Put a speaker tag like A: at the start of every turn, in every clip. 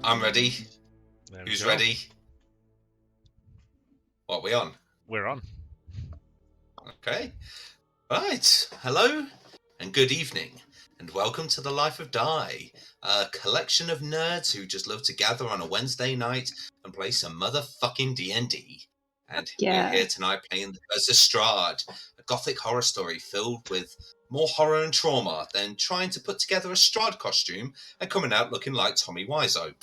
A: I'm ready.
B: There we
A: Who's
B: go.
A: ready? What are we on?
B: We're on.
A: Okay. Right. Hello and good evening. And welcome to The Life of Die, a collection of nerds who just love to gather on a Wednesday night and play some motherfucking D&D. And we're here tonight playing the Curse of Strahd, a gothic horror story filled with more horror and trauma than trying to put together a Strahd costume and coming out looking like Tommy Wiseau.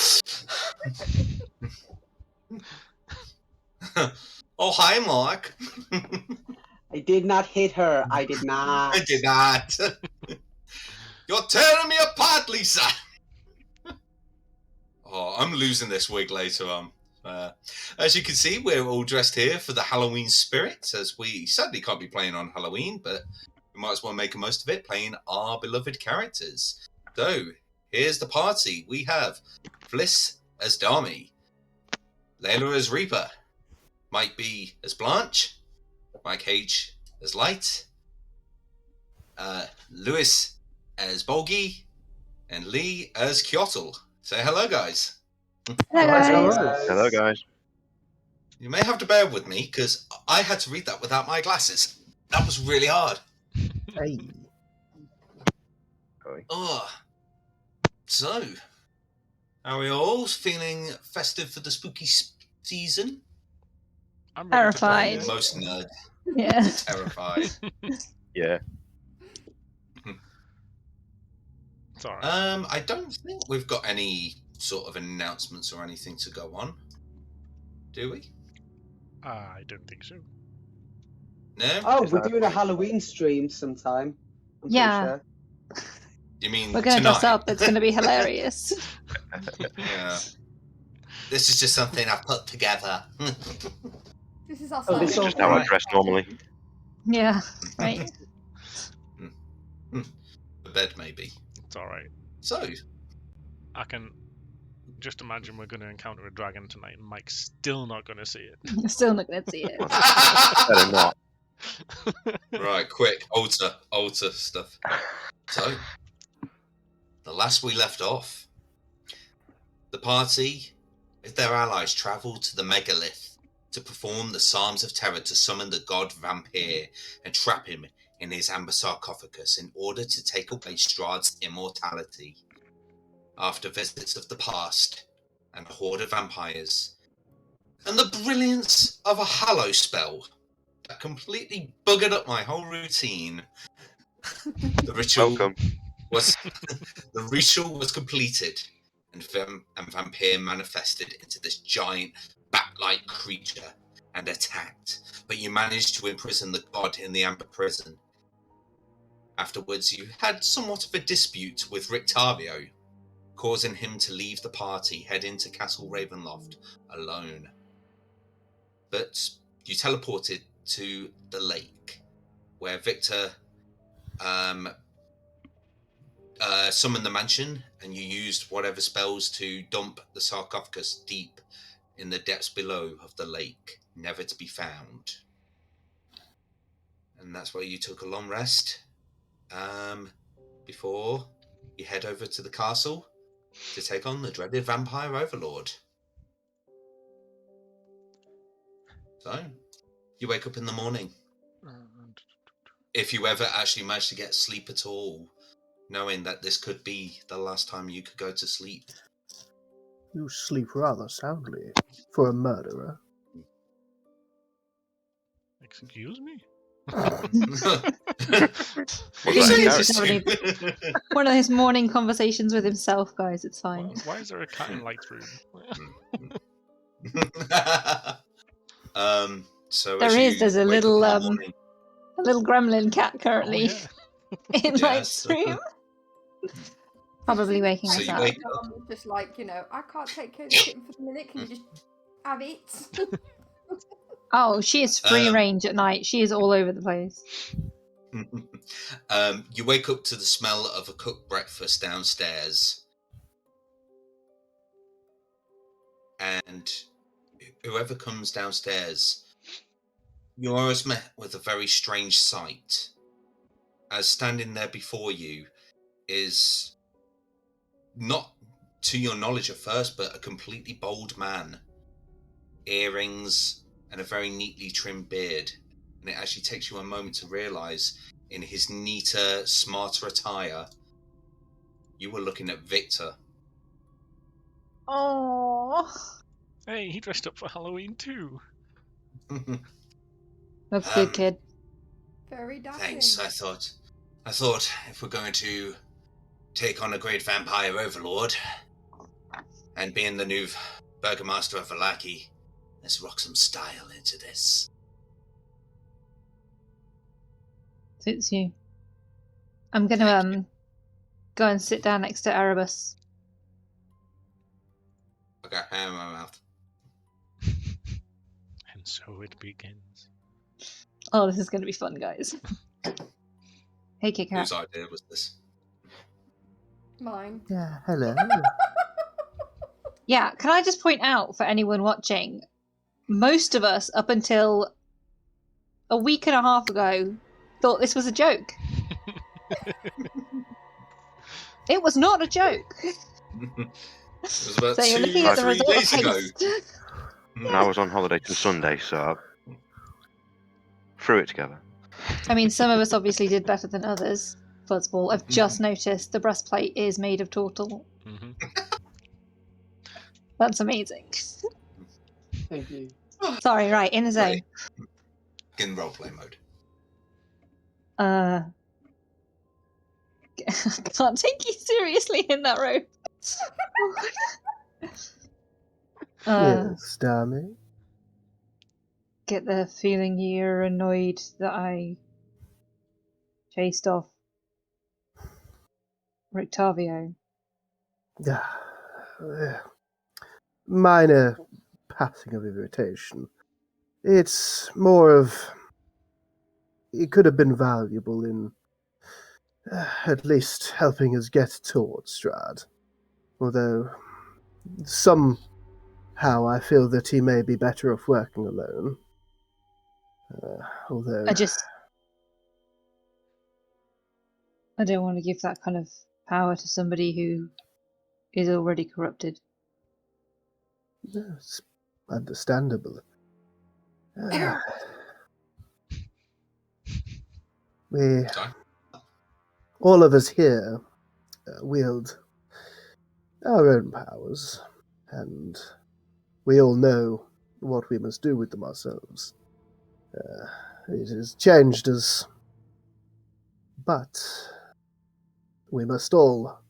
A: Oh, hi, Mark.
C: I did not hit her. I did not.
A: I did not. You're tearing me apart, Lisa. Oh, I'm losing this wig later on. As you can see, we're all dressed here for the Halloween spirit, as we sadly can't be playing on Halloween, but we might as well make the most of it, playing our beloved characters. So, here's the party. We have Fliss as Dami, Layla as Reaper, Mike B as Blanche, Mike H as Light, Lewis as Bolgi, and Lee as Kyotel. Say hello, guys.
D: Hello, guys.
E: Hello, guys.
A: You may have to bear with me, because I had to read that without my glasses. That was really hard.
E: Hey.
A: Oh. So, are we all feeling festive for the spooky season?
B: I'm ready to play
D: Terrified.
B: this.
A: Most nerds
D: Yeah.
A: terrified.
E: Yeah.
B: It's alright.
A: I don't think we've got any sort of announcements or anything to go on. Do we?
B: I don't think so.
A: No?
C: Oh,
E: Is
C: we're
E: that-
C: doing a Halloween stream sometime. I'm pretty
D: Yeah.
C: sure.
A: You mean
D: We're going to
A: tonight?
D: dress up. It's going to be hilarious.
A: Yeah. This is just something I've put together.
F: This is our
C: Oh, this
F: Sunday.
C: is
E: Just how I dress normally.
D: Yeah, right.
A: The bed, maybe.
B: It's alright.
A: So,
B: I can just imagine we're going to encounter a dragon tonight and Mike's still not going to see it.
D: You're still not going to see it.
E: Better not.
A: right, quick, alter stuff. So, the last we left off, the party, with their allies, travelled to the megalith to perform the Psalms of Terror to summon the god Vampire and trap him in his amber sarcophagus in order to take away Strahd's immortality. After visits of the past and a horde of vampires, and the brilliance of a hallow spell that completely buggered up my whole routine, the ritual
E: Welcome.
A: was the ritual was completed, and Vampire manifested into this giant bat-like creature and attacked. But you managed to imprison the god in the amber prison. Afterwards, you had somewhat of a dispute with Rictavio, causing him to leave the party, head into Castle Ravenloft alone. But you teleported to the lake, where Victor summoned the mansion, and you used whatever spells to dump the sarcophagus deep in the depths below of the lake, never to be found. And that's where you took a long rest before you head over to the castle to take on the dreaded vampire overlord. So, you wake up in the morning. If you ever actually manage to get sleep at all, knowing that this could be the last time you could go to sleep.
G: You sleep rather soundly for a murderer.
B: Excuse me?
E: What
D: He's
E: about
D: just
E: Garrett?
D: having one of his morning conversations with himself, guys. It's fine.
B: Why is there a cat in Light's room?
A: So
D: There
A: as
D: is,
A: you
D: there's a
A: wake up in
D: little,
A: the
D: um,
A: morning-
D: A little gremlin cat
B: Oh,
D: currently
B: yeah.
D: in
A: Yes.
D: Light's room. Probably waking
A: So
D: us
A: you
D: up.
A: wake
F: I'm just like, I can't take care of the kitten for the minute. Can you just have it?
D: Oh, she is free
A: Um,
D: range at night. She is all over the place.
A: You wake up to the smell of a cooked breakfast downstairs, and whoever comes downstairs, you're always met with a very strange sight, as standing there before you is not to your knowledge at first, but a completely bald man. Earrings and a very neatly trimmed beard. And it actually takes you a moment to realise, in his neater, smarter attire, you were looking at Victor.
D: Oh,
B: Hey, he dressed up for Halloween too.
D: that's good,
A: Um,
D: kid.
F: Very dashing.
A: Thanks. I thought if we're going to take on a great vampire overlord, and being the new Burgomaster of Valaki, let's rock some style into this.
D: Suits you. I'm gonna go and sit down next to Erebus.
A: I got hair in my mouth.
B: And so it begins.
D: Oh, this is gonna be fun, guys. Hey, Kit Kat.
A: Whose idea was this?
F: Mine.
G: Yeah, hello.
D: Yeah, can I just point out for anyone watching, most of us up until a week and a half ago thought this was a joke. It was not a joke.
A: It was about
D: So you're looking at the
A: 3
D: result of
A: days ago.
D: haste.
E: And I was on holiday till Sunday, so I threw it together.
D: I mean, some of us obviously did better than others. Fuzzball, I've just noticed the breastplate is made of turtle.
B: Mm-hmm.
D: That's amazing.
C: Thank you.
D: Sorry, right, in the zone.
A: Right. In roleplay mode.
D: Can't take you seriously in that room.
G: Yes, darling.
D: Get the feeling you're annoyed that I chased off Rictavio.
G: Minor passing of irritation. It's more of... It could have been valuable in at least helping us get towards Strahd. Although, somehow I feel that he may be better off working alone. Although...
D: I don't want to give that kind of power to somebody who is already corrupted.
G: It's understandable. We...
A: Sorry?
G: All of us here wield our own powers, and we all know what we must do with them ourselves. It has changed us, but we must all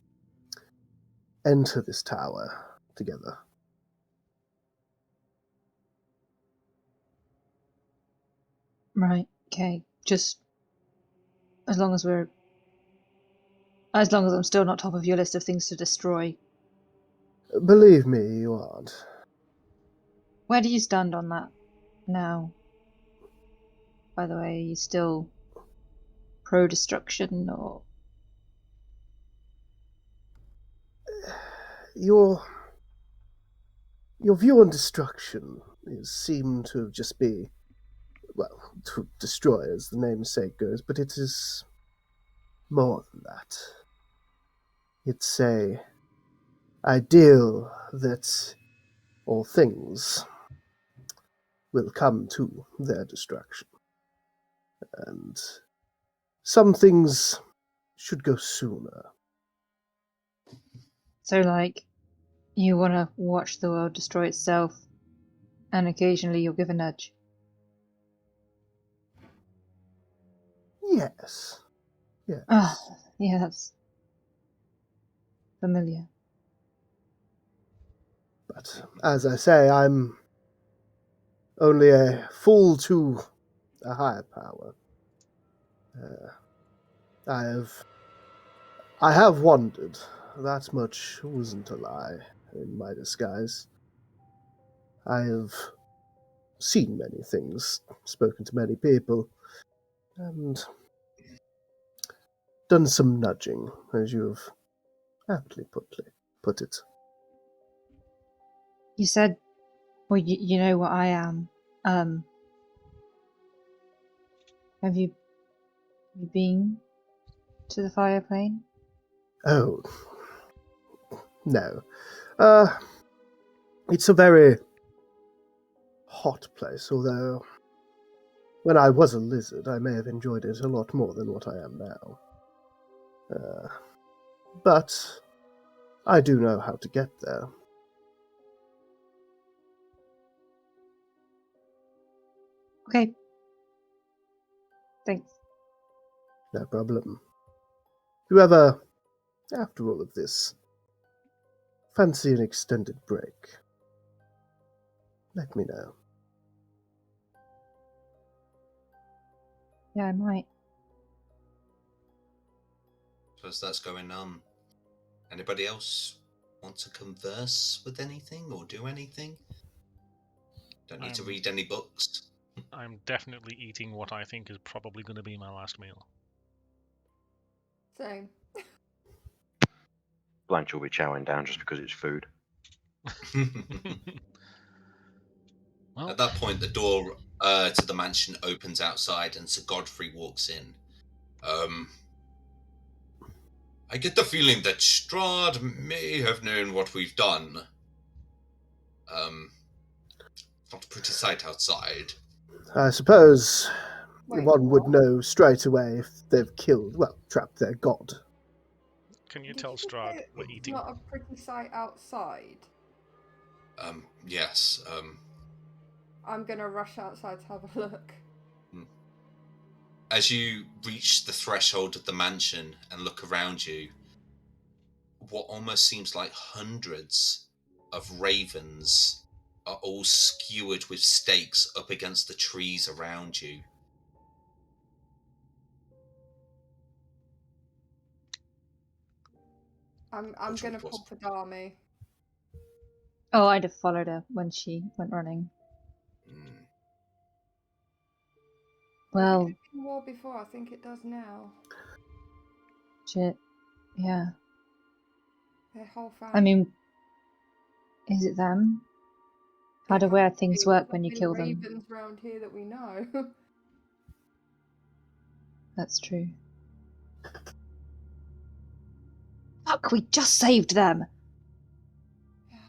G: enter this tower together.
D: Right, okay. Just as long as I'm still not top of your list of things to destroy.
G: Believe me, you aren't.
D: Where do you stand on that now? By the way, are you still pro-destruction, or...
G: Your view on destruction seemed to just be, well, to destroy, as the namesake goes, but it is more than that. It's a ideal that all things will come to their destruction. And some things should go sooner.
D: So, like, you want to watch the world destroy itself, and occasionally you'll give a nudge.
G: Yes. Yes.
D: Ah, yeah, that's familiar.
G: But as I say, I'm only a fool to a higher power. I have wondered. That much wasn't a lie in my disguise. I have seen many things, spoken to many people, and done some nudging, as you have aptly put it.
D: You said, well, you know what I am. Have you been to the fire plane?
G: Oh, No. It's a very hot place, although when I was a lizard, I may have enjoyed it a lot more than what I am now. But I do know how to get there.
D: Okay. Thanks.
G: No problem. Do you ever, after all of this, fancy an extended break? Let me know.
D: Yeah, I might.
A: Suppose that's going on. Anybody else want to converse with anything or do anything? Don't need to read any books.
B: I'm definitely eating what I think is probably going to be my last meal.
F: Same.
E: Blanche will be chowing down just because it's food.
B: Well,
A: At that point, the door to the mansion opens outside, and Sir Godfrey walks in. I get the feeling that Strahd may have known what we've done. Not a pretty sight outside.
G: I suppose
F: Wait,
G: one would
F: what?
G: know straight away if they've killed, well, trapped their god.
B: can you
F: Did
B: tell
F: you just
B: Strahd
F: say
B: we're
F: it's
B: eating?
F: not a pretty sight outside?
A: Yes.
F: I'm gonna rush outside to have a look.
A: As you reach the threshold of the mansion and look around you, what almost seems like hundreds of ravens are all skewered with stakes up against the trees around you.
F: I'm
A: Which
F: gonna
A: one was
F: pull for Dami.
D: Oh, I'd have followed her when she went running. Well,
F: It did in war before, I think it does now.
D: shit. Yeah.
F: Their whole family.
D: I mean, is it them? How do weird things work when you kill them?
F: Ravens around here that we know.
D: That's true. Fuck, we just saved them!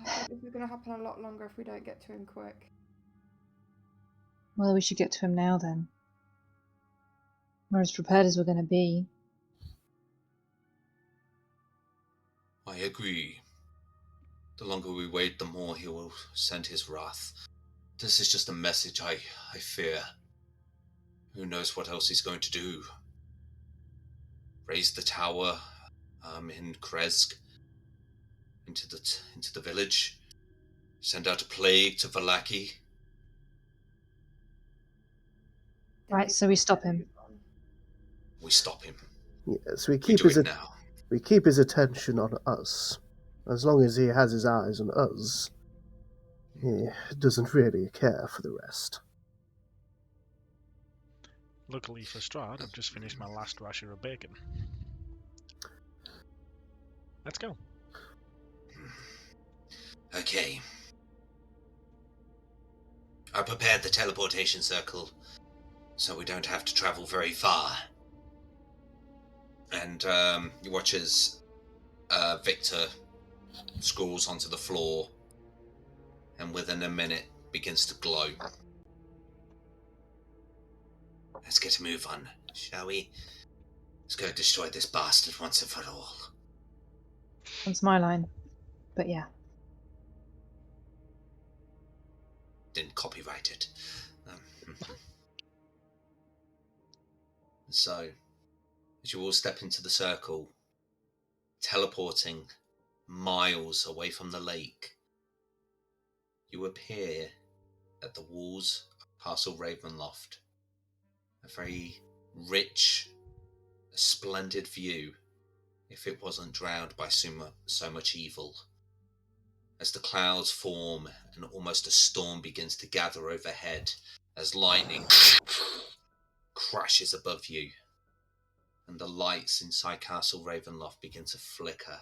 F: I think this is gonna happen a lot longer if we don't get to him quick.
D: Well, we should get to him now then. We're as prepared as we're going to be.
A: I agree. The longer we wait, the more he will send his wrath. This is just a message I fear. Who knows what else he's going to do? Raise the tower in Kresk into the village. Send out a plague to Valaki.
D: Right, so we stop him.
A: We stop him.
G: Yes,
A: We do it now.
G: we keep his attention on us. As long as he has his eyes on us, he doesn't really care for the rest.
B: Luckily for Strahd, I've just finished my last rasher of bacon. Let's go.
A: Okay. I prepared the teleportation circle, so we don't have to travel very far. And you watch as Victor scrolls onto the floor, and within a minute begins to glow. Let's get a move on, shall we? Let's go destroy this bastard once and for all.
D: That's my line. But yeah.
A: Didn't copyright it. So, as you all step into the circle, teleporting miles away from the lake, you appear at the walls of Castle Ravenloft. A very rich, splendid view, if it wasn't drowned by so much evil. As the clouds form and almost a storm begins to gather overhead, as lightning crashes above you, and the lights inside Castle Ravenloft begin to flicker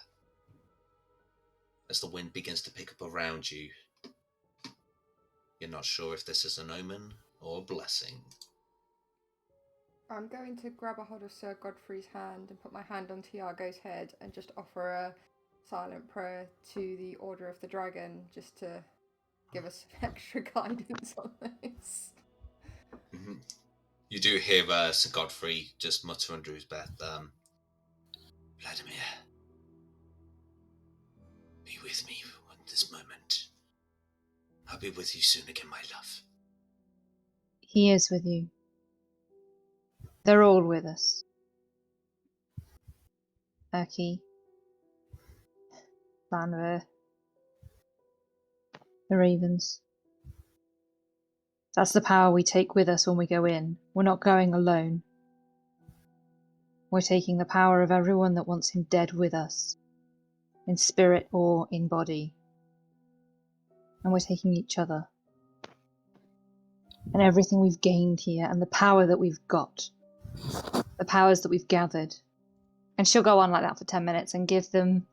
A: as the wind begins to pick up around you. You're not sure if this is an omen or a blessing.
F: I'm going to grab a hold of Sir Godfrey's hand and put my hand on Tiago's head and just offer a silent prayer to the Order of the Dragon just to give us extra guidance on this.
A: Mhm. You do hear Sir Godfrey just mutter under his breath, Vladimir, be with me at this moment. I'll be with you soon again, my love.
D: He is with you. They're all with us. Erky, Lanver, the Ravens. That's the power we take with us when we go in. We're not going alone. We're taking the power of everyone that wants him dead with us, in spirit or in body. And we're taking each other. And everything we've gained here, and the power that we've got. The powers that we've gathered. And she'll go on like that for 10 minutes and give them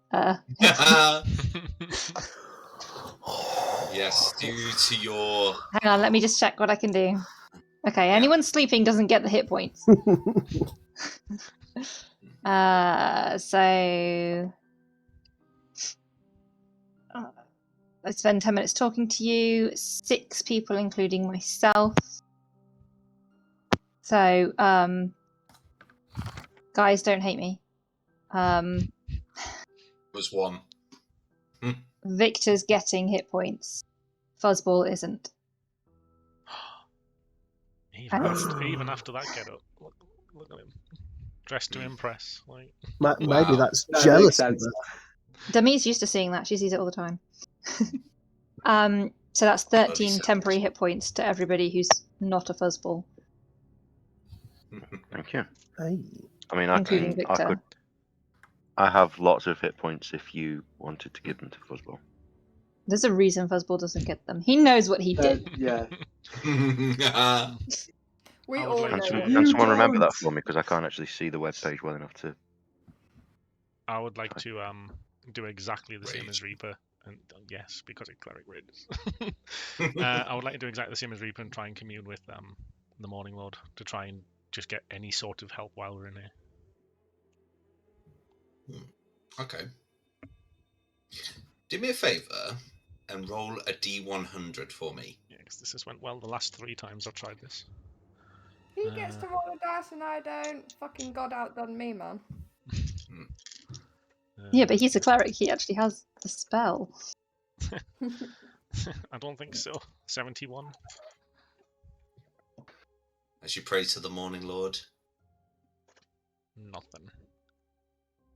A: Yes, due to your...
D: Hang on, let me just check what I can do. Okay, anyone sleeping doesn't get the hit points. So I spend 10 minutes talking to you. 6 people, including myself. So, guys, don't hate me.
A: Was one.
D: Victor's getting hit points. Fuzzball isn't.
B: Even after that get up, look at him, dressed to impress. Like,
G: Maybe that's
C: That
G: jealous.
C: makes sense.
D: Demi's used to seeing that. She sees it all the time. So that's 13 temporary hit points to everybody who's not a fuzzball,
E: Thank you.
G: Hey.
E: I mean,
D: including Victor.
E: I have lots of hit points if you wanted to give them to Fuzzball.
D: There's a reason Fuzzball doesn't get them. He knows what he did.
C: Yeah.
F: We
B: I would
F: all
B: like
F: know
B: to-
F: what
E: Can
C: You
E: someone remember that
C: don't.
E: for me? Because I can't actually see the webpage well enough to.
B: I would like to do exactly the same
A: Rage.
B: as Reaper, and yes, because it cleric rages. I would like to do exactly the same as Reaper and try and commune with the Morning Lord to try and just get any sort of help while we're in here.
A: Okay. Do me a favour and roll a D100 for me.
B: Yeah, because this has went well the last 3 times I've tried this.
F: He gets to roll a dice and I don't. Fucking God outdone me, man.
D: Yeah, but he's a cleric. He actually has the spell.
B: I don't think so. 71.
A: As you pray to the Morning Lord.
B: Nothing.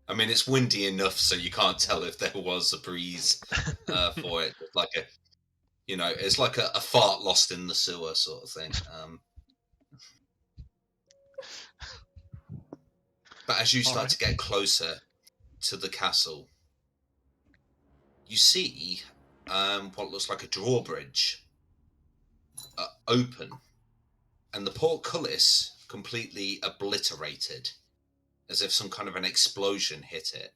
A: I mean, it's windy enough so you can't tell if there was a breeze for it. Like a, it's like a fart lost in the sewer sort of thing. But as you start to get closer to the castle, you see what looks like a drawbridge open, and the portcullis completely obliterated, as if some kind of an explosion hit it,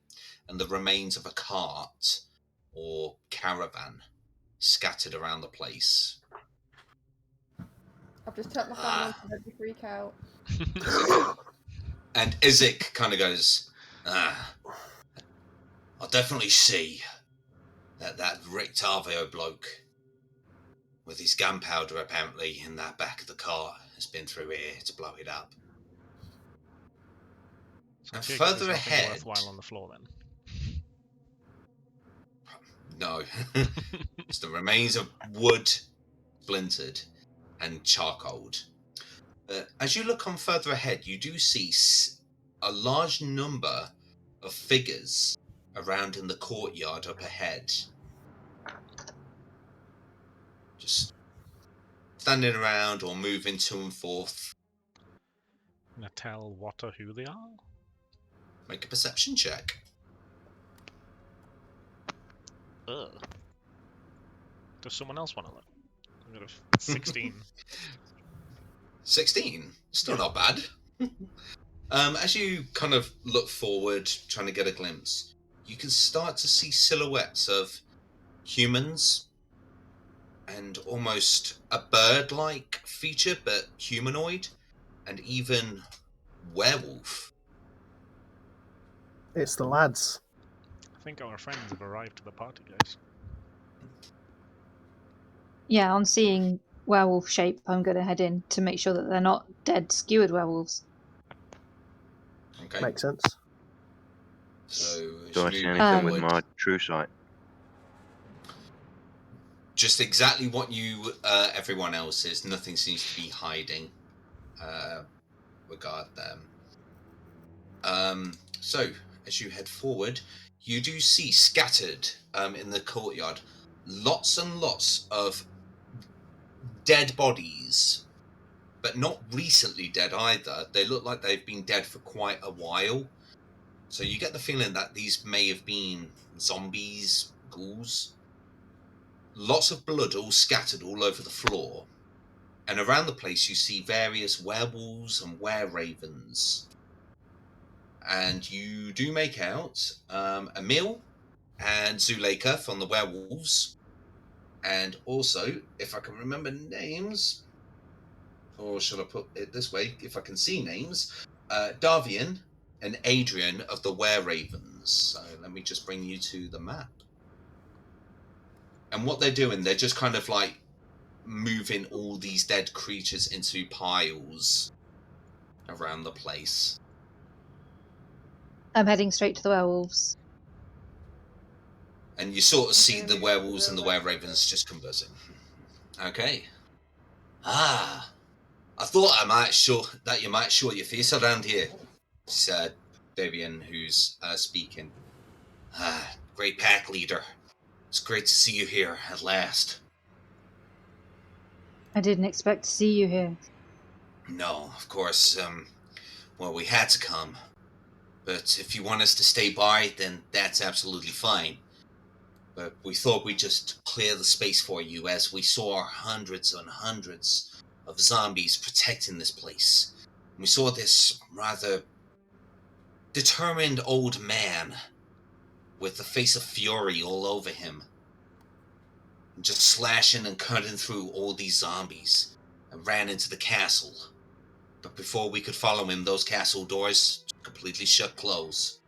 A: and the remains of a cart or caravan scattered around the place.
F: I've just turned my phone on so I freak out.
A: And Izek kind of goes, I'll definitely see that Rick Tarvio bloke with his gunpowder apparently in that back of the car has been through here to blow it up.
B: So
A: And
B: there's
A: further
B: nothing
A: ahead...
B: worthwhile on the floor then.
A: No. It's the remains of wood, splintered, and charcoaled. As you look on further ahead, you do see a large number of figures around in the courtyard up ahead. Just standing around or moving to and forth.
B: Gonna tell what or who they are?
A: Make a perception check.
B: Ugh. Does someone else want to look? I'm gonna 16.
A: 16? Still not bad. As you kind of look forward, trying to get a glimpse, you can start to see silhouettes of humans and almost a bird-like feature, but humanoid, and even werewolf.
G: It's the lads.
B: think our friends have arrived to the party, guys.
D: Yeah, on seeing werewolf shape, I'm going to head in to make sure that they're not dead, skewered werewolves.
A: Okay.
G: Makes sense.
A: So
E: Do I
A: should
E: see
A: we
E: anything with
A: forward
E: my true sight?
A: just exactly what you everyone else is. Nothing seems to be hiding. Regard them. So as you head forward, you do see scattered in the courtyard lots and lots of dead bodies, but not recently dead either. They look like they've been dead for quite a while. So you get the feeling that these may have been zombies, ghouls. Lots of blood all scattered all over the floor. And around the place you see various werewolves and were-ravens. And you do make out Emil and Zuleika from the werewolves. And also, if I can remember names, or should I put it this way, if I can see names, Davian and Adrian of the were-ravens. So let me just bring you to the map. And what they're doing, they're just kind of like moving all these dead creatures into piles around the place.
D: I'm heading straight to the werewolves.
A: And you sort of see
F: Okay,
A: the
F: we
A: werewolves
F: go
A: and the
F: back.
A: were-ravens just conversing. Okay. Ah, I thought you might show your face around here, said Davian, who's speaking. Ah, great pack leader. It's great to see you here at last.
D: I didn't expect to see you here.
A: No, of course, well, we had to come. But if you want us to stay by, then that's absolutely fine. But we thought we'd just clear the space for you, as we saw hundreds and hundreds of zombies protecting this place. We saw this rather determined old man with the face of fury all over him, just slashing and cutting through all these zombies, and ran into the castle. But before we could follow him, those castle doors completely shut close,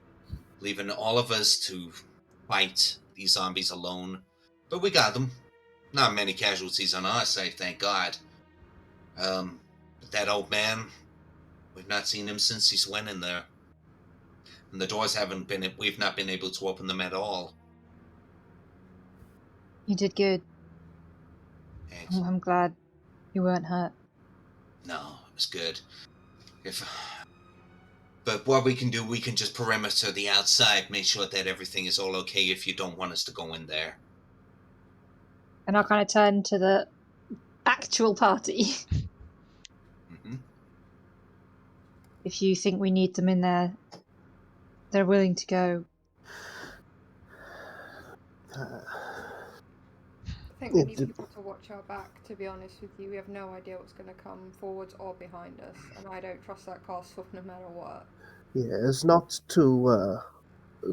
A: leaving all of us to fight these zombies alone. But we got them. Not many casualties on our side, thank God. But that old man, we've not seen him since he's went in there. And the doors we've not been able to open them at all.
D: You did good.
A: And
D: I'm glad you weren't hurt.
A: no, it's good. But what we can do, we can just perimeter the outside, make sure that everything is all okay if you don't want us to go in there.
D: And I'll kind of turn to the actual party.
A: Mm-hmm.
D: If you think we need them in there, they're willing to go.
F: I think we need people to watch our back, to be honest with you. We have no idea what's going to come forwards or behind us, and I don't trust that castle no matter what.
G: Yes, not to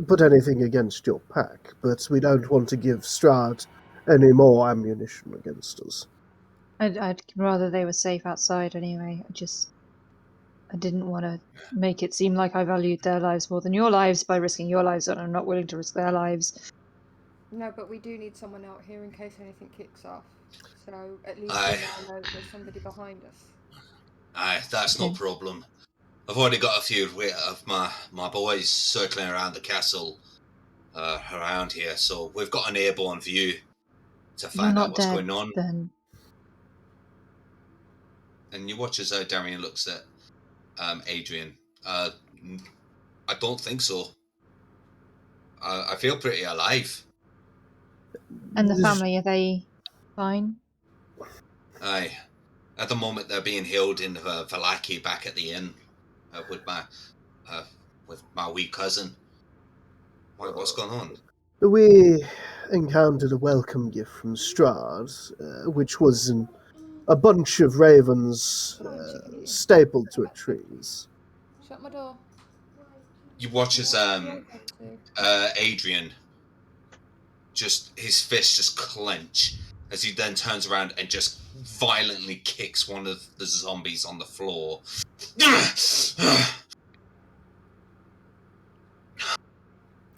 G: put anything against your pack, but we don't want to give Strahd any more ammunition against us.
D: I'd rather they were safe outside anyway. I didn't want to make it seem like I valued their lives more than your lives by risking your lives, and I'm not willing to risk their lives.
F: No, but we do need someone out here in case anything kicks off. So at least we now know that there's somebody behind us.
A: Aye, that's no problem. I've already got a few of my boys circling around the castle around here, so we've got an airborne view to
D: You're
A: find
D: not
A: out what's
D: dead,
A: going on.
D: then.
A: And you watch as Darian looks at Adrian. I don't think so. I feel pretty alive.
D: And the family, are they fine?
A: Aye. At the moment, they're being held in Valaki back at the inn with my wee cousin. What's going on?
G: We encountered a welcome gift from Strahd, which was a bunch of ravens stapled to trees.
F: Shut my door.
A: You watch as Adrian, just his fist just clench as he then turns around and just violently kicks one of the zombies on the floor.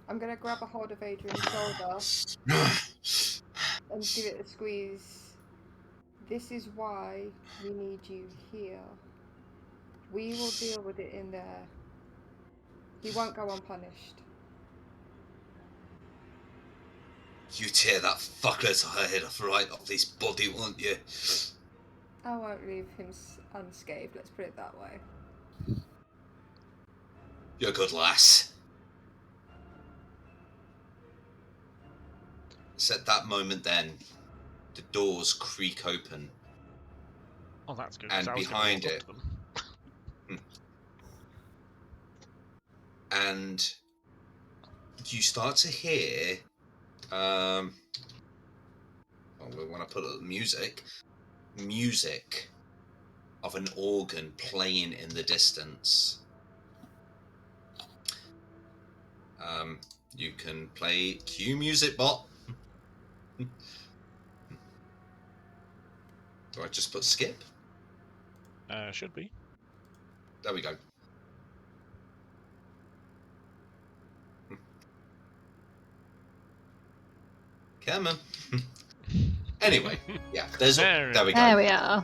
F: I'm gonna grab a hold of Adrian's shoulder and give it a squeeze. This is why we need you here. We will deal with it in there. He won't go unpunished.
A: You tear that fucker's head off right off his body, won't you?
F: I won't leave him unscathed, let's put it that way.
A: You're a good lass. It's at that moment then, the doors creak open.
B: Oh, that's good. 'cause
A: And
B: I was gonna
A: behind
B: walk up
A: it-
B: to them.
A: And you start to hear, when I put up music of an organ playing in the distance. You can play cue music bot. Do I just put skip?
B: Should be.
A: There we go. Come on. Anyway, yeah, there we go.
D: There we are.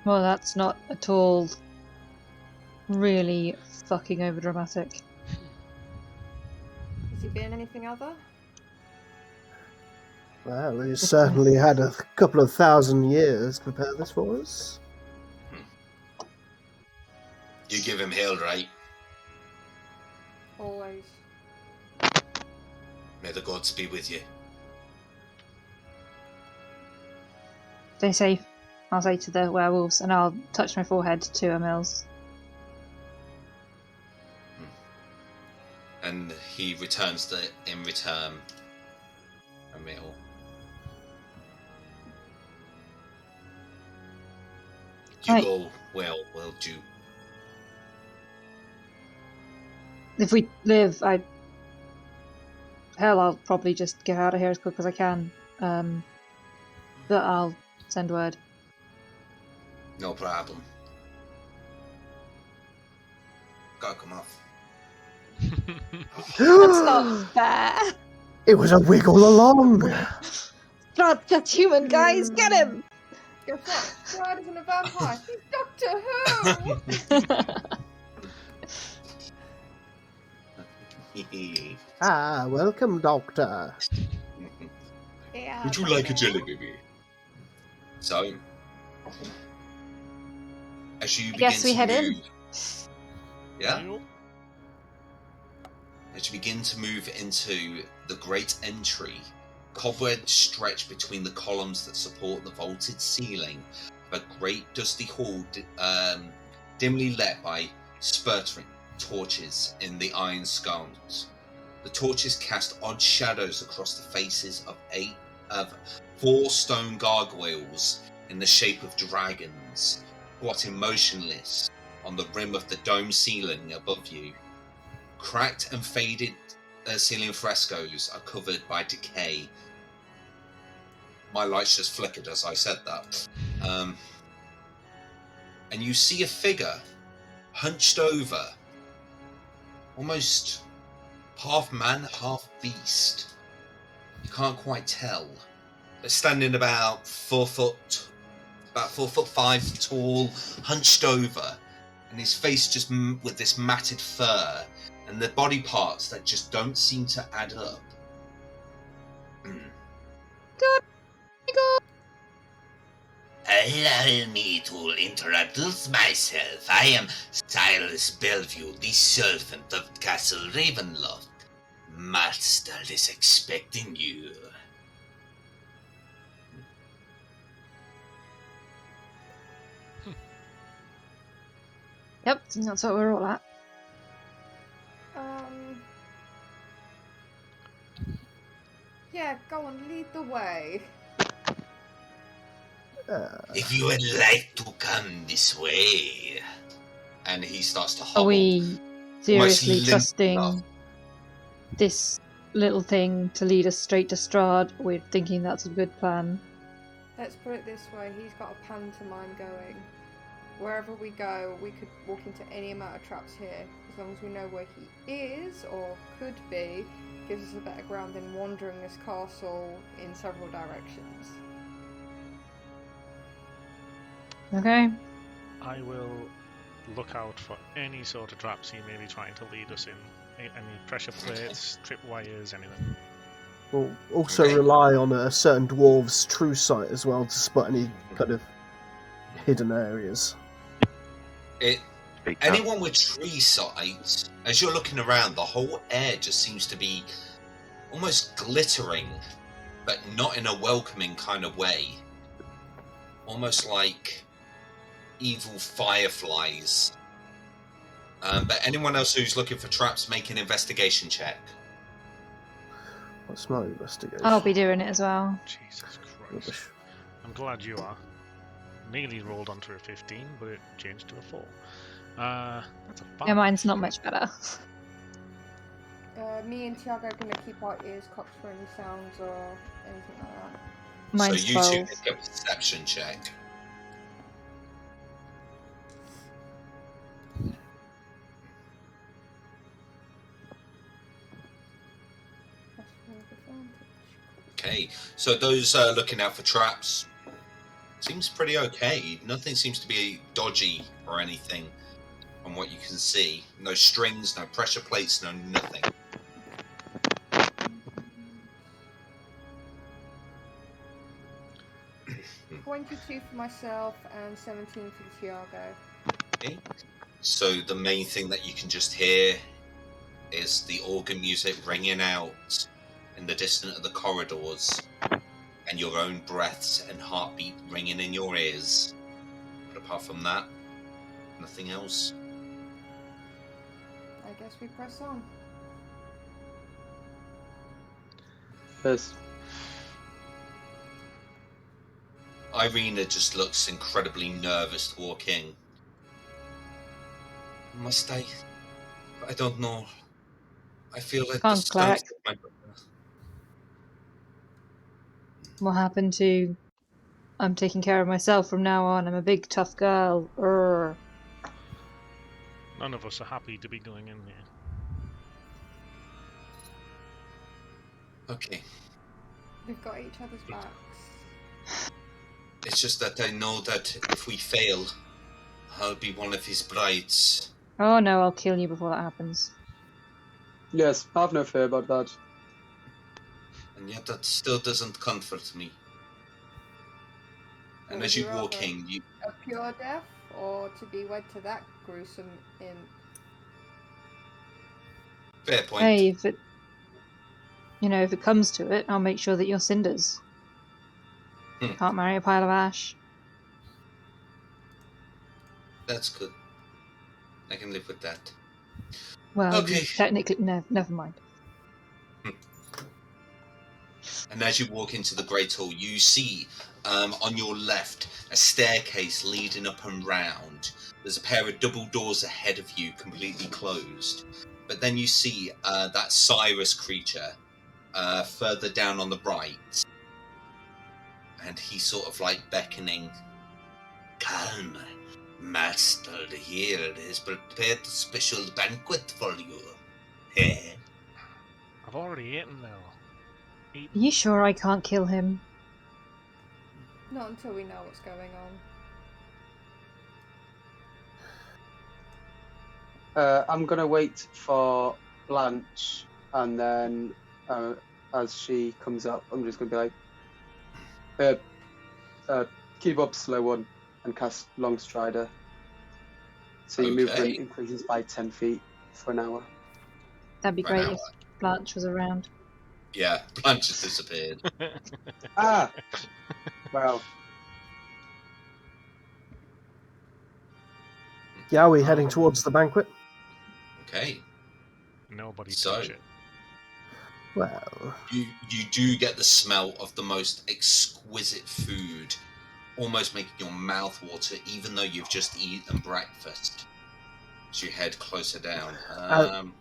D: Well, that's not at all really fucking over dramatic.
F: Has he been anything other?
G: Well, he's certainly had a couple of thousand years to prepare this for us.
A: You give him hail, right?
F: Always.
A: May the gods be with you.
D: Stay safe, I'll say to the werewolves, and I'll touch my forehead to Emil's.
A: And he returns in return a meal. You
D: Right.
A: go well, will you?
D: If we live, I'll probably just get out of here as quick as I can. But I'll send word.
A: No problem. Gotta come off.
D: That's not fair.
G: It was a wiggle along.
D: Not just human, guys. Get him.
F: Guess what? Brad isn't a vampire. He's Doctor Who!
G: Welcome, Doctor.
F: Yeah,
A: Would you like a jelly baby? So, as you begin
D: guess we
A: to
D: head
A: move,
D: in.
A: yeah. As you begin to move into the great entry, cobwebs stretch between the columns that support the vaulted ceiling of a great dusty hall, dimly lit by spurting torches in the iron sconces. The torches cast odd shadows across the faces of 4 stone gargoyles in the shape of dragons, squatting motionless on the rim of the dome ceiling above you. Cracked and faded ceiling frescoes are covered by decay. My lights just flickered as I said that. And you see a figure hunched over, almost half man, half beast. You can't quite tell. They're standing about 4 foot 5 tall, hunched over, and his face just with this matted fur, and the body parts that just don't seem to add up. Allow me to introduce myself. I am Silas Bellevue, the servant of Castle Ravenloft. Master is expecting you.
D: Yep, that's what we're all at.
F: Yeah, go on, lead the way.
A: If you would like to come this way. And he starts to
D: Are
A: hobble.
D: we seriously
A: limp
D: trusting
A: enough.
D: this little thing to lead us straight to Strahd, we're thinking that's a good plan.
F: Let's put it this way, he's got a pantomime going. Wherever we go, we could walk into any amount of traps here. As long as we know where he is, or could be, gives us a better ground than wandering this castle in several directions.
D: Okay.
B: I will look out for any sort of traps he may be trying to lead us in. Any pressure plates, tripwires, anything.
G: We'll also
A: Okay.
G: rely on a certain dwarves' true sight as well to spot any kind of hidden areas.
A: It,
E: Speak up.
A: anyone with tree sight, as you're looking around, the whole air just seems to be almost glittering, but not in a welcoming kind of way. Almost like evil fireflies. But anyone else who's looking for traps, make an investigation check.
G: What's my investigation?
D: I'll be doing it as well.
B: Jesus Christ.
G: Rubbish.
B: I'm glad you are. Nearly rolled onto a 15, but it changed to a 4. That's a 5.
D: Yeah, mine's not much better.
F: Me and Tiago are going to keep our ears cocked for any sounds or anything like that.
D: Mine's
A: so you
D: 12.
A: two make a perception check.
F: Plus 4 advantage.
A: Okay, so those looking out for traps, seems pretty okay. Nothing seems to be dodgy or anything from what you can see. No strings, no pressure plates, no nothing.
F: 22 for myself and 17 for Tiago.
A: Okay. So the main thing that you can just hear is the organ music ringing out in the distance of the corridors, and your own breaths and heartbeat ringing in your ears. But apart from that, nothing else.
F: I guess we press on.
C: Yes.
A: Irina just looks incredibly nervous to walk in. Must I? I don't know. I feel like
D: Can't,
A: the stones
D: Cleric. What happened to... I'm taking care of myself from now on. I'm a big tough girl. Urgh.
B: None of us are happy to be going in here.
A: Okay.
F: We've got each other's backs.
A: It's just that I know that if we fail, I'll be one of his brides.
D: Oh no, I'll kill you before that happens.
C: Yes, have no fear about that.
A: And yet that still doesn't comfort me. And
F: What
A: as
F: would
A: you
F: you
A: walk
F: rather?
A: in, you...
F: A pure death, or to be wed to that gruesome imp?
A: Fair point.
D: Hey, if it... You know, if it comes to it, I'll make sure that you're cinders. Can't marry a pile of ash.
A: That's good. I can live with that.
D: Well,
A: Okay.
D: technically... No, never mind.
A: And as you walk into the Great Hall, you see on your left a staircase leading up and round. There's a pair of double doors ahead of you, completely closed. But then you see that Cyrus creature further down on the right. And he's sort of like beckoning. Calm, Master here has prepared a special banquet for you. Hey.
B: I've already eaten now.
D: Are you sure I can't kill him?
F: Not until we know what's going on.
C: I'm gonna wait for Blanche, and then as she comes up, I'm just gonna be like, keep up, slow one, and cast Long Strider. So your movement
A: Okay.
C: increases by 10 feet for an hour.
D: That'd be
A: For an
D: great
A: hour.
D: if Blanche was around.
A: Yeah, Blanche has disappeared.
C: Ah! Well,
G: Yeah, are we heading towards the banquet?
A: Okay.
B: Nobody
A: So-
B: touch it.
G: Well,
A: You do get the smell of the most exquisite food, almost making your mouth water, even though you've just eaten breakfast. As you head closer down.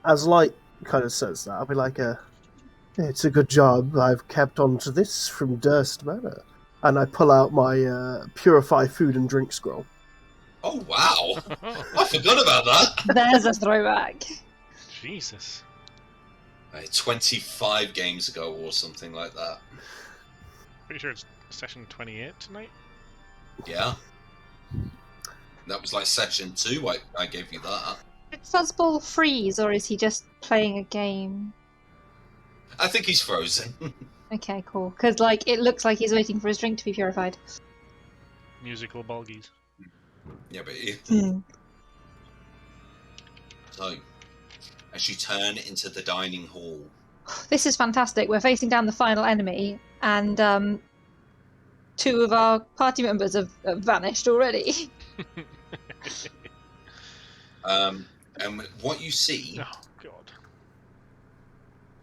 G: as Light kind of says that, I'll be like, It's a good job I've kept on to this from Durst Manor. And I pull out my Purify Food and Drink scroll.
A: Oh, wow. I forgot about that.
D: There's a throwback.
B: Jesus.
A: 25 games ago or something like that.
B: Pretty sure it's session 28 tonight.
A: Yeah. That was like session 2, I gave you that.
D: Did Fuzzball freeze, or is he just playing a game?
A: I think he's frozen.
D: Okay, cool. Because, like, it looks like he's waiting for his drink to be purified.
B: Musical bulgies.
A: Yeah, but
D: Hmm.
A: So, as you turn into the dining hall,
D: This is fantastic. We're facing down the final enemy, and 2 of our party members have vanished already.
A: and what you see
B: Oh, God.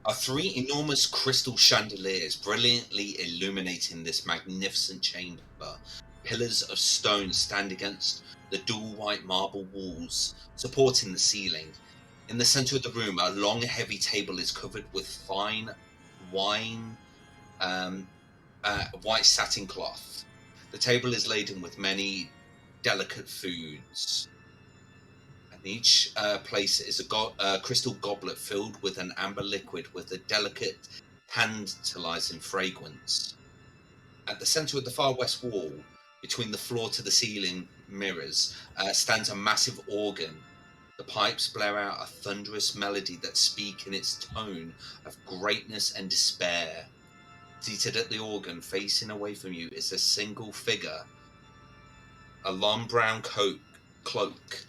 A: are 3 enormous crystal chandeliers brilliantly illuminating this magnificent chamber. Pillars of stone stand against the dual white marble walls, supporting the ceiling. In the center of the room, a long, heavy table is covered with fine white satin cloth. The table is laden with many delicate foods. And each place is a crystal goblet filled with an amber liquid with a delicate, tantalizing fragrance. At the center of the far west wall, between the floor to the ceiling mirrors, stands a massive organ. The pipes blare out a thunderous melody that speak in its tone of greatness and despair. Seated at the organ, facing away from you, is a single figure, a long brown cloak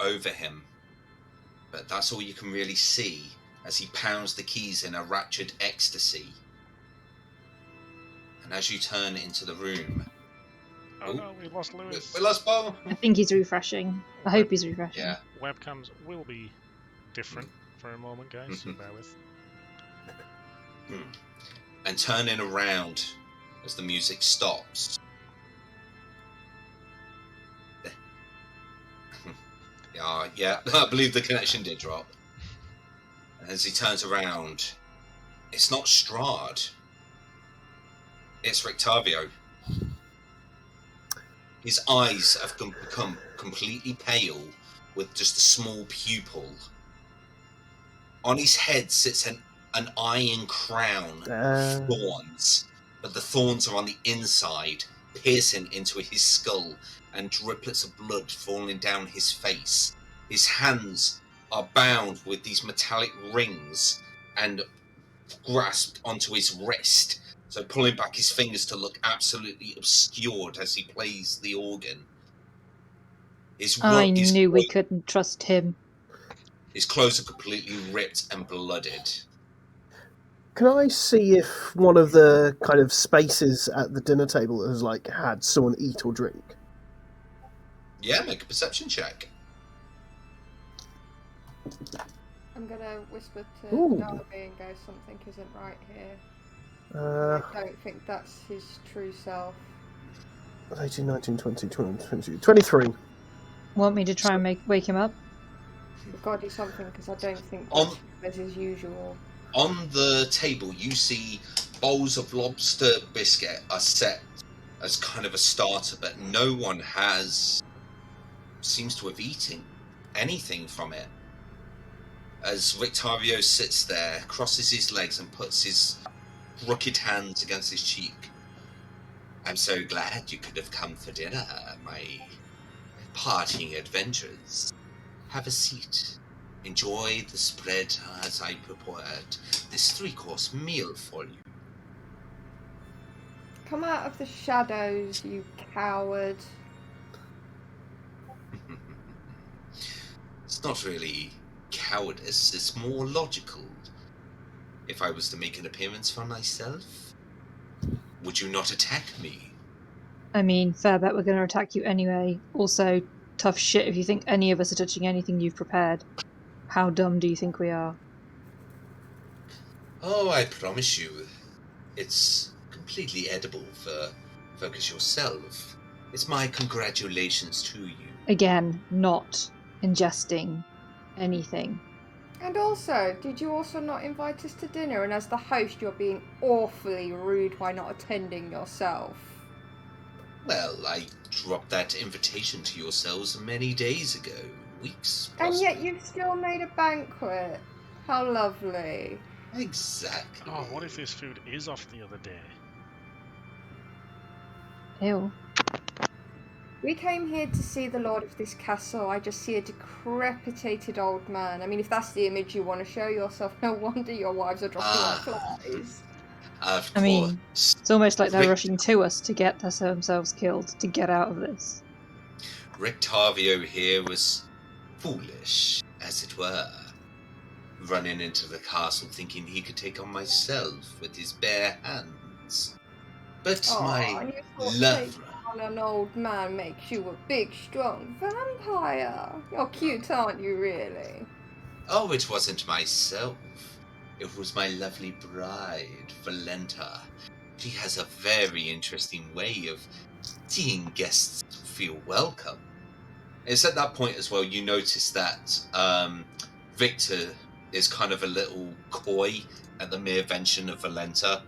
A: over him. But that's all you can really see as he pounds the keys in a raptured ecstasy. And as you turn into the room...
B: Oh no, we lost Lewis.
A: We lost Bo!
D: I think he's refreshing. I hope he's refreshing.
A: Yeah.
B: Webcams will be different for a moment, guys, so bear with.
A: And turning around as the music stops. Yeah, I believe the connection did drop. And as he turns around, it's not Strahd. It's Rictavio. His eyes have become completely pale with just a small pupil. On his head sits an iron crown of thorns, but the thorns are on the inside, piercing into his skull, and driplets of blood falling down his face. His hands are bound with these metallic rings and grasped onto his wrist, so pulling back his fingers to look absolutely obscured as he plays the organ.
D: I knew we couldn't trust him.
A: His clothes are completely ripped and blooded.
G: Can I see if one of the kind of spaces at the dinner table has like had someone eat or drink?
A: Yeah, make a perception check.
F: I'm gonna whisper to
G: Ooh.
F: Darby and go, something isn't right here. I don't think that's his true self.
G: 18, 19, 20, 20, 23.
D: Want me to try and wake him up?
F: We've got to do something because I don't think that's his usual.
A: On the table, you see bowls of lobster biscuit are set as kind of a starter, but no one seems to have eaten anything from it. As Rictavio sits there, crosses his legs and puts his crooked hands against his cheek. I'm so glad you could have come for dinner, my parting adventurers. Have a seat. Enjoy the spread as I prepared this 3-course meal for you.
F: Come out of the shadows, you coward.
A: It's not really cowardice, it's more logical. If I was to make an appearance for myself, would you not attack me?
D: I mean, fair bet we're going to attack you anyway. Also, tough shit if you think any of us are touching anything you've prepared. How dumb do you think we are?
A: Oh, I promise you, it's completely edible for Focus yourself. It's my congratulations to you.
D: Again, not ingesting anything.
F: And also, did you also not invite us to dinner? And as the host, you're being awfully rude by not attending yourself.
A: Well, I dropped that invitation to yourselves many days ago. Weeks, possibly.
F: And yet you've still made a banquet. How lovely.
A: Exactly.
B: Oh, what if this food is off the other day?
D: Ew.
F: We came here to see the lord of this castle. I just see a decrepitated old man. I mean, if that's the image you want to show yourself, no wonder your wives are dropping like flies.
A: Of
D: I mean,
A: course.
D: it's almost like they're
A: Rick-
D: rushing to us to get themselves killed to get out of this.
A: Rictavio here was foolish, as it were. Running into the castle thinking he could take on myself with his bare hands. But
F: Oh,
A: my
F: and you thought
A: love...
F: taking on an old man makes you a big, strong vampire. You're cute, aren't you, really?
A: Oh, it wasn't myself. It was my lovely bride, Valenta. She has a very interesting way of seeing guests feel welcome. It's at that point as well you notice that Victor is kind of a little coy at the mere mention of Valenta.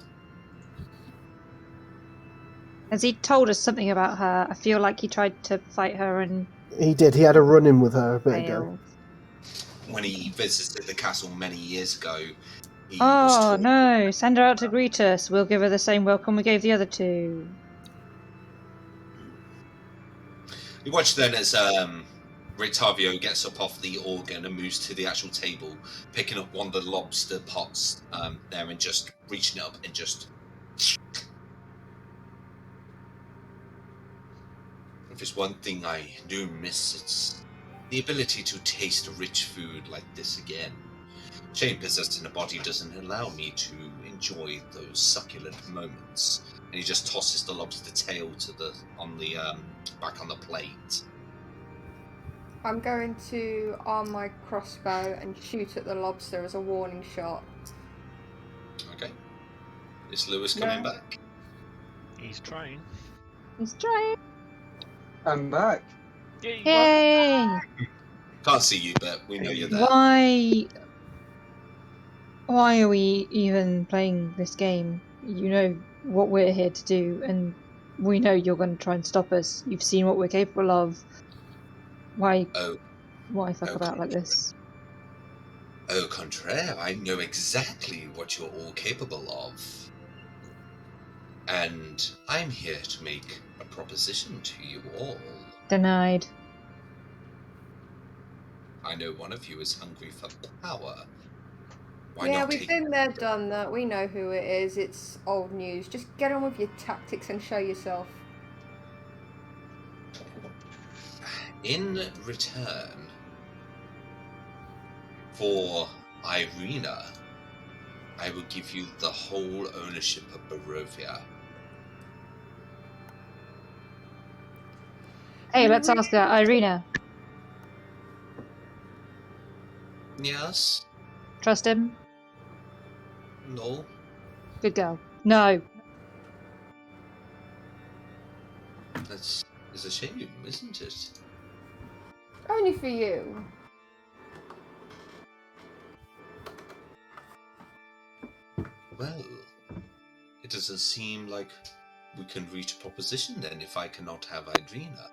D: Has he told us something about her? I feel like he tried to fight her and
G: He did. He had a run-in with her a bit ago.
D: failed.
A: When he visited the castle many years ago, he was
D: Oh
A: told...
D: no! Send her out to greet us. We'll give her the same welcome we gave the other two.
A: You watch then as Rictavio gets up off the organ and moves to the actual table, picking up one of the lobster pots there and just reaching it up and just... If there's one thing I do miss, it's the ability to taste rich food like this again. Shame possessed in a body doesn't allow me to enjoy those succulent moments. And he just tosses the lobster tail to back on the plate.
F: I'm going to arm my crossbow and shoot at the lobster as a warning shot.
A: Okay. Is Lewis coming back?
B: He's trying.
D: He's trying.
C: I'm back.
B: Yay!
D: Yay!
A: Can't see you, but we know you're there.
D: Why are we even playing this game? You know what we're here to do, and we know you're going to try and stop us. You've seen what we're capable of. Why fuck about like this?
A: Au contraire, I know exactly what you're all capable of. And I'm here to make a proposition to you all.
D: Denied.
A: I know one of you is hungry for power.
F: Yeah, we've been there, done that. We know who it is. It's old news. Just get on with your tactics and show yourself.
A: In return for Irina, I will give you the whole ownership of Barovia.
D: Hey, let's ask her. Irina.
A: Yes?
D: Trust him?
A: No?
D: Good girl. No.
A: That's a shame, isn't it?
F: Only for you.
A: Well, it doesn't seem like we can reach a proposition then if I cannot have Irina.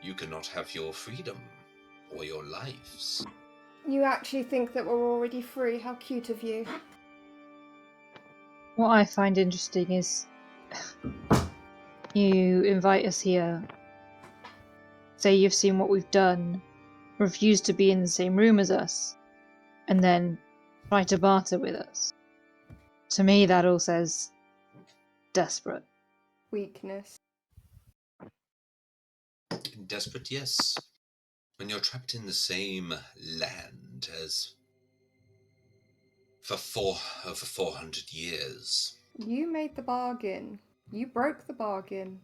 A: You cannot have your freedom or your lives.
F: You actually think that we're already free? How cute of you.
D: What I find interesting is you invite us here, say you've seen what we've done, refuse to be in the same room as us, and then try to barter with us. To me, that all says desperate.
F: Weakness.
A: Desperate, yes. When you're trapped in the same land as for over 400 years.
F: You made the bargain. You broke the bargain.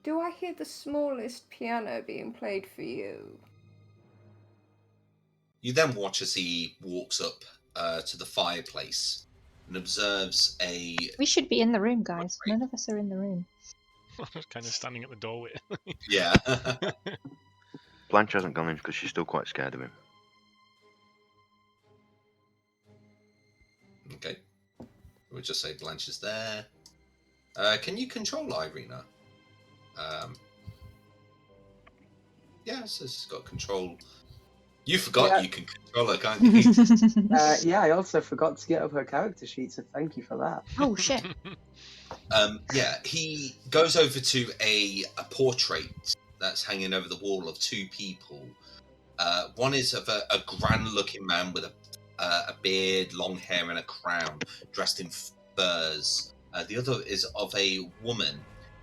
F: Do I hear the smallest piano being played for you?
A: You then watch as he walks up to the fireplace and observes a...
D: We should be in the room, guys. None of us are in the room.
B: Kind of standing at the doorway.
A: Yeah.
E: Blanche hasn't gone in because she's still quite scared of him.
A: We'll just say Blanche is there. Can you control Irina? Yeah, so it's got control. You forgot you can control her, can't you?
C: Yeah, I also forgot to get up her character sheet, so thank you for that.
D: Oh shit.
A: Yeah, he goes over to a portrait that's hanging over the wall of two people. One is of a grand-looking man with a beard, long hair, and a crown, dressed in furs. The other is of a woman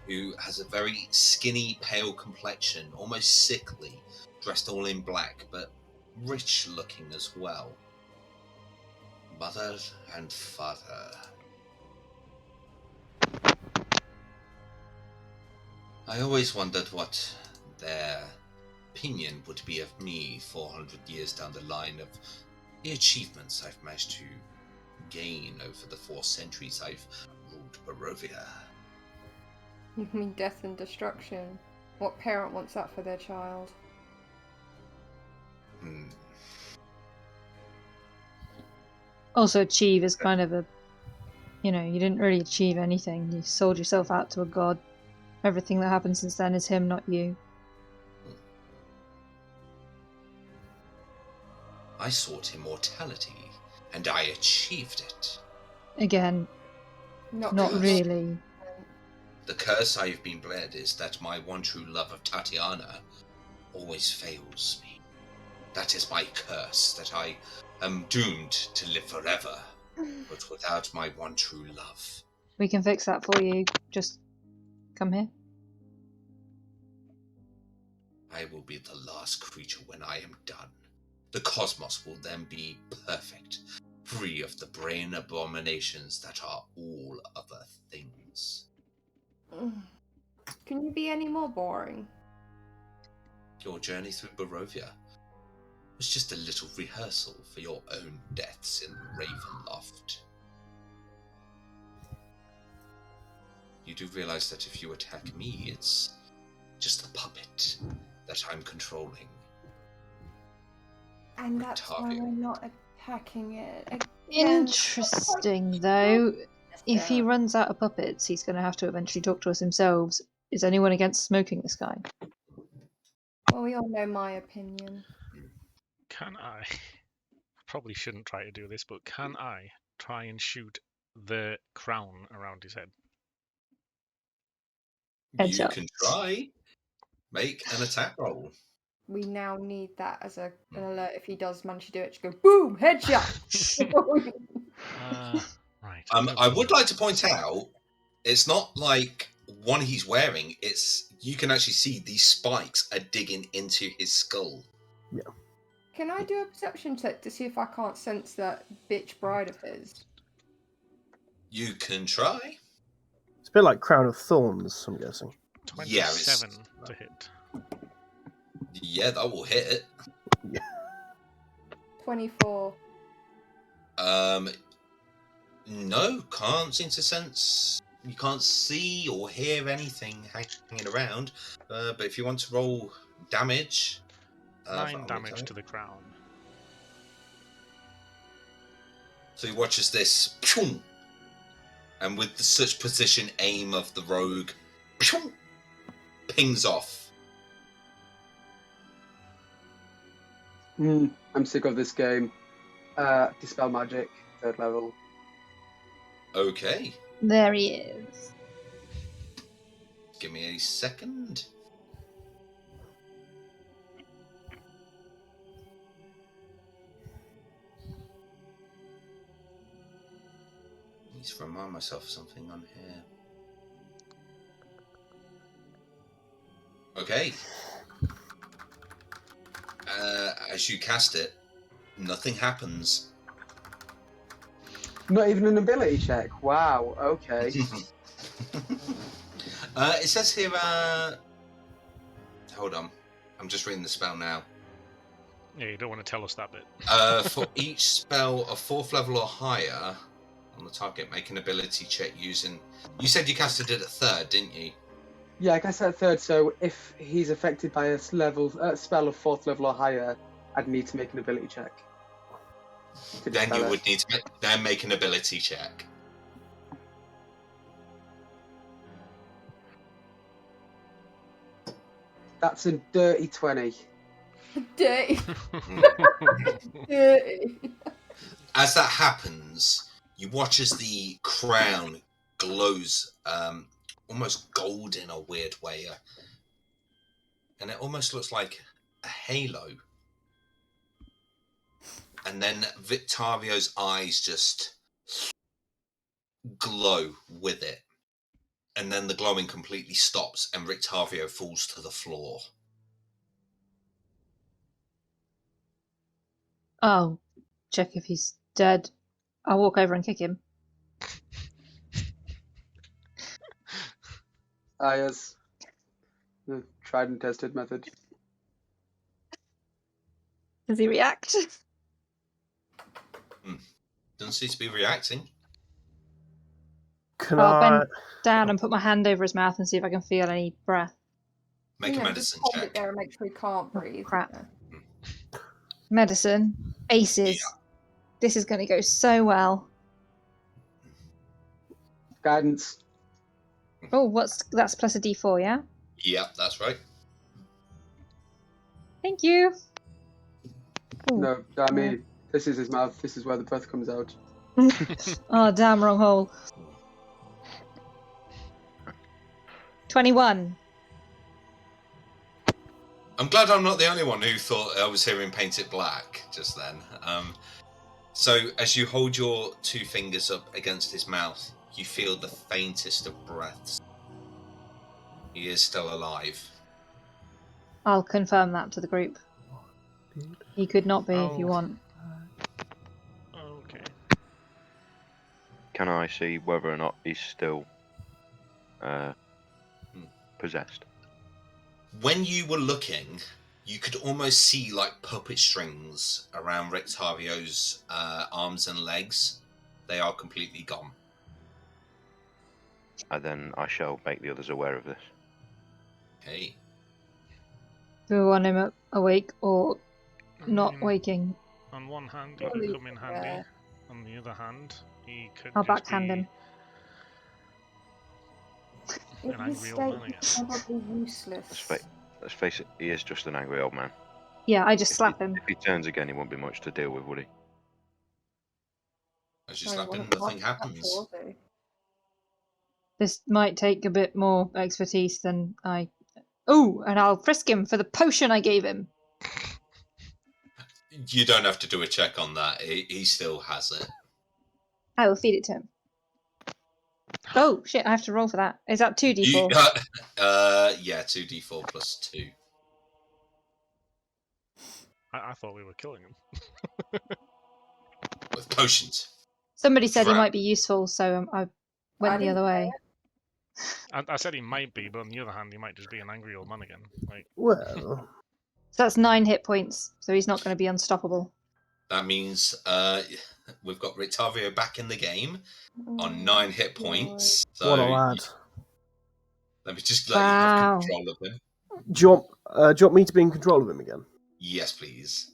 A: who has a very skinny, pale complexion, almost sickly, dressed all in black, but rich-looking as well. Mother and father. I always wondered what their opinion would be of me 400 years down the line, of the achievements I've managed to gain over the 4 centuries I've ruled Barovia.
F: You mean death and destruction? What parent wants that for their child?
D: Also, achieve is kind of a, you didn't really achieve anything. You sold yourself out to a god. Everything that happened since then is him, not you.
A: I sought immortality, and I achieved it.
D: Again, not really.
A: The curse I have been bled is that my one true love of Tatiana always fails me. That is my curse, that I am doomed to live forever, but without my one true love.
D: We can fix that for you. Just come here.
A: I will be the last creature when I am done. The cosmos will then be perfect, free of the brain abominations that are all other things.
F: Can you be any more boring?
A: Your journey through Barovia was just a little rehearsal for your own deaths in Ravenloft. You do realize that if you attack me, it's just a puppet that I'm controlling.
F: And that's why we're not attacking it. Again.
D: Interesting, though. If he runs out of puppets, he's going to have to eventually talk to us himself. Is anyone against smoking this guy?
F: Well, we all know my opinion.
B: Can I? Probably shouldn't try to do this, but can I try and shoot the crown around his head?
D: Headshot.
A: You can try. Make an attack roll.
F: We now need that as an alert. If he does manage to do it, just go boom, headshot.
B: Right.
A: I would like to point out, it's not like one he's wearing. It's you can actually see these spikes are digging into his skull.
G: Yeah.
F: Can I do a perception check to see if I can't sense that bitch bride of his?
A: You can try.
G: It's a bit like Crown of Thorns, I'm guessing.
B: 27 to hit.
A: Yeah, that will hit it.
G: Yeah.
F: 24.
A: No, can't seem to sense. You can't see or hear anything hanging around. But if you want to roll damage,
B: 9 damage to the crown.
A: So he watches this, and with such precision aim of the rogue, pings off.
C: I'm sick of this game. Dispel magic, 3rd level.
A: Okay.
D: There he is.
A: Give me a second. I need to remind myself of something on here. Okay. As you cast it, nothing happens.
C: Not even an ability check. Wow. Okay.
A: It says here. Hold on, I'm just reading the spell now.
B: Yeah, you don't want to tell us that bit.
A: For each spell of 4th level or higher on the target, make an ability check using. You said you casted it at 3rd, didn't you?
C: Yeah, I guess at 3rd. So if he's affected by a spell of 4th level or higher, I'd need to make an ability check.
A: Then you would need to make an ability check.
C: That's a dirty 20.
F: Dirty. Dirty.
A: As that happens, you watch as the crown glows almost gold in a weird way. And it almost looks like a halo. And then Victario's eyes just glow with it. And then the glowing completely stops and Victario falls to the floor.
D: I'll check if he's dead. I'll walk over and kick him.
C: Yes. The tried and tested method.
D: Does he react?
A: Doesn't seem to be reacting.
G: Can
D: I'll
G: I?
D: bend down and put my hand over his mouth and see if I can feel any breath.
A: Make a
F: Just
A: medicine
F: hold
A: check.
F: it there and make sure he can't breathe.
D: Crap. Medicine. Aces.
A: Yeah.
D: This is going to go so well.
C: Guidance.
D: Oh, that's plus a d4, yeah?
A: Yep, that's right.
D: Thank you. Ooh.
C: No, I mean, this is his mouth. This is where the breath comes out.
D: Oh, damn, wrong hole. 21.
A: I'm glad I'm not the only one who thought I was hearing paint it black just then. So as you hold your two fingers up against his mouth, you feel the faintest of breaths. He is still alive.
D: I'll confirm that to the group. He could not be if you
B: Oh.
D: want.
B: Okay.
E: Can I see whether or not he's still possessed?
A: When you were looking, you could almost see like puppet strings around Rectario's arms and legs. They are completely gone.
E: And then I shall make the others aware of this.
A: Okay.
D: Do we want him awake or
B: I
D: not
B: mean,
D: waking?
B: On one hand, he
F: Well,
B: can
F: he-
B: come in handy.
F: yeah.
B: On the other hand, he could
D: I'll
B: just
D: backhand
B: be
D: him.
F: In
B: an
F: his
B: angry
F: state,
B: old man
F: he's
B: again.
F: probably useless.
E: Let's face it, he is just an angry old man.
D: Yeah, I just slap him.
E: If he turns again, he won't be much to deal with, would he?
A: As you
F: So
A: slap
F: what-
A: him, nothing
F: what's that
A: happens.
F: for, though?
D: This might take a bit more expertise than I... Oh, and I'll frisk him for the potion I gave him.
A: You don't have to do a check on that. He still has it.
D: I will feed it to him. Oh, shit, I have to roll for that. Is that 2d4?
A: Yeah, 2d4 plus 2.
B: I thought we were killing him.
A: With potions.
D: Somebody said he
A: Crap.
D: might be useful, so I went
F: I
D: the
F: didn't
D: other
F: say
D: way.
B: I said he might be, but on the other hand, he might just be an angry old man again. Like,
G: Well,
D: So that's 9 hit points, so he's not going to be unstoppable.
A: That means we've got Rictavio back in the game on
F: Mm,
A: 9 hit points. So
G: what a lad.
A: let me just let you have
D: Wow.
A: control of him.
G: Do you want me to be in control of him again?
A: Yes, please.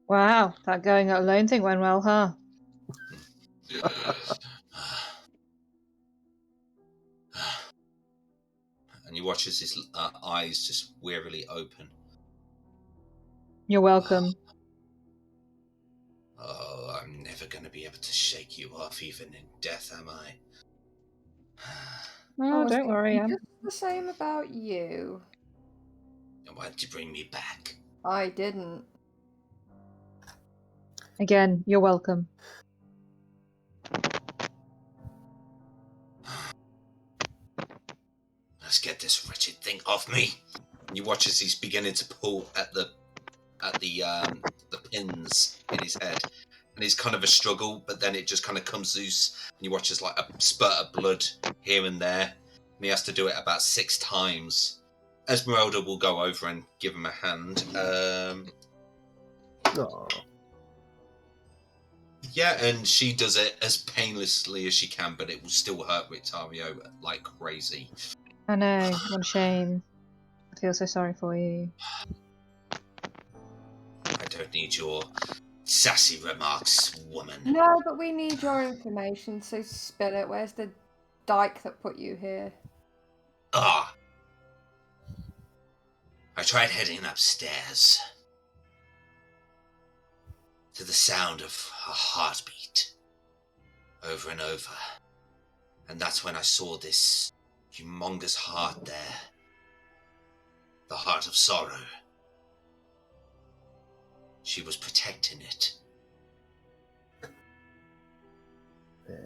D: Wow, that going it alone thing went well, huh?
A: And you watch as his eyes just wearily open.
D: You're welcome.
A: Oh, I'm never going to be able to shake you off, even in death, am I?
D: Oh,
F: I was
D: don't worry.
F: thinking just the same about you.
A: And why did you bring me back?
F: I didn't.
D: Again, you're welcome.
A: Let's get this wretched thing off me. And you watch as he's beginning to pull at the pins in his head, and it's kind of a struggle, but then it just kind of comes loose, and you watch as like a spurt of blood here and there, and he has to do it about 6 times. Esmeralda will go over and give him a hand.
G: Oh,
A: Yeah, and she does it as painlessly as she can, but it will still hurt Rictario like crazy.
D: I know, what a shame. I feel so sorry for you.
A: I don't need your sassy remarks, woman.
F: No, but we need your information, so spill it. Where's the dyke that put you here?
A: Ah! I tried heading upstairs to the sound of a heartbeat over and over. And that's when I saw this humongous heart there. The heart of sorrow. She was protecting it.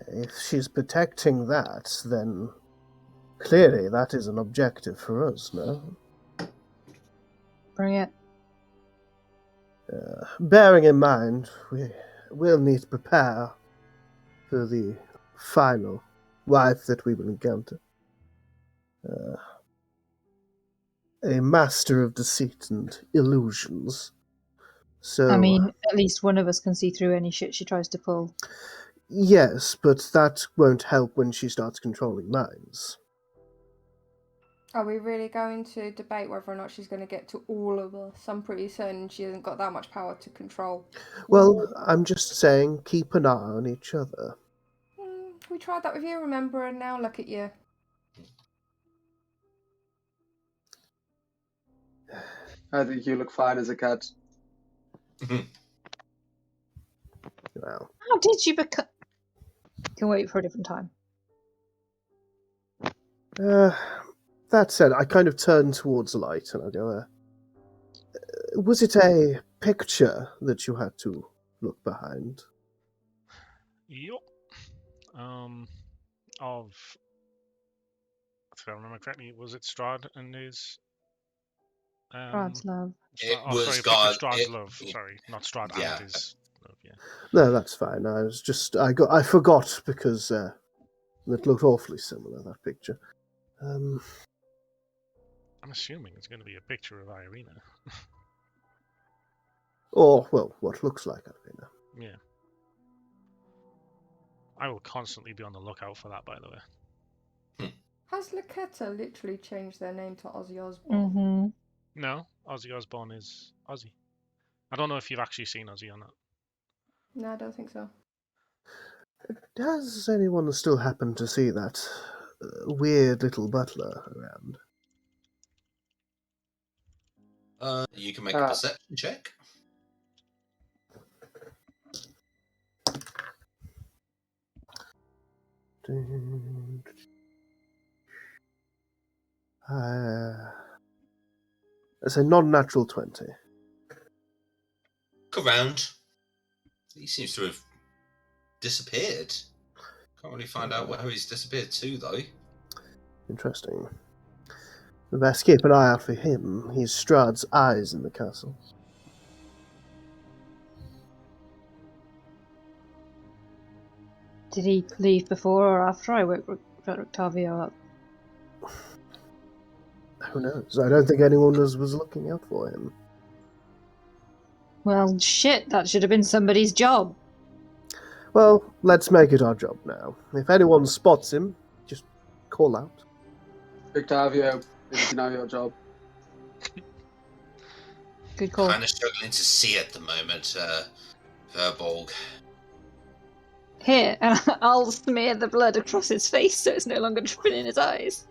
G: If she's protecting that, then clearly that is an objective for us, no?
D: Bring it.
G: Bearing in mind, we will need to prepare for the final wife that we will encounter. A master of deceit and illusions. So,
D: I mean, at least one of us can see through any shit she tries to pull.
G: yes, but that won't help when she starts controlling minds.
F: Are we really going to debate whether or not she's going to get to all of us? I'm pretty certain she hasn't got that much power to control.
G: Well, I'm just saying, keep an eye on each other.
F: We tried that with you, remember, and now look at you.
C: I think you look fine as a cat.
G: Well,
D: How did you become... Can wait for a different time.
G: that said, I kind of turn towards the light and I go, was it a picture that you had to look behind?
B: Yup. If I remember correctly, was it Strahd and his...
D: God's love.
A: It
B: sorry,
A: was
B: a picture
A: God.
B: of Strahd's love. Sorry, not Strahd
A: Yeah.
B: and his love, yeah.
G: No, that's fine. I forgot because it looked awfully similar, that picture.
B: I'm assuming it's going to be a picture of Irina.
G: Or, well, what looks like Irina.
B: Yeah. I will constantly be on the lookout for that, by the way.
F: Has Laketta literally changed their name to Ozzy Osbourne?
D: Mm-hmm.
B: No, Ozzy Osbourne is Ozzy. I don't know if you've actually seen Ozzy or not.
F: No, I don't think so.
G: Does anyone still happen to see that weird little butler around?
A: You can make a perception check.
G: It's a non-natural 20.
A: Look around. He seems to have disappeared. Can't really find out where he's disappeared to, though.
G: Interesting. We best keep an eye out for him. He's Strahd's eyes in the castle.
D: Did he leave before or after I woke Octavio up?
G: Who knows? I don't think anyone was looking out for him.
D: Well, shit, that should have been somebody's job.
G: Well, let's make it our job now. If anyone spots him, just call out.
C: Octavio, it's now your job.
D: Good call.
A: Kind of struggling to see at the moment, Verbolg.
D: Here, and I'll smear the blood across his face so it's no longer dripping in his eyes.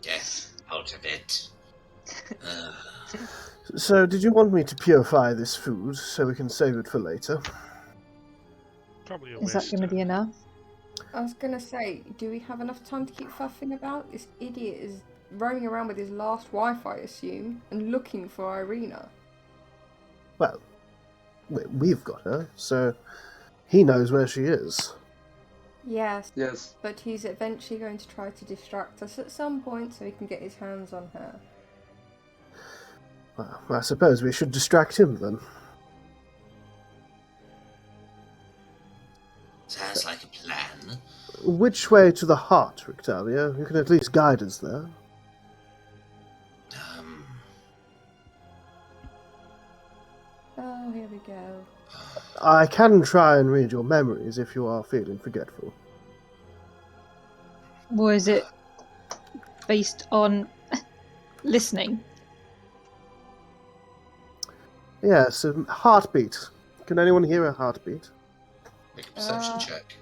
A: Get out of it.
G: So, did you want me to purify this food so we can save it for later?
B: Probably a
D: Is that
B: waste.
D: going to be enough?
F: I was going to say, do we have enough time to keep fuffing about? This idiot is roaming around with his last wife, I assume, and looking for Irina.
G: Well, we've got her, so he knows where she is.
F: Yes.
C: Yes.
F: But he's eventually going to try to distract us at some point so he can get his hands on her.
G: Well, I suppose we should distract him then.
A: Sounds like a plan.
G: Which way to the heart, Octavio? You can at least guide us there.
F: Oh, here we go.
G: I can try and read your memories if you are feeling forgetful.
D: Was it based on listening?
G: Yes, a heartbeat. Can anyone hear a heartbeat?
A: Make a perception check.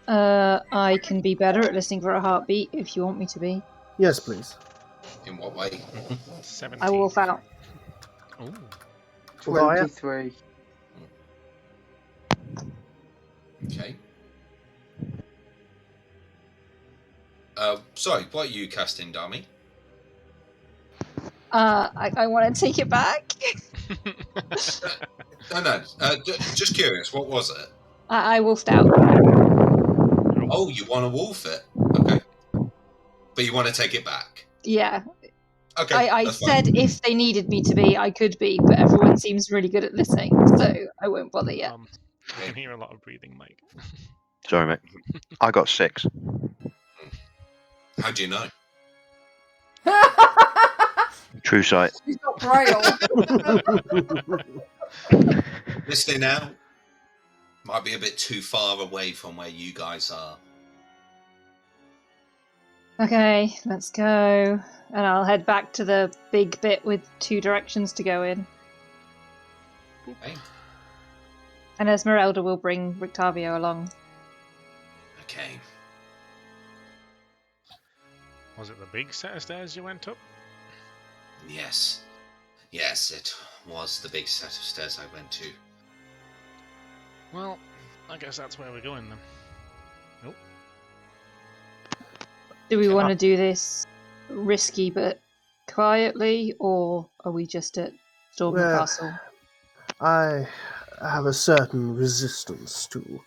D: I can be better at listening for a heartbeat if you want me to be.
G: Yes, please.
A: In what way?
B: 17.
D: I wolf out.
B: Ooh.
C: 23.
A: Okay. Sorry, what are you casting, Dami?
D: I want to take it back.
A: No. Just curious, what was it?
D: I wolfed out.
A: Oh, you want to wolf it? Okay. But you want to take it back?
D: Yeah.
A: Okay.
D: I
A: that's
D: said
A: fine.
D: if they needed me to be, I could be, but everyone seems really good at listening, so I won't bother yet.
B: I can hear a lot of breathing, Mike.
E: Sorry, mate. I got 6.
A: How do you know?
E: True sight.
F: She's got braille.
A: Listening out might be a bit too far away from where you guys are.
D: Okay, let's go. And I'll head back to the big bit with 2 directions to go in.
A: Okay.
D: And Esmeralda will bring Rictavio along.
A: Okay.
B: Was it the big set of stairs you went up?
A: Yes. Yes, it was the big set of stairs I went to.
B: Well, I guess that's where we're going then. Nope.
D: Do we want to do this risky but quietly, or are we just at Stormwood
G: Well,
D: Castle?
G: I have a certain resistance to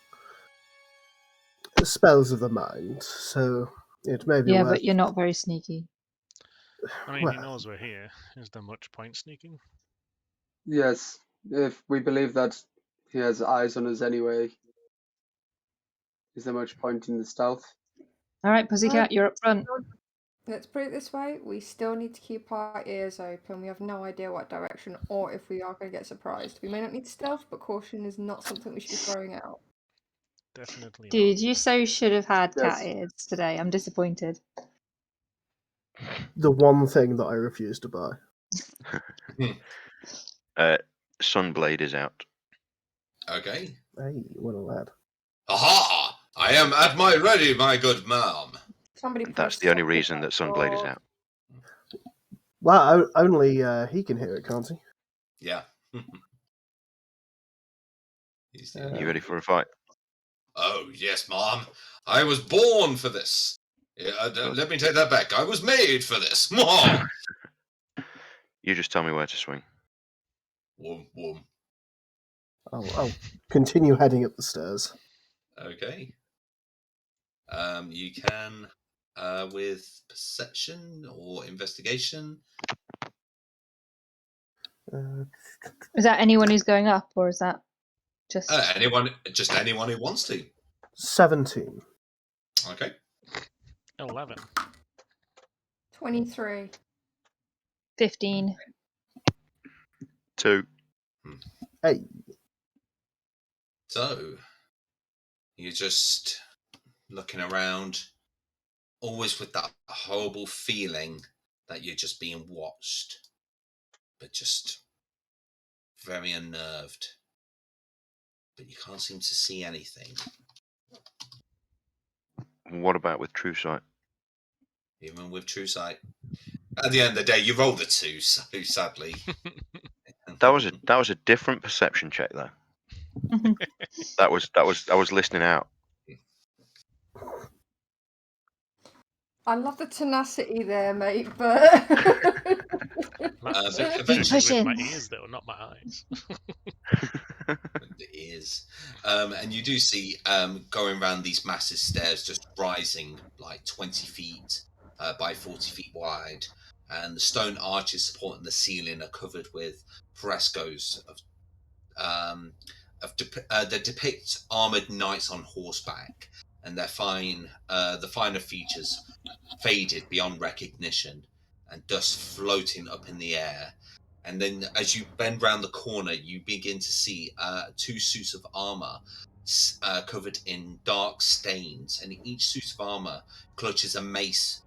G: spells of the mind, so it may be
D: Yeah,
G: worth...
D: but you're not very sneaky.
B: I mean, he
G: Well,
B: knows we're here. Is there much point sneaking?
C: Yes, if we believe that he has eyes on us anyway, is there much point in the stealth?
D: Alright, Pussycat, you're up front.
F: Let's put it this way, we still need to keep our ears open. We have no idea what direction or if we are going to get surprised. We may not need stealth, but caution is not something we should be throwing out.
B: Definitely
D: Dude, you so should have had
C: Yes.
D: cat ears today. I'm disappointed.
G: the one thing that I refuse to buy.
E: Sunblade is out.
A: Okay.
G: Hey, what a lad.
A: Aha! I am at my ready, my good ma'am.
F: Somebody
E: That's
F: press
E: the only
F: something
E: reason
F: on
E: that
F: the
E: Sunblade is
F: board.
E: out.
G: Well, only he can hear it, can't he?
A: Yeah. He's the-
E: You ready for a fight?
A: Oh, yes, ma'am. I was born for this. Yeah, let me take that back. I was made for this. Mwah!
E: You just tell me where to swing.
A: Whoom, whoom.
G: I'll continue heading up the stairs.
A: Okay. You can with perception or investigation.
D: Is that anyone who's going up, or is that just...
A: Anyone who wants to.
G: 17.
A: Okay.
B: 11.
F: 23.
D: 15.
E: 2.
G: Hey.
A: So you're just looking around, always with that horrible feeling that you're just being watched, but just very unnerved. But you can't seem to see anything.
E: What about with true sight?
A: Even with true sight. At the end of the day, you rolled a 2, so sadly.
E: That was a different perception check though. I was listening out.
F: I love the tenacity there, mate, but...
A: Eventually
B: With my ears, though, not my eyes.
A: it is. And you do see going around these massive stairs, just rising like 20 feet by 40 feet wide. And the stone arches supporting the ceiling are covered with frescoes that depict armored knights on horseback, and the finer features faded beyond recognition, and dust floating up in the air. And then, as you bend round the corner, you begin to see 2 suits of armor covered in dark stains, and each suit of armor clutches a mace,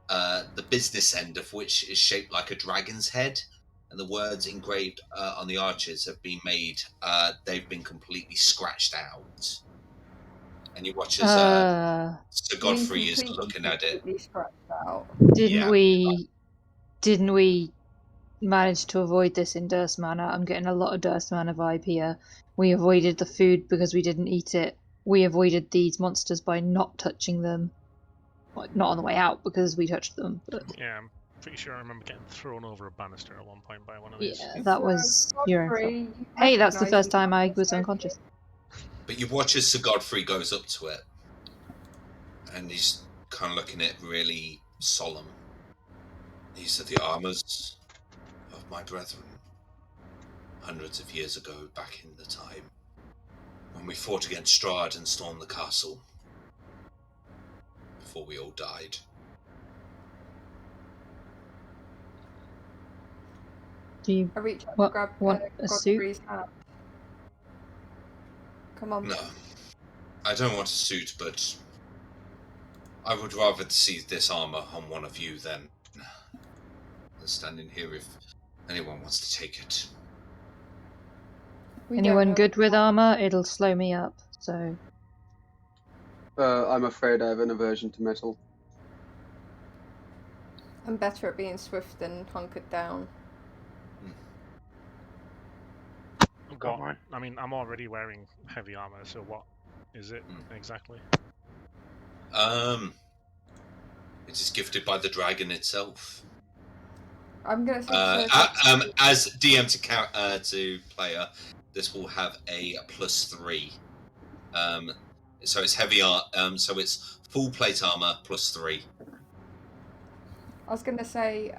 A: the business end of which is shaped like a dragon's head. And the words engraved on the arches have been made. They've been completely scratched out. And you watch as Sir Godfrey is looking at it.
F: Completely scratched out.
D: Didn't
A: Yeah.
D: we Didn't we manage to avoid this in Durst Manor? I'm getting a lot of Durst Manor vibe here. We avoided the food because we didn't eat it. We avoided these monsters by not touching them. Well, not on the way out because we touched them. But
B: Yeah, I'm pretty sure I remember getting thrown over a banister at one point by one of these.
D: yeah, that was your own fault.
F: Godfrey, you
D: Hey, that's the
F: recognise
D: first time I
F: these
D: was
F: don't you?
D: unconscious.
A: But you watch as Sir Godfrey goes up to it, and he's kind of looking at it really solemn. These are the armours of my brethren, hundreds of years ago, back in the time when we fought against Strahd and stormed the castle, before we all died.
D: Do you
F: I reach out
D: What-
F: to grab
D: want a suit?
F: Godfrey's hat. Come on.
A: No, I don't want a suit, but I would rather see this armour on one of you than standing here if anyone wants to take it.
F: We don't
D: Anyone
F: know.
D: good with armor? It'll slow me up. So
C: I'm afraid I have an aversion to metal.
F: I'm better at being swift than hunkered down.
E: Go
B: What?
E: on.
B: I mean, I'm already wearing heavy armor, so what is it exactly?
A: It is gifted by the dragon itself.
F: I'm gonna say so
A: As DM to player, this will have a +3. So it's heavy so it's full plate armor +3.
F: I was gonna say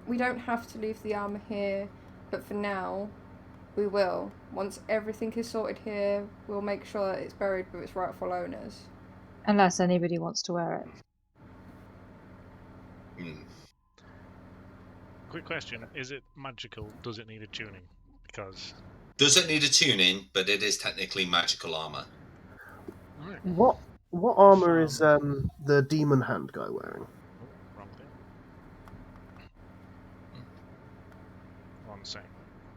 F: we don't have to leave the armor here, but for now, we will. Once everything is sorted here, we'll make sure that it's buried with its rightful owners.
D: unless anybody wants to wear it.
B: Quick question: is it magical? Does it need a tuning? Because
A: Does it need a tuning? But it is technically magical armor.
B: alright.
G: What armor is the demon hand guy wearing?
B: Oh, wrong thing. One sec.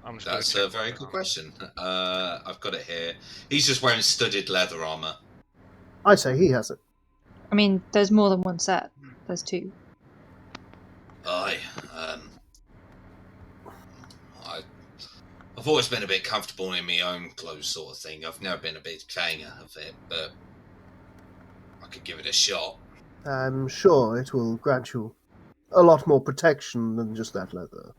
B: I'm just
A: That's
B: gonna
A: a
B: check
A: very
B: what
A: good
B: the-
A: question. I've got it here. He's just wearing studded leather armor.
G: I say he has it.
D: I mean, there's more than one set. There's two.
A: I've always been a bit comfortable in my own clothes, sort of thing. I've never been a big fan of it, but I could give it a shot.
G: I'm sure it will grant you a lot more protection than just that leather.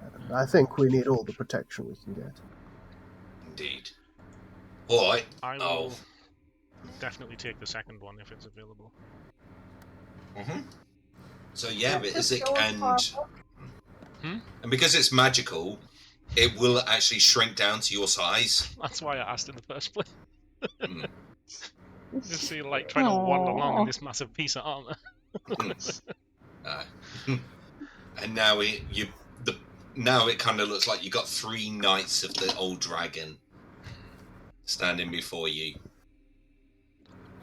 G: And I think we need all the protection we can get.
A: Indeed. All right.
B: I will definitely take the second one if it's available.
A: So yeah, but is it
B: Hmm?
A: and because it's magical, it will actually shrink down to your size.
B: That's why I asked in the first place.
A: Mm.
B: Just see, like, trying to waddle along in
D: Aww.
B: this massive piece of armor.
A: And now now it kind of looks like you got 3 knights of the old dragon standing before you.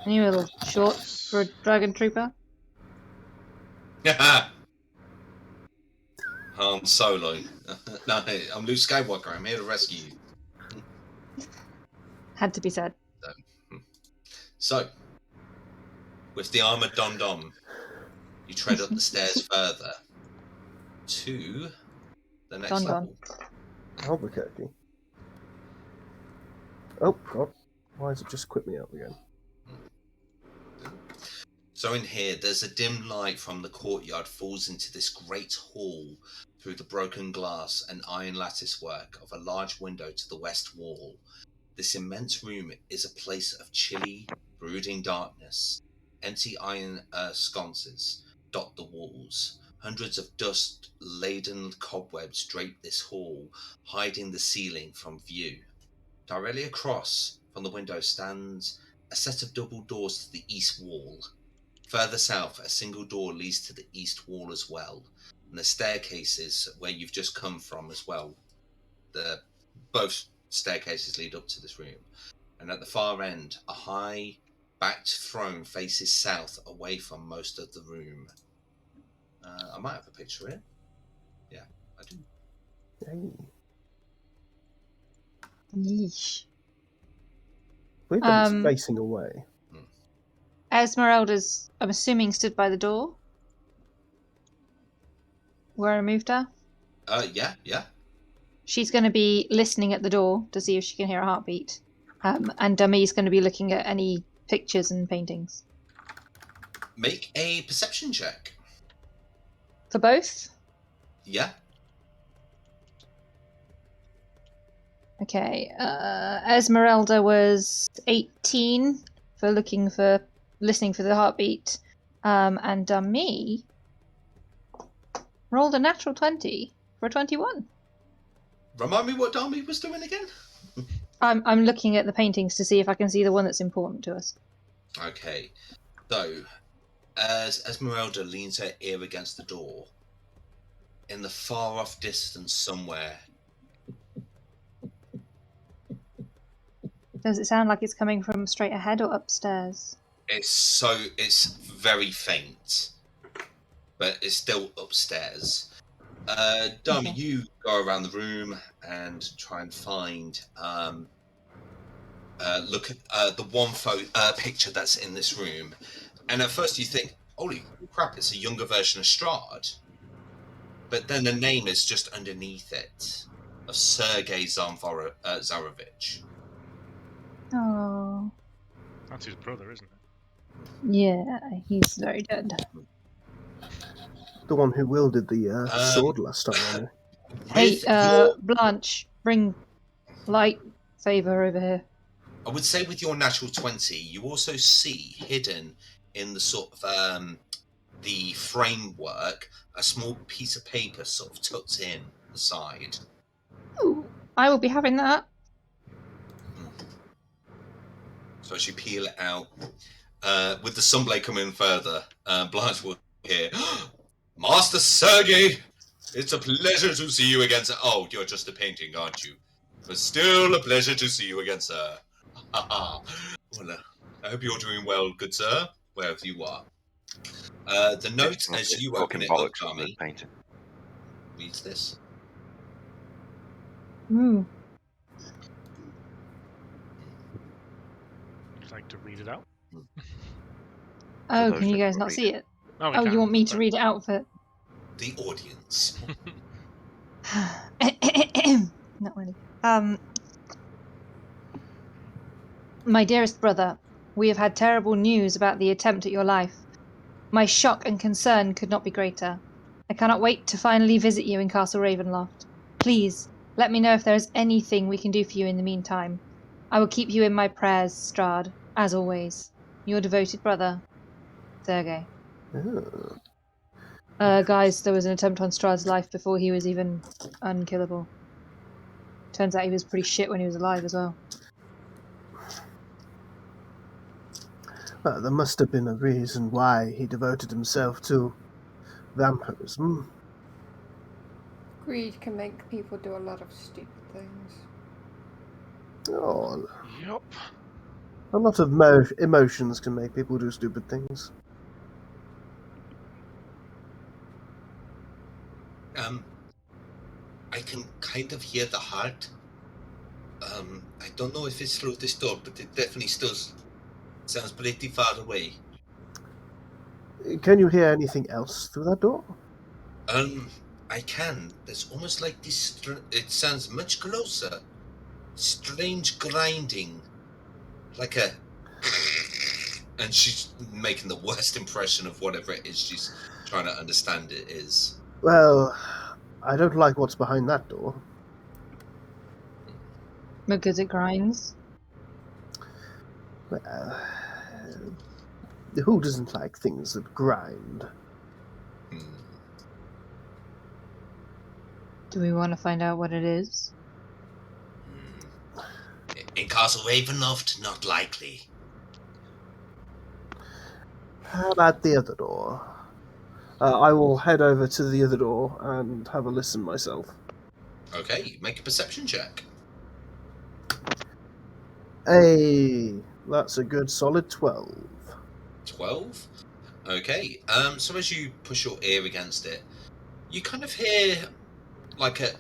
D: Are you a little short for a dragon trooper?
A: Han Solo. No, I'm Luke Skywalker. I'm here to rescue you.
D: Had to be said.
A: So, with the armor donned on, you tread up the stairs further to the next
D: Don.
A: level.
G: Albuquerque. Oh, God. Why has it just quit me out again?
A: So in here, there's a dim light from the courtyard falls into this great hall through the broken glass and iron lattice work of a large window to the west wall. This immense room is a place of chilly, brooding darkness. Empty iron sconces dot the walls. Hundreds of dust-laden cobwebs drape this hall, hiding the ceiling from view. Directly across from the window stands a set of double doors to the east wall. Further south, a single door leads to the east wall as well, and the staircases where you've just come from as well. Both staircases lead up to this room, and at the far end, a high backed throne faces south away from most of the room. I might have a picture here. Yeah, I do.
G: Hey.
D: Yeesh.
G: Weird that it's facing away.
D: Esmeralda's, I'm assuming, stood by the door where I moved her.
A: Yeah.
D: She's going to be listening at the door to see if she can hear a heartbeat. And Dummy's going to be looking at any pictures and paintings.
A: Make a perception check.
D: For both?
A: Yeah.
D: Okay. Esmeralda was 18 for listening for the heartbeat. And Dummy rolled a natural 20 for a 21.
A: Remind me what Dami was doing again?
D: I'm looking at the paintings to see if I can see the one that's important to us.
A: Okay. So, as Esmeralda leans her ear against the door, in the far off distance somewhere,
D: Does it sound like it's coming from straight ahead or upstairs?
A: it's very faint, but it's still upstairs. Dami,
D: Okay.
A: you go around the room and try and find, look at the one picture that's in this room. And at first you think, holy crap, it's a younger version of Strahd. But then the name is just underneath it, of Sergei Zarovich.
D: Oh,
B: That's his brother, isn't it?
D: yeah, he's very dead.
G: The one who wielded the sword last time, I know.
D: Hey,
A: Your,
D: Blanche, bring light favor over here.
A: I would say with your natural 20, you also see hidden in the sort of the framework a small piece of paper sort of tucked in the side.
D: Ooh, I will be having that.
A: So as you peel it out, with the sunblade coming further, Blanche will hear, Master Sergei, it's a pleasure to see you again, sir. Oh, you're just a painting, aren't you? But still a pleasure to see you again, sir. Well, I hope you're doing well, good sir, wherever you are. The note, as you open
E: Talking
A: it up,
E: bollocks on the
A: Dami,
E: painting.
A: reads this.
D: Ooh.
B: Would you like to read it out?
D: Oh,
E: those
D: can you
E: that
D: guys
E: can
D: not
E: read
D: see
E: it.
D: it?
B: Oh, we
D: Oh,
B: can,
D: you want me to
B: sorry.
D: read it out for...
A: The audience.
D: Not really. My dearest brother, we have had terrible news about the attempt at your life. My shock and concern could not be greater. I cannot wait to finally visit you in Castle Ravenloft. Please, let me know if there is anything we can do for you in the meantime. I will keep you in my prayers, Strahd, as always. Your devoted brother, Sergei.
G: Oh.
D: Guys, there was an attempt on Strahd's life before he was even unkillable. Turns out he was pretty shit when he was alive as well.
G: Well, there must have been a reason why he devoted himself to vampirism.
F: Greed can make people do a lot of stupid things.
G: Oh,
B: Yup.
G: a lot of emotions can make people do stupid things.
A: I can kind of hear the heart. I don't know if it's through this door, but it definitely still sounds pretty far away.
G: Can you hear anything else through that door?
A: I can. There's almost like this. It sounds much closer. Strange grinding, like a. And she's making the worst impression of whatever it is she's trying to understand it is.
G: Well, I don't like what's behind that door.
D: Because it grinds.
G: Well, who doesn't like things that grind?
D: Do we want to find out what it is?
A: In Castle Ravenloft, not likely.
G: How about the other door? I will head over to the other door and have a listen myself.
A: Okay, make a perception check.
G: Hey, that's a good solid 12.
A: 12? Okay, so as you push your ear against it, you kind of hear like a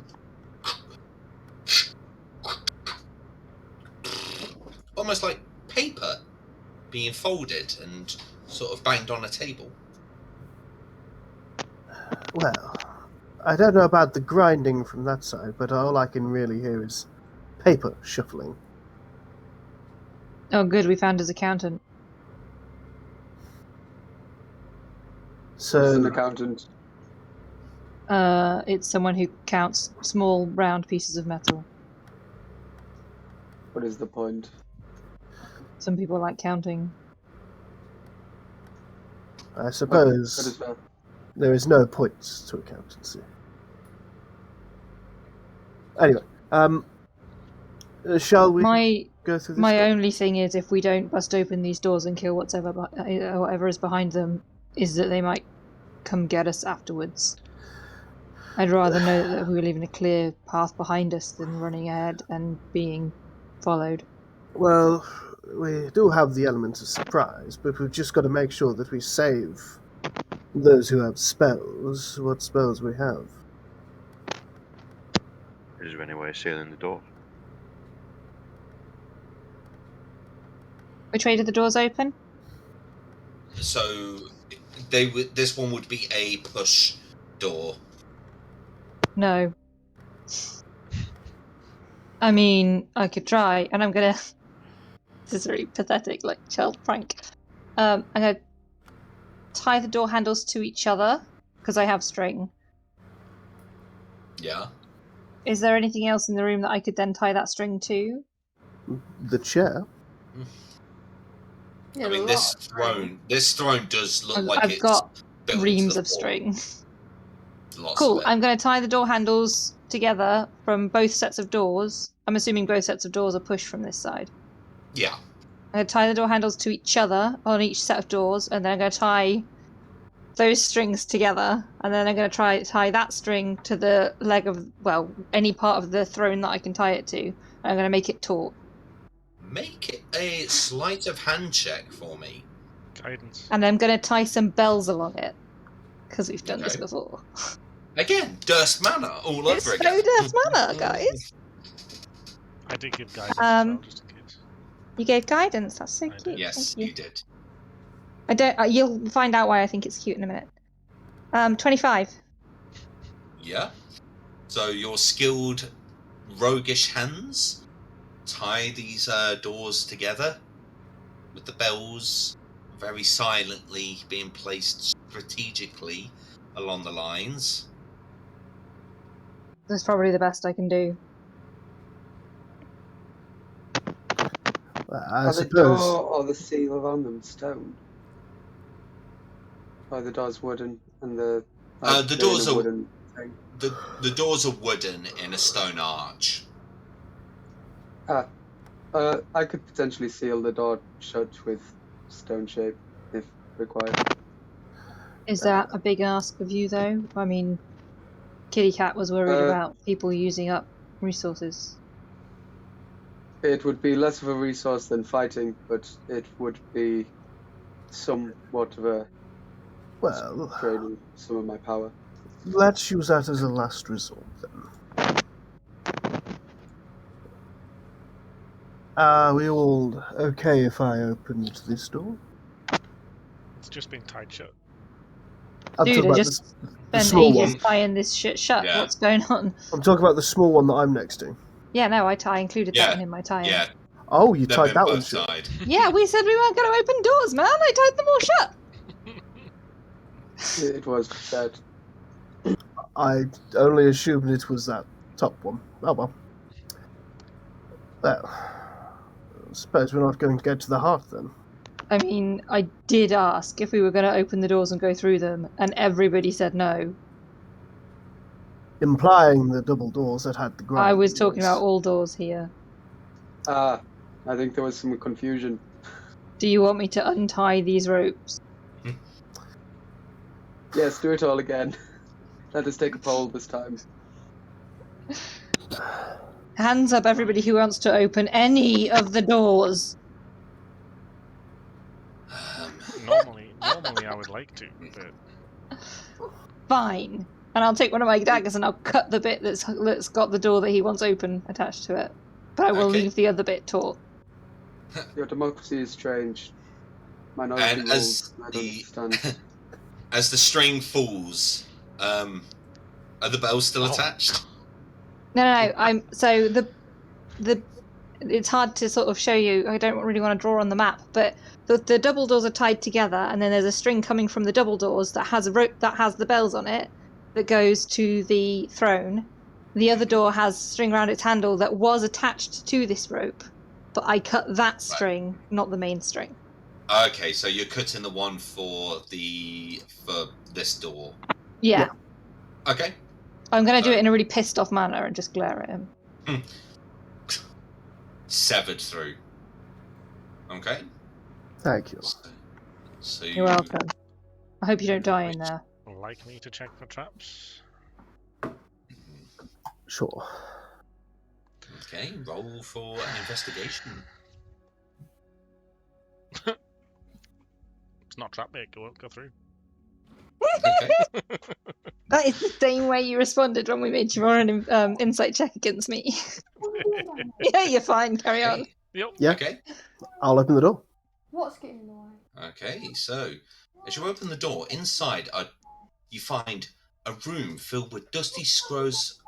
A: almost like paper being folded and sort of banged on a table.
G: Well, I don't know about the grinding from that side, but all I can really hear is paper shuffling.
D: Oh, good, we found his accountant.
C: What is an
G: So,
C: accountant?
D: It's someone who counts small, round pieces of metal.
C: What is the point?
D: Some people like counting.
G: I
C: That
G: suppose
C: is fair.
G: there is no point to accountancy. Anyway, shall we go through this
D: My
G: door?
D: only thing is, if we don't bust open these doors and kill whatever is behind them, is that they might come get us afterwards. I'd rather know that we were leaving a clear path behind us than running ahead and being followed.
G: Well, we do have the element of surprise, but we've just got to make sure that we save those who have spells, what spells we have.
E: Is there any way of sealing the door?
D: Which way did the doors open?
A: So this one would be a push door.
D: No. I mean, I could try, and I'm gonna... This is very pathetic, like child prank. I'm gonna tie the door handles to each other, because I have string.
A: Yeah.
D: Is there anything else in the room that I could then tie that string to?
G: The chair?
F: Yeah,
A: I mean,
F: a
A: this
F: lot.
A: throne does look like
D: I've
A: it's
D: got
A: built into
D: reams
A: the
D: of
A: wall.
D: string.
A: Lots
D: Cool,
A: of it.
D: I'm going to tie the door handles together from both sets of doors. I'm assuming both sets of doors are pushed from this side.
A: Yeah.
D: I'm going to tie the door handles to each other on each set of doors, and then I'm going to tie those strings together, and then I'm going to tie that string to the leg of, well, any part of the throne that I can tie it to. And I'm going to make it taut.
A: Make it a sleight of hand check for me.
B: Guidance.
D: And I'm going to tie some bells along it, because we've done this
A: Okay.
D: before.
A: Again, Durst Manor all
D: It's
A: over
D: so
A: again.
D: Death Manor, guys.
B: I did give guidance as well, just in case.
D: You gave guidance. That's so
B: I
D: cute.
B: did.
A: Yes,
D: Thank you.
A: you did.
D: I don't. You'll find out why I think it's cute in a minute. 25.
A: Yeah. So your skilled, roguish hands tie these doors together with the bells very silently being placed strategically along the lines.
D: That's probably the best I can do.
G: I
C: Are the
G: suppose.
C: door or the seal on them stone? Or the door's wooden and the
A: The
C: they're in
A: doors
C: a
A: are
C: wooden thing.
A: the doors are wooden in a stone arch.
C: I could potentially seal the door shut with stone shape if required.
D: Is that a big ask of you, though? I mean, Kitty Cat was worried about people using up resources.
C: It would be less of a resource than fighting, but it would be somewhat of a
G: Well,
C: draining some of my power.
G: let's use that as a last resort then. Are we all okay if I opened this door?
B: It's just being tied shut.
G: I'm
D: Dude,
G: talking
D: I
G: about
D: just
G: the
D: spent
G: small
D: ages
G: one.
D: tying this shit shut.
A: Yeah.
D: What's going on?
G: I'm talking about the small one that I'm next to.
D: Yeah, no, I included that
A: Yeah.
D: one in my tying.
A: Yeah,
G: Oh, you
A: they've
G: tied
A: been
G: that one
A: both
G: shut.
A: tied.
D: Yeah, we said we weren't going to open doors, man. I tied them all shut.
C: It was said.
G: I only assumed it was that top one. Oh well. Well, I suppose we're not going to get to the heart then.
D: I mean, I did ask if we were going to open the doors and go through them, and everybody said no.
G: Implying the double doors that had the grind.
D: I was talking about all doors here.
C: I think there was some confusion.
D: Do you want me to untie these ropes?
C: Yes, do it all again. Let us take a poll this time.
D: Hands up, everybody who wants to open any of the doors.
B: Normally I would like to, but
D: Fine. And I'll take one of my daggers and I'll cut the bit that's got the door that he wants open attached to it. But I will
A: Okay.
D: leave the other bit taut.
C: Your democracy is strange. Minority
A: And
C: rules. I don't understand.
A: as the string falls, are the bells still
B: Oh.
A: attached?
D: No. I'm so the it's hard to sort of show you. I don't really want to draw on the map, but the double doors are tied together, and then there's a string coming from the double doors that has a rope that has the bells on it that goes to the throne. The other door has string around its handle that was attached to this rope, but I cut that string, not the main string.
A: Okay, so you're cutting the one for this door.
D: Yeah.
A: Okay.
D: I'm going to do it in a really pissed off manner and just glare at him.
A: Severed through. Okay.
G: Thank you.
A: So
D: You're welcome. I hope you don't die in there.
B: Like me to check for traps?
G: Sure.
A: Okay, roll for an investigation.
B: It's not trap big, it won't go through.
A: Okay.
D: That is the same way you responded when we made you roll an insight check against me. Yeah, you're fine. Carry on.
B: Yep.
G: Yeah.
A: Okay.
G: I'll open the door.
F: What's getting in the way?
A: Okay, so as you open the door, inside you find a room filled with dusty scrolls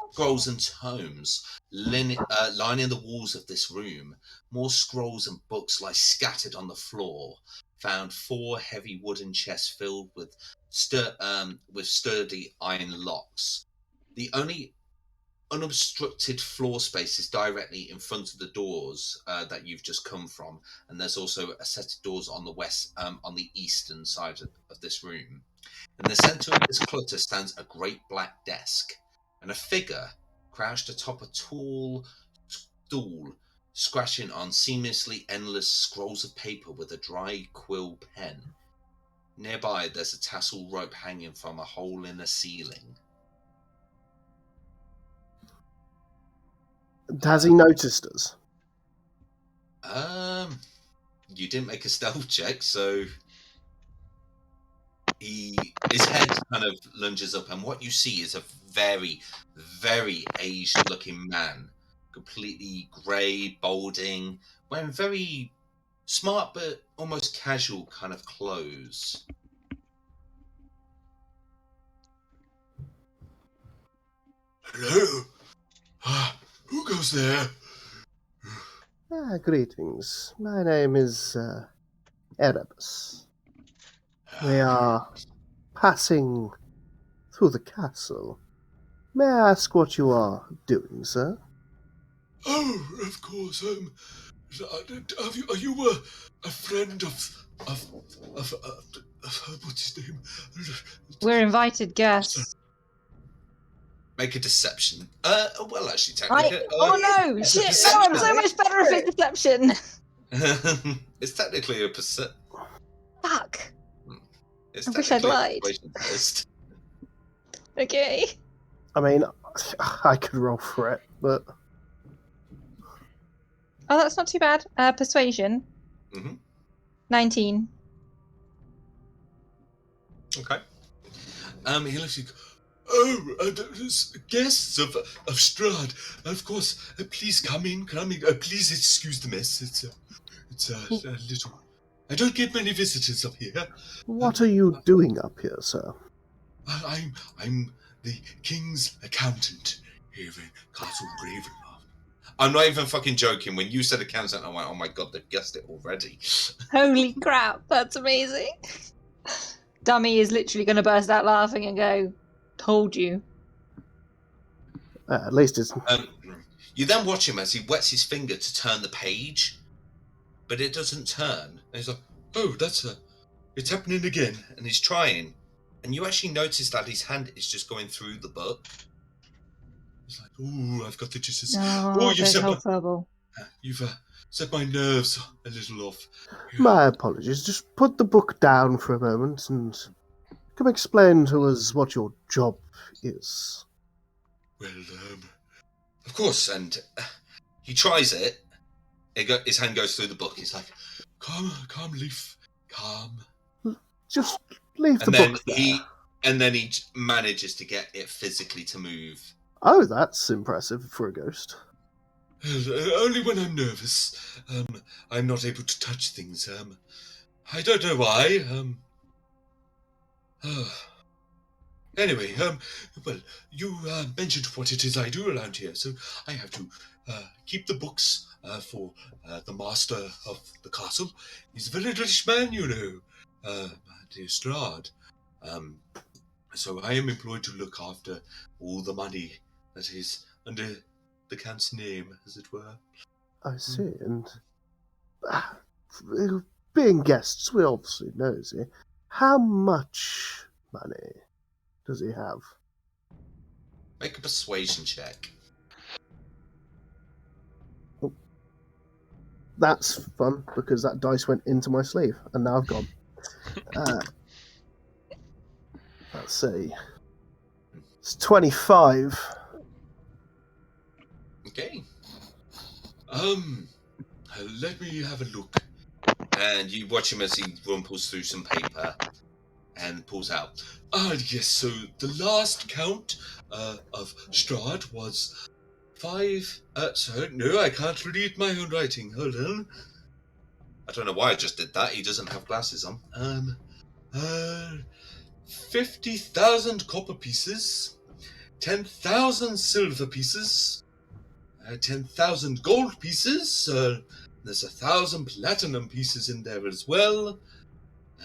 A: and tomes lining the walls of this room. More scrolls and books lie scattered on the floor. Found 4 heavy wooden chests filled with sturdy iron locks. The only unobstructed floor space is directly in front of the doors that you've just come from, and there's also a set of doors on the eastern side of this room. In the center of this clutter stands a great black desk, and a figure crouched atop a tall stool, scratching on seamlessly endless scrolls of paper with a dry quill pen. Nearby, there's a tassel rope hanging from a hole in the ceiling.
G: Has he noticed us?
A: You didn't make a stealth check, so his head kind of lunges up, and what you see is a very, very aged-looking man, completely grey, balding, wearing very smart but almost casual kind of clothes. Hello? Who goes there?
G: Greetings. My name is Erebus. We are passing through the castle. May I ask what you are doing, sir?
A: Oh, of course. Are you a friend of what's his name?
D: We're invited guests.
A: Make a deception. Well, actually, technically.
D: Oh no! Shit! No, I'm so much better at deception.
A: It's technically a percent.
D: Fuck.
A: It's
D: I wish I'd lied.
A: Test.
D: Okay.
G: I mean, I could roll for it, but...
D: Oh, that's not too bad. Persuasion. 19.
A: Okay. He looks like, oh, guests of Strahd. Of course, please come in. Please excuse the mess. It's a little. I don't get many visitors up here.
G: What are you doing up here, sir?
A: I'm the king's accountant here in Castle Ravenloft. I'm not even fucking joking. When you said accountant, I went, oh my god, they've guessed it already.
D: Holy crap, that's amazing. Dummy is literally going to burst out laughing and go, told you.
G: At least it's...
A: You then watch him as he wets his finger to turn the page, but it doesn't turn. And he's like, oh, it's happening again. And he's trying. And you actually notice that his hand is just going through the book. He's like, oh, I've got the justice. You've set my nerves a little off.
G: My apologies. Just put the book down for a moment and come explain to us what your job is.
A: Well, of course, and he tries it. His hand goes through the book. He's like, calm, Leaf, calm.
G: Just leave the book there.
A: And then he manages to get it physically to move.
G: Oh, that's impressive for a ghost.
A: Only when I'm nervous. I'm not able to touch things. I don't know why. Anyway, well, you mentioned what it is I do around here, so I have to keep the books for the master of the castle. He's a very rich man, you know, dear Strahd. So I am employed to look after all the money that is under the Count's name, as it were.
G: I see, and being guests, we're obviously nosy. How much money does he have?
A: Make a persuasion check.
G: That's fun, because that dice went into my sleeve, and now I've gone. Let's see. It's 25.
A: Okay. Let me have a look. And you watch him as he rumples through some paper and pulls out. Yes, so the last count of Strahd was 5... sorry, no, I can't read my own writing. Hold on. I don't know why I just did that. He doesn't have glasses on. 50,000 copper pieces, 10,000 silver pieces, 10,000 gold pieces, there's 1,000 platinum pieces in there as well,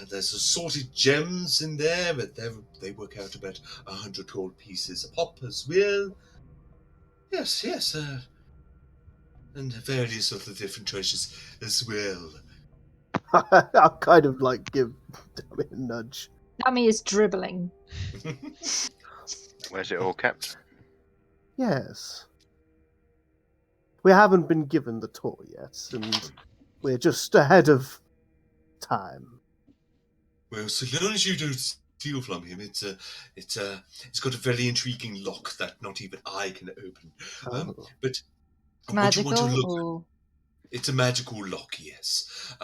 A: there's assorted gems in there, but they work out about 100 gold pieces a pop as well. Yes, and various other different treasures as well.
G: I'll kind of like give Dammy a nudge.
D: Dammy is dribbling.
E: Where's it all kept?
G: Yes. We haven't been given the tour yet, and we're just ahead of time.
A: Well, so long as you don't steal from him, it's got a very intriguing lock that not even I can open. But what you want to
D: Magical
A: look
D: or...
A: It's a magical lock, yes.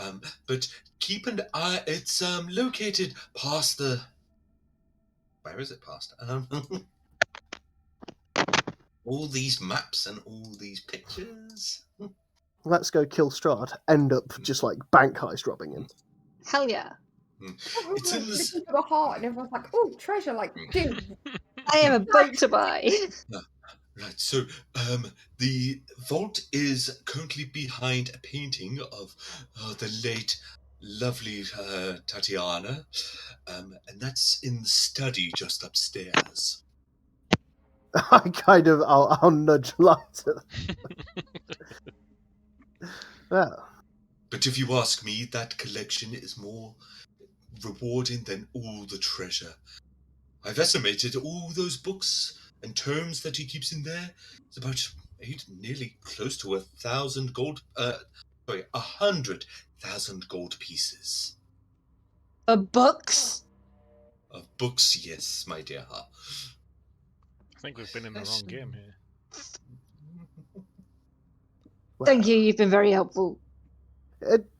A: But keep an eye. It's located past the. Where is it past? All these maps and all these pictures.
G: Let's go kill Strahd. End up just like bank heist robbing him.
D: Hell yeah.
A: It's in the...
F: to the heart, and everyone's like, "Oh, treasure!" Like, dude,
D: I have a boat to buy.
A: Right, so the vault is currently behind a painting of the late, lovely Tatiana, and that's in the study just upstairs.
G: I'll nudge lighter. Well.
A: But if you ask me, that collection is more rewarding than all the treasure. I've estimated all those books and terms that he keeps in there. It's about nearly close to 1,000 gold. 100,000 gold pieces.
D: Of books?
A: Of books, yes, my dear.
B: I think we've been in the wrong game here.
D: Thank you, you've been very helpful.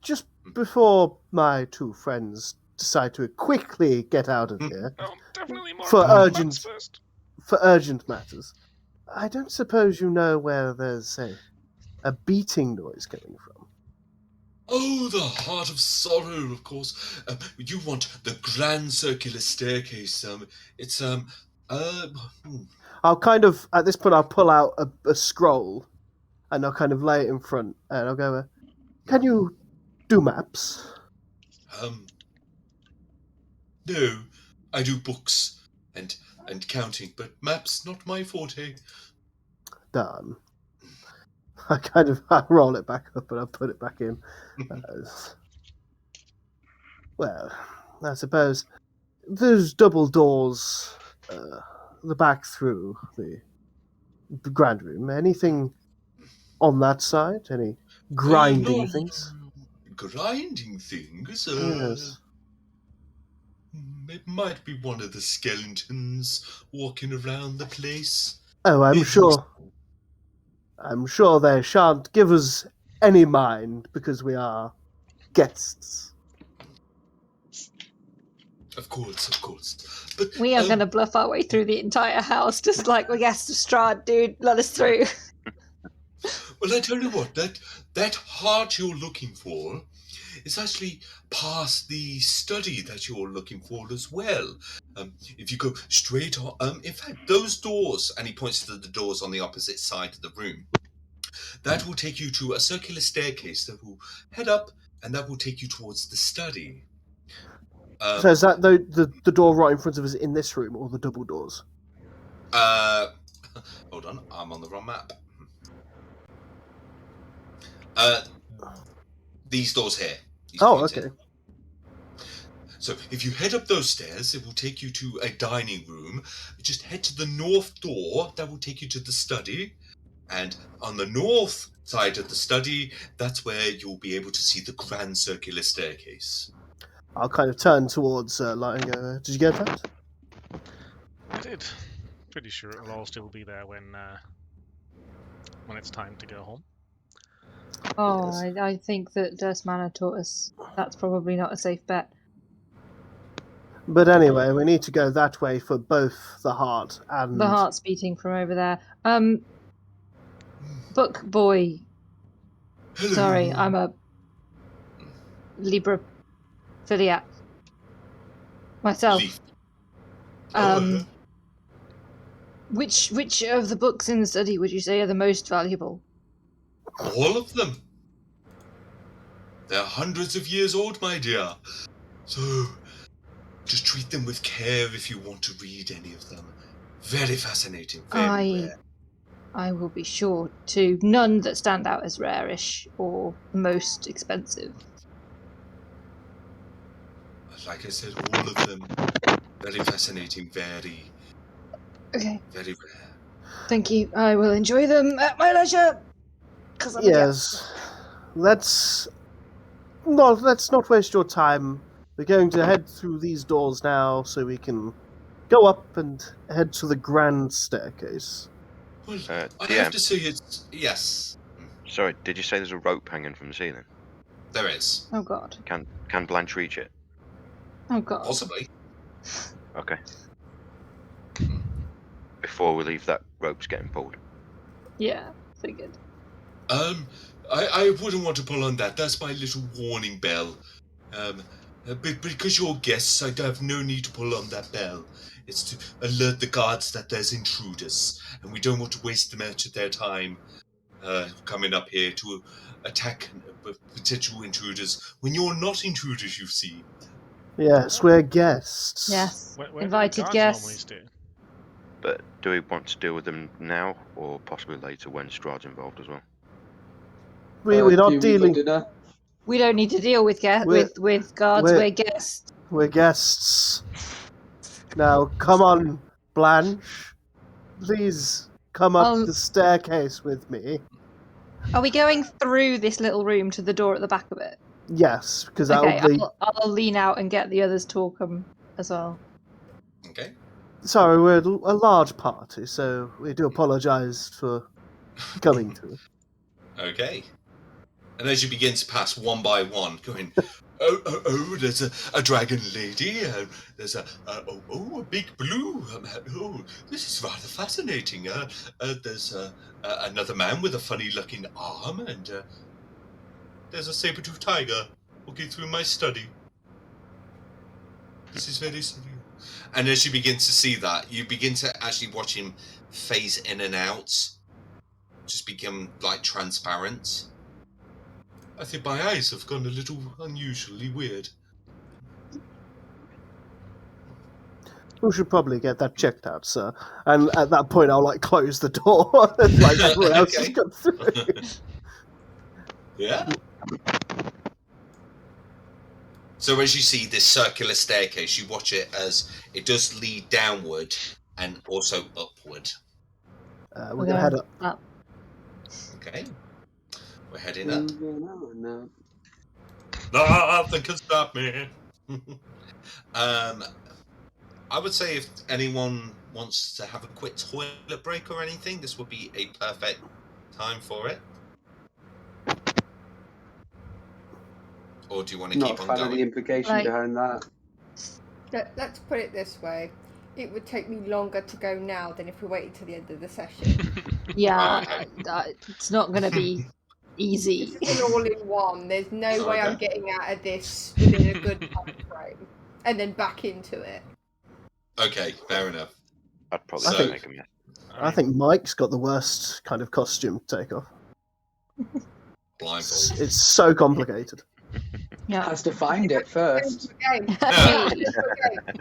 G: Just before my two friends decide to quickly get out of here,
B: Definitely more
G: for urgent
B: first.
G: For urgent matters, I don't suppose you know where there's a beating noise coming from.
A: Oh, the Heart of Sorrow, of course. You want the grand circular staircase. It's
G: I'll kind of, at this point, I'll pull out a scroll, and I'll kind of lay it in front, and I'll go, can you do maps?
A: No, I do books and counting, but maps not my forte.
G: Darn. I roll it back up and I put it back in. Well, I suppose there's double doors, the back through the grand room. Anything on that side? Any grinding things?
A: Grinding things?
G: Yes.
A: It might be one of the skeletons walking around the place.
G: Oh, I'm sure they shan't give us any mind because we are guests.
A: Of course. But
D: We are going to bluff our way through the entire house, just like we're guests of Strahd, dude. Let us through.
A: Well, I tell you what, that heart you're looking for it's actually past the study that you're looking for as well. If you go straight on, in fact, those doors, and he points to the doors on the opposite side of the room, that will take you to a circular staircase that will head up, and that will take you towards the study.
G: So is that the door right in front of us in this room, or the double doors?
A: Hold on, I'm on the wrong map. These doors here. He's pointing.
G: Okay.
A: So if you head up those stairs, it will take you to a dining room. Just head to the north door. That will take you to the study. And on the north side of the study, that's where you'll be able to see the grand circular staircase.
G: I'll kind of turn towards Lighting. Did you get that?
B: I did. Pretty sure it will all still be there when it's time to go home.
D: Oh,
G: Yes.
D: I think that Durst Manor taught us that's probably not a safe bet.
G: But anyway, we need to go that way for both the heart and...
D: The heart's beating from over there. Book boy.
A: Hello.
D: Sorry, I'm a Libra Philiac myself. Which of the books in the study would you say are the most valuable?
A: All of them. They're hundreds of years old, my dear. So, just treat them with care if you want to read any of them. Very fascinating, very rare.
D: I will be sure to. None that stand out as rarish or most expensive.
A: Like I said, all of them. Very fascinating, very...
D: Okay.
A: Very rare.
D: Thank you. I will enjoy them at my leisure.
G: Yes. Let's not waste your time. We're going to head through these doors now so we can go up and head to the grand staircase.
A: Well, I
E: DM.
A: have to say it's... Yes.
E: Sorry, did you say there's a rope hanging from the ceiling?
A: There is.
D: Oh god.
E: Can Blanche reach it?
D: Oh god.
A: Possibly.
E: Okay. Before we leave, that rope's getting pulled.
D: Yeah, figured.
A: I wouldn't want to pull on that. That's my little warning bell. But because you're guests, I have no need to pull on that bell. It's to alert the guards that there's intruders, and we don't want to waste much of their time coming up here to attack potential intruders when you're not intruders, you see.
G: Yes, we're guests.
D: Yes.
B: Where
D: Invited
B: do the guards
D: guests.
B: normally stay?
E: But do we want to deal with them now, or possibly later when Strahd's involved as well?
G: We're
C: do
G: not
C: you
G: dealing...
C: for dinner?
D: We don't need to deal with with guards. We're guests.
G: We're guests. Now, come on, Blanche. Please come up the staircase with me.
D: Are we going through this little room to the door at the back of it?
G: Yes, because
D: Okay,
G: that'll be...
D: I'll lean out and get the others to come as well.
A: Okay.
G: Sorry, we're a large party, so we do apologise for coming to.
A: Okay. And as you begin to pass one by one, going, oh, there's a dragon lady, there's a big blue, this is rather fascinating, there's another man with a funny-looking arm, and there's a saber-toothed tiger walking through my study. This is very surreal. And as you begin to see that, you begin to actually watch him phase in and out, just become, like, transparent. I think my eyes have gone a little unusually weird.
G: We should probably get that checked out, sir. And at that point, I'll, like, close the door. It's like everyone else has come through.
A: Yeah. So as you see this circular staircase, you watch it as it does lead downward and also upward.
G: We're going to head up.
A: Okay. We're heading up.
C: No.
A: Nothing can stop me. I would say if anyone wants to have a quick toilet break or anything, this would be a perfect time for it. Or do you want to keep on
C: Not fan of the
A: going?
C: implication behind that.
F: Let's put it this way. It would take me longer to go now than if we waited till the end of the session.
D: Yeah, it's not going to be Easy.
F: This is an all-in-one. There's no
A: Oh,
F: way
A: okay.
F: I'm getting out of this within a good time frame. And then back into it.
A: Okay, fair enough.
E: I'd probably
A: So-
E: make a mess.
G: I think Mike's got the worst kind of costume to take off.
A: Blindfold.
G: It's so complicated.
D: Yeah.
C: Has to find it first.
F: Okay.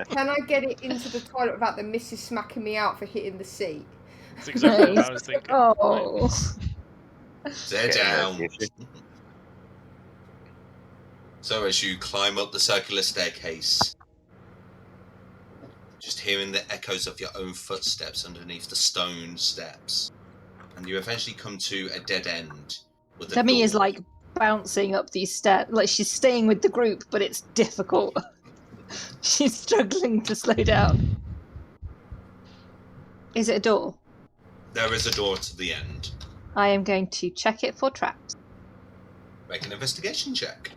F: Can I get it into the toilet without the missus smacking me out for hitting the seat?
B: That's exactly what I was thinking.
D: Oh.
A: Stare
E: Get in there,
A: down.
E: Casey.
A: So as you climb up the circular staircase, just hearing the echoes of your own footsteps underneath the stone steps, and you eventually come to a dead end with a
D: Demi is
A: door.
D: like bouncing up these stairs. Like she's staying with the group, but it's difficult. She's struggling to slow down. Is it a door?
A: There is a door to the end.
D: I am going to check it for traps.
A: Make an investigation check.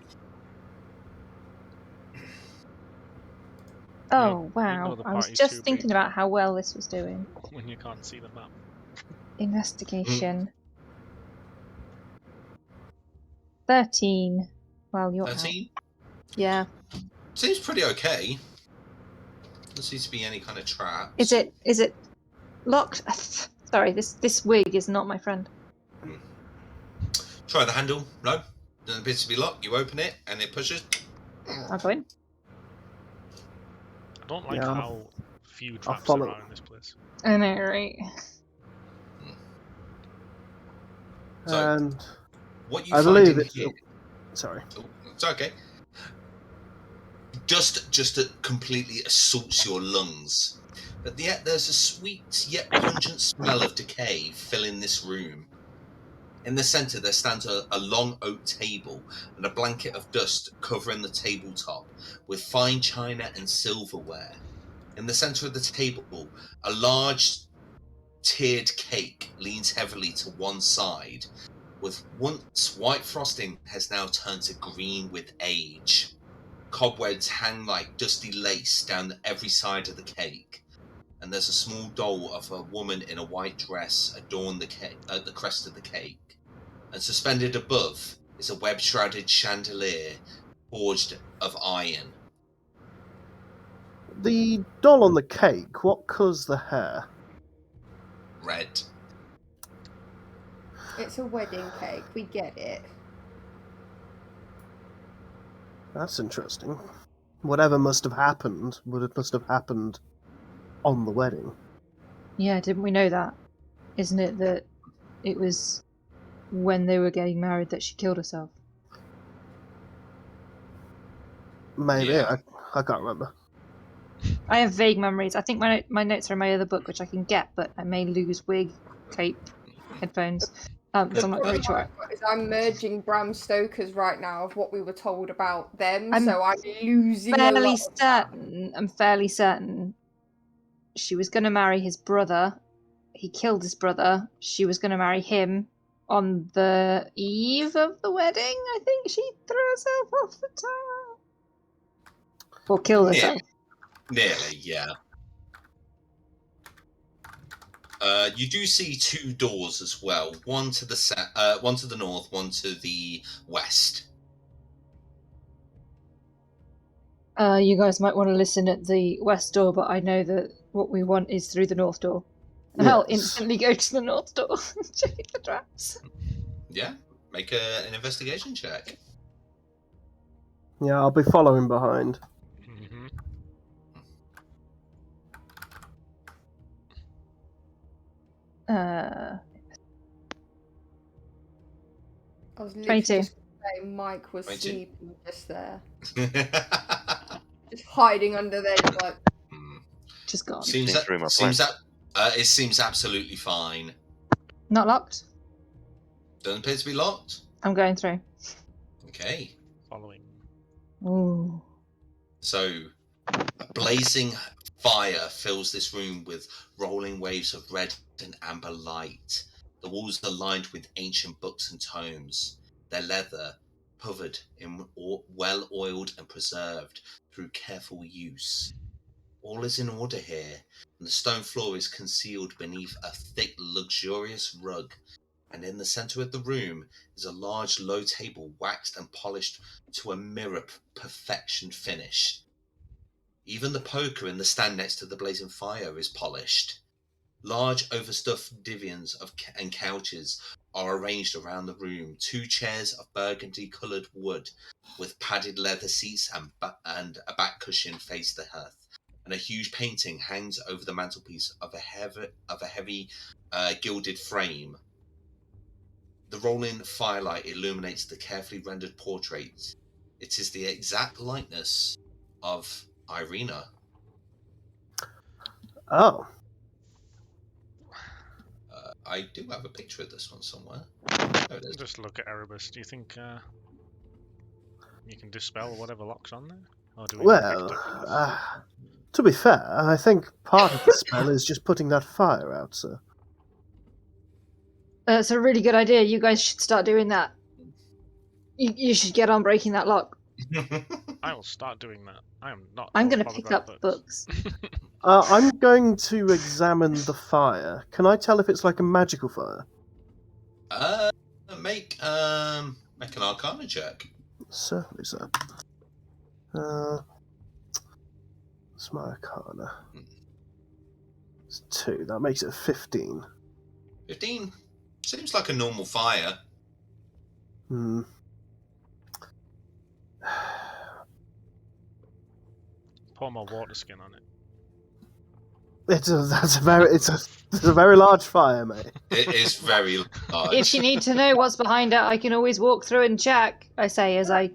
D: Oh,
B: know
D: wow.
B: the
D: I was
B: party's
D: just
B: too
D: thinking
B: big.
D: about how well this was doing.
B: When you can't see the map.
D: Investigation. 13. Well, you're out.
A: 13?
D: Yeah.
A: Seems pretty okay. Doesn't seem to be any kind of traps.
D: Is it locked? Sorry, this wig is not my friend.
A: Try the handle. No. Doesn't appear to be locked. You open it and it pushes.
D: I'll go in.
B: I don't like
G: Yeah,
B: how few traps
G: follow.
B: there are in this place.
D: I know, right?
A: So,
G: And
A: what you
G: I
A: find
G: believe
A: in
G: it's.
A: here...
G: Sorry.
A: Oh, it's okay. Just completely assaults your lungs. But yet there's a sweet yet pungent smell of decay filling this room. In the centre there stands a long oak table and a blanket of dust covering the tabletop with fine china and silverware. In the centre of the table, a large tiered cake leans heavily to one side, with once white frosting has now turned to green with age. Cobwebs hang like dusty lace down every side of the cake, and there's a small doll of a woman in a white dress adorn the cake at the crest of the cake. And suspended above is a web-shrouded chandelier forged of iron.
G: The doll on the cake, what colour's the hair?
A: Red.
F: It's a wedding cake. We get it.
G: That's interesting. Whatever must have happened, must have happened on the wedding.
D: Yeah, didn't we know that? Isn't it that it was when they were getting married that she killed herself?
G: Maybe,
A: Yeah.
G: I can't remember.
D: I have vague memories. I think my notes are in my other book, which I can get, but I may lose wig, cape, headphones. So I'm not very sure.
F: I'm merging Bram Stoker's right now of what we were told about them,
D: I'm
F: so I'm losing a
D: Fairly
F: lot of that.
D: certain. I'm fairly certain. She was going to marry his brother. He killed his brother. She was going to marry him on the eve of the wedding. I think she threw herself off the tower. Or killed herself.
A: Nearly, yeah. You do see two doors as well. One to the one to the north, one to the west.
D: You guys might want to listen at the west door, but I know that what we want is through the north door. And I'll
G: Yes.
D: instantly go to the north door and check the traps.
A: Yeah, make an investigation check.
G: Yeah, I'll be following behind.
B: Mm-hmm.
F: I was literally
D: 22.
F: just gonna say Mike was
A: 22.
F: sleeping just there. Just hiding under there, like...
D: Just gone.
A: Seems
E: Seems through my
A: it seems absolutely fine.
D: Not locked?
A: Doesn't appear to be locked.
D: I'm going through.
A: Okay.
B: Following.
D: Ooh.
A: So, a blazing fire fills this room with rolling waves of red and amber light. The walls are lined with ancient books and tomes, their leather covered in well-oiled and preserved through careful use. All is in order here, and the stone floor is concealed beneath a thick, luxurious rug and in the center of the room is a large low table waxed and polished to a mirror perfection finish. Even the poker in the stand next to the blazing fire is polished. Large overstuffed divans and couches are arranged around the room. 2 chairs of burgundy-coloured wood with padded leather seats and a back cushion face the hearth. And a huge painting hangs over the mantelpiece of a heavy gilded frame. The rolling firelight illuminates the carefully rendered portrait. It is the exact likeness of Irina.
G: Oh.
A: I do have a picture of this one somewhere. There it is.
B: Just look at Erebus. Do you think you can dispel whatever locks on there? Or do we need
G: Well,
B: Victor?
G: to be fair, I think part of the spell is just putting that fire out, sir.
D: That's a really good idea. You guys should start doing that. You should get on breaking that lock.
B: I will start doing that. I am not.
D: I'm going to
B: bothered
D: pick
B: about
D: up books.
G: I'm going to examine the fire. Can I tell if it's like a magical fire?
A: Make an Arcana check.
G: Certainly, sir. What's my Arcana? It's 2. That makes it 15.
A: 15 seems like a normal fire.
B: Pour more water skin on it.
G: It's a very large fire, mate.
A: It is very large.
D: If you need to know what's behind it, I can always walk through and check, I say as I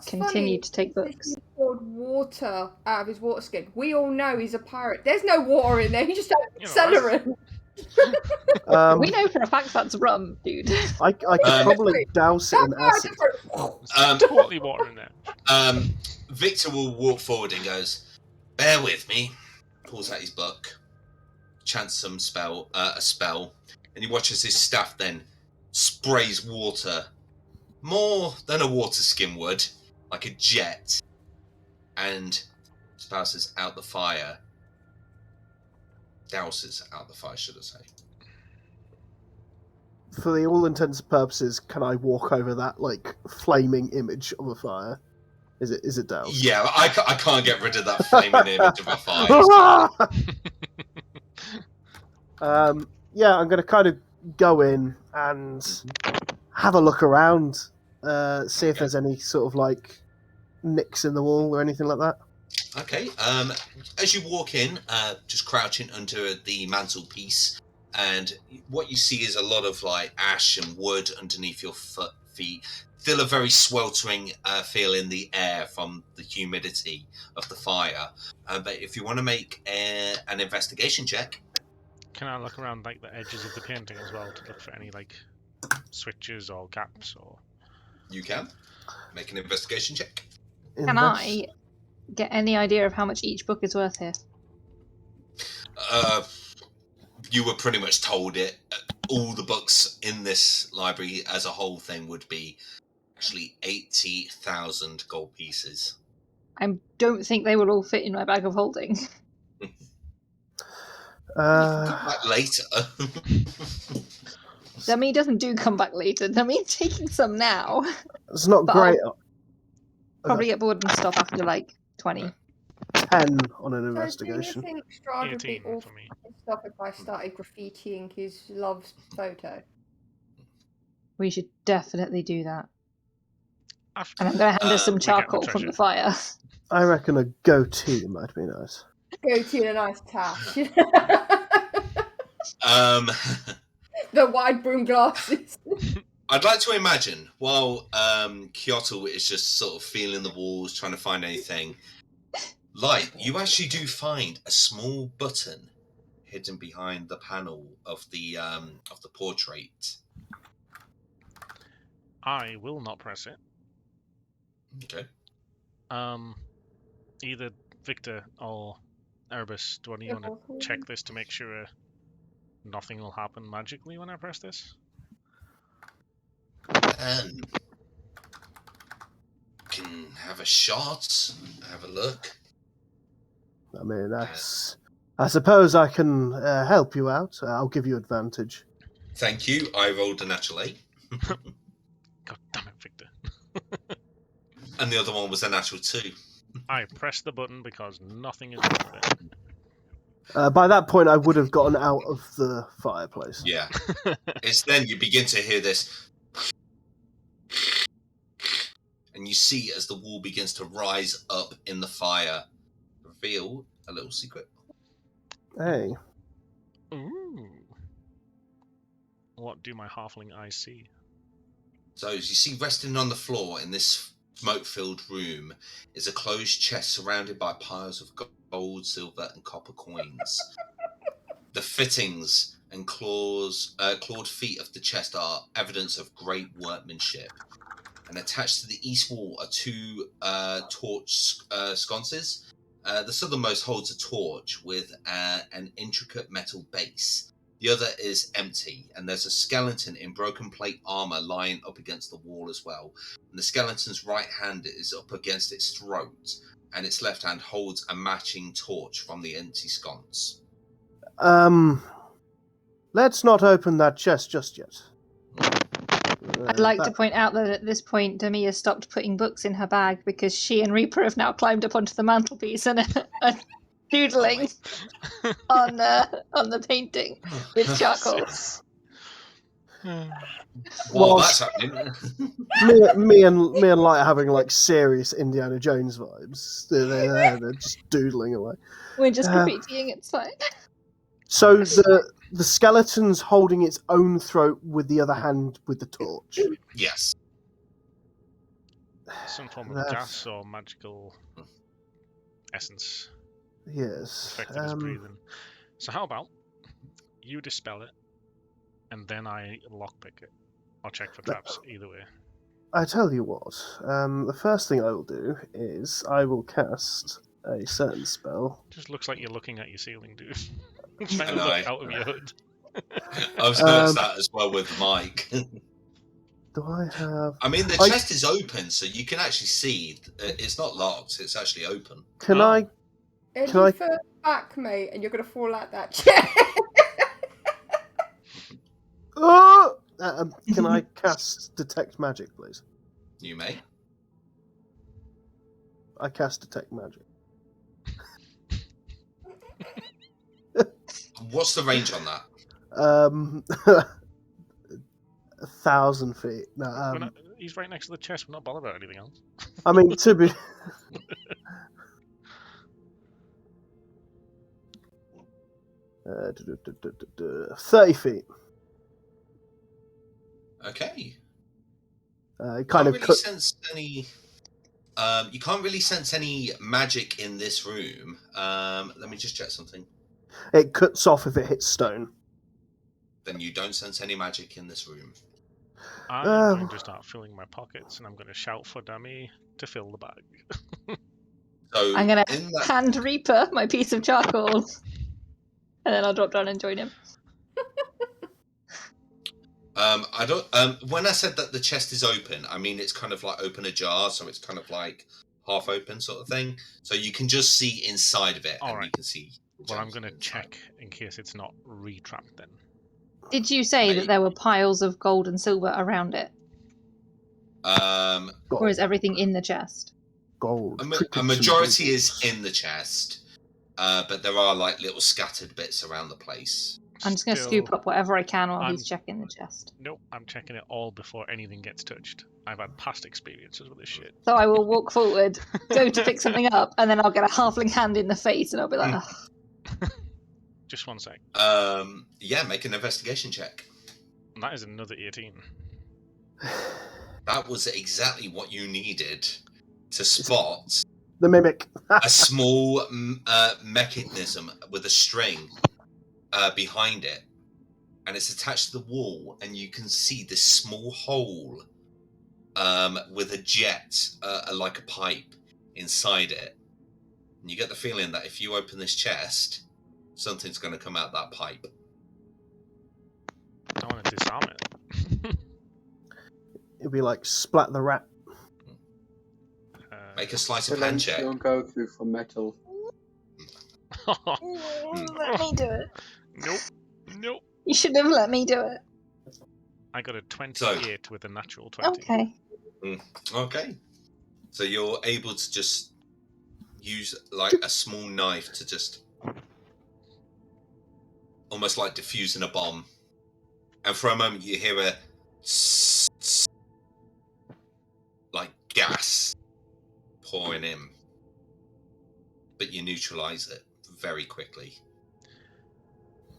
D: continue to take books.
F: He poured water out of his water skin. We all know he's a pirate. There's no water in there. He just had celery.
D: We know for a fact that's rum, dude.
G: I could probably douse it in acid.
B: Totally water in there.
A: Victor will walk forward and goes, "Bear with me." Pulls out his book, chants a spell, and he watches his staff then sprays water, more than a water skin would, like a jet, and douses out the fire, should I say.
G: For the all intents and purposes, can I walk over that, like, flaming image of a fire? Is it doused?
A: Yeah, I can't get rid of that flaming image of a fire.
G: Yeah, I'm going to kind of go in and have a look around, see if there's any sort of, like, nicks in the wall or anything like that.
A: Okay, as you walk in, just crouching under the mantelpiece, and what you see is a lot of, like, ash and wood underneath your feet. Still a very sweltering feel in the air from the humidity of the fire. But if you want to make an investigation check...
B: Can I look around, like, the edges of the painting as well to look for any, like, switches or gaps or...
A: You can. Make an investigation check.
D: Can I get any idea of how much each book is worth here?
A: You were pretty much told it. All the books in this library as a whole thing would be actually 80,000 gold pieces.
D: I don't think they will all fit in my bag of holding.
A: Come back later.
D: Dummy doesn't come back later. Dummy taking some now.
G: It's not
D: But
G: great.
D: I'll probably get bored and stop after like 20.
G: 10 on an
F: So
G: investigation.
F: do you think Strahd would be
B: 18
F: all
B: for me.
F: stuff if I started graffitiing his love's photo?
D: We should definitely do that.
B: After
D: And I'm going to hand her some
B: we get the
D: charcoal from
B: treasure.
D: the fire.
G: I reckon a goatee might be nice.
F: Go to a nice tash. The wide broom glasses.
A: I'd like to imagine while Kyoto is just sort of feeling the walls, trying to find anything, like you actually do find a small button hidden behind the panel of the portrait.
B: I will not press it.
A: Okay.
B: Either Victor or Erebus, do you want to check this to make sure nothing will happen magically when I press this?
A: Can have a shot, have a look.
G: I mean, I suppose I can help you out. I'll give you advantage.
A: Thank you. I rolled a natural 8.
B: God damn it, Victor.
A: And the other one was a natural 2.
B: I pressed the button because nothing is wrong with it.
G: By that point, I would have gotten out of the fireplace.
A: Yeah. It's then you begin to hear this. And you see as the wall begins to rise up in the fire. Reveal a little secret.
G: Hey.
B: Ooh. What do my halfling eyes see?
A: So as you see resting on the floor in this smoke-filled room is a closed chest surrounded by piles of gold, silver, and copper coins. The fittings and clawed feet of the chest are evidence of great workmanship. And attached to the east wall are 2 torch sconces. The southernmost holds a torch with an intricate metal base. The other is empty, and there's a skeleton in broken plate armor lying up against the wall as well. And the skeleton's right hand is up against its throat, and its left hand holds a matching torch from the empty sconce.
G: Let's not open that chest just yet.
D: I'd like to point out that at this point, Demi has stopped putting books in her bag because she and Reaper have now climbed up onto the mantelpiece and are doodling on the painting with charcoal.
A: Well, that's happening.
G: me and Light are having like serious Indiana Jones vibes. They're just doodling away.
D: We're just graffitiing, it's fine.
G: So the skeleton's holding its own throat with the other hand with the torch.
A: Yes.
B: Some form of gas or magical essence.
G: Yes.
B: Affecting his breathing. So how about you dispel it, and then I lockpick it. I'll check for traps either way.
G: I tell you what. The first thing I will do is I will cast a certain spell.
B: Just looks like you're looking at your ceiling, dude. Trying to look out of your hood.
A: I was noticed that as well with Mike.
G: Do I have?
A: I mean, the chest is open, so you can actually see. It's not locked. It's actually open.
G: Can I?
F: If you first back, mate, and you're gonna fall out that chair.
G: Oh! Can I cast Detect Magic, please?
A: You may.
G: I cast Detect Magic.
A: What's the range on that?
G: 1,000 feet. No,
B: he's right next to the chest. We're not bothered about anything else.
G: I mean, to be. 30 feet.
A: Okay.
G: Kind of.
A: Really sense any. You can't really sense any magic in this room. Let me just check something.
G: It cuts off if it hits stone.
A: Then you don't sense any magic in this room.
B: I'm going to start filling my pockets, and I'm going to shout for Dummy to fill the bag.
A: So
D: I'm going to hand Reaper my piece of charcoal, and then I'll drop down and join him.
A: I don't. When I said that the chest is open, I mean it's kind of like open ajar, so it's kind of like half open sort of thing. So you can just see inside of it, and you can see.
B: Well, I'm going to check in case it's not re-trapped then.
D: Did you say that there were piles of gold and silver around it? Or is everything in the chest?
G: Gold.
A: A majority is in the chest, but there are like little scattered bits around the place.
D: I'm just going to scoop up whatever I can while he's checking the chest.
B: Nope, I'm checking it all before anything gets touched. I've had past experiences with this shit.
D: So I will walk forward, go to pick something up, and then I'll get a halfling hand in the face, and I'll be like, ugh.
B: Just one sec.
A: Yeah, make an investigation check.
B: And that is another 18.
A: That was exactly what you needed to spot
G: the mimic.
A: A small mechanism with a string behind it, and it's attached to the wall, and you can see this small hole with a jet, like a pipe, inside it. And you get the feeling that if you open this chest, something's going to come out that pipe.
B: I want to disarm it.
G: It'd be like Splat the Rat.
A: Make a sleight of hand check.
C: Don't go through for metal.
D: Let me do it.
B: Nope.
D: You should have let me do it.
B: I got a 28 with a natural 20.
D: Okay.
A: Okay. So you're able to just use like a small knife to just almost like diffusing a bomb. And for a moment you hear a like gas pouring in. But you neutralize it very quickly.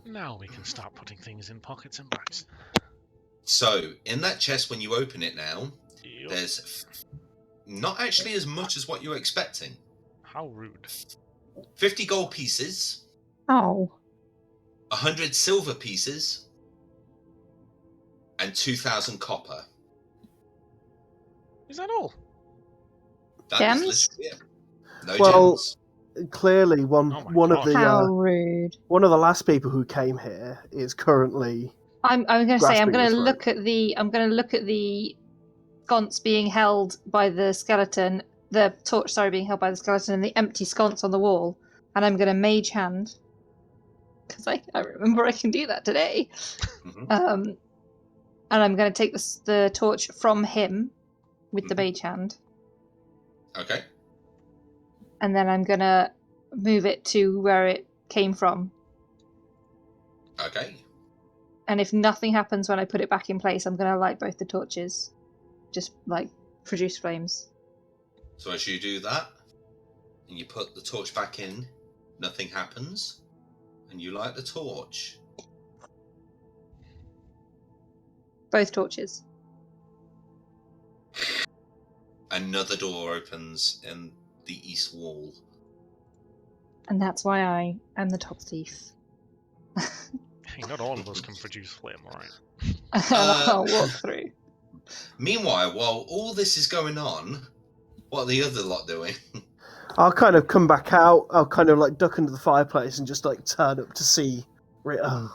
B: Now we can start putting things in pockets and bags.
A: So, in that chest, when you open it now,
B: Yep.
A: there's not actually as much as what you were expecting.
B: How rude.
A: 50 gold pieces,
D: Oh.
A: 100 silver pieces, and 2,000 copper.
B: Is that all?
A: That
D: Gems?
A: is literally it. No
G: Well,
A: gems.
G: Clearly,
B: Oh my
G: one of
B: God.
D: How
G: the
D: rude.
G: one of the last people who came here is currently
D: I'm going to say I'm
G: grasping
D: going
G: this
D: to
G: rope.
D: look at the sconce being held by the skeleton, the torch, sorry, being held by the skeleton, and the empty sconce on the wall, and I'm going to mage hand because I remember I can do that today.
A: Mhm.
D: And I'm going to take the torch from him with the
A: Mhm.
D: mage hand,
A: Okay.
D: and then I'm going to move it to where it came from.
A: Okay.
D: And if nothing happens when I put it back in place, I'm going to light both the torches. Just like produce flames.
A: So as you do that, and you put the torch back in, nothing happens, and you light the torch.
D: Both torches.
A: Another door opens in the east wall.
D: And that's why I am the top thief.
B: Hey, not all of us can produce flame, alright?
D: And I'll walk through.
A: Meanwhile, while all this is going on, what are the other lot doing?
G: I'll kind of come back out. I'll kind of like duck into the fireplace and just like turn up to see.
A: Yeah.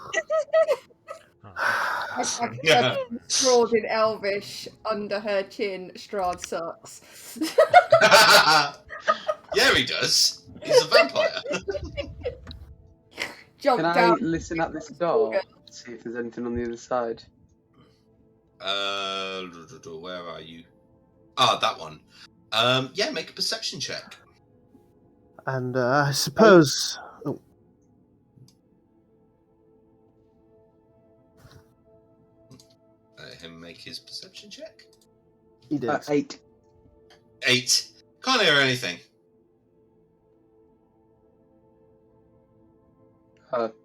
F: Strahd in Elvish under her chin. Strahd sucks.
A: Yeah, he does. He's a vampire.
F: Jump
C: Can I
F: down.
C: listen at this door? See if there's anything on the other side.
A: Where are you? Ah, that one. Yeah, make a perception check.
G: And I suppose.
A: Let him make his perception check.
G: He did.
C: 8.
A: 8. Can't hear anything.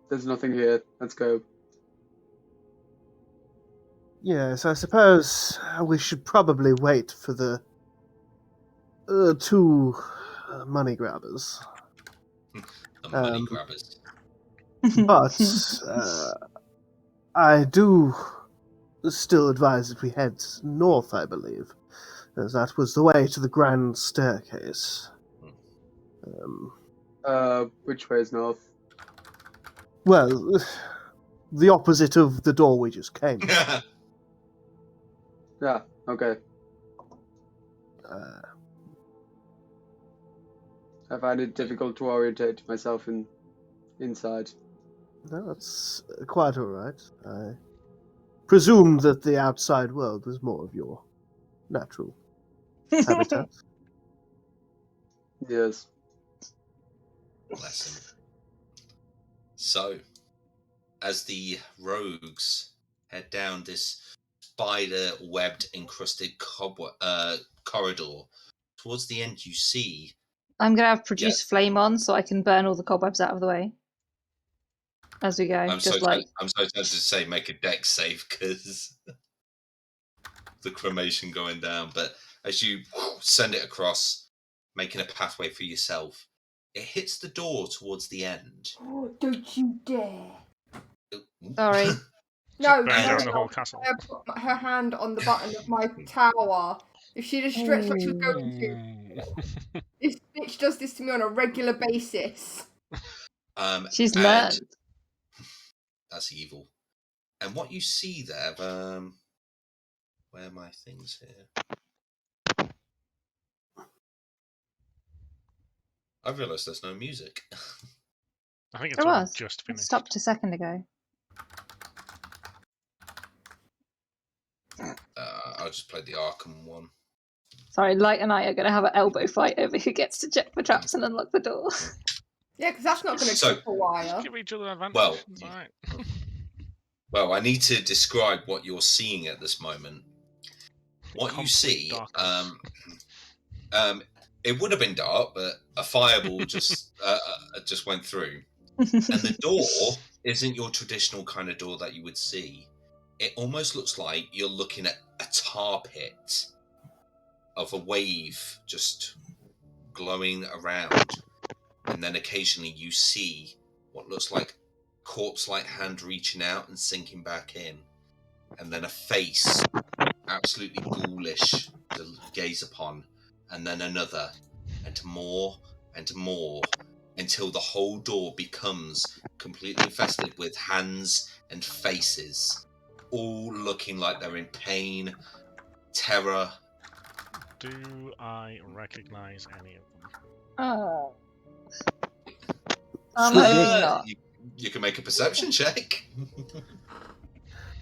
C: There's nothing here. Let's go.
G: Yes, I suppose we should probably wait for the two money grabbers.
A: The money grabbers.
G: But I do still advise that we head north, I believe, as that was the way to the grand staircase.
C: Which way is north?
G: Well, the opposite of the door we just came from.
C: Yeah, okay. I find it difficult to orientate myself inside.
G: No, that's quite all right. I presumed that the outside world was more of your natural habitat.
C: Yes.
A: Bless him. So, as the rogues head down this spider-webbed, encrusted corridor, towards the end you see...
D: I'm going to have produce flame on so I can burn all the cobwebs out of the way. As we go.
A: I'm so
D: like...
A: tempted to say make a dex save because the cremation going down. But as you send it across, making a pathway for yourself, it hits the door towards the end.
F: Oh, don't you dare.
D: Sorry.
F: No,
B: Burn down
F: no,
B: the whole castle.
F: I put her hand on the button of my tower. If she'd have stretched like she was going to. This bitch does this to me on a regular basis.
D: She's learned.
A: That's evil. And what you see there, where are my things here? I've realised there's no music.
B: I think it's
D: There
B: all
D: was.
B: just
D: It
B: finished.
D: stopped a second ago.
A: I'll just play the Arkham one.
D: Sorry, Light and I are going to have an elbow fight over who gets to check for traps and unlock the door.
F: Yeah, because that's not going to
A: So-
F: take a while.
B: Give each other an advantage.
A: Well,
B: It's all right.
A: Well, I need to describe what you're seeing at this moment. What you
B: Complete
A: see,
B: darkness.
A: it would have been dark, but a fireball just went through, and the door isn't your traditional kind of door that you would see. It almost looks like you're looking at a tar pit of a wave just glowing around, and then occasionally you see what looks like corpse-like hand reaching out and sinking back in, and then a face absolutely ghoulish to gaze upon, and then another, and more, until the whole door becomes completely infested with hands and faces, all looking like they're in pain, terror.
B: Do I recognize any of them?
D: Oh. I'm hoping not.
A: You can make a perception check.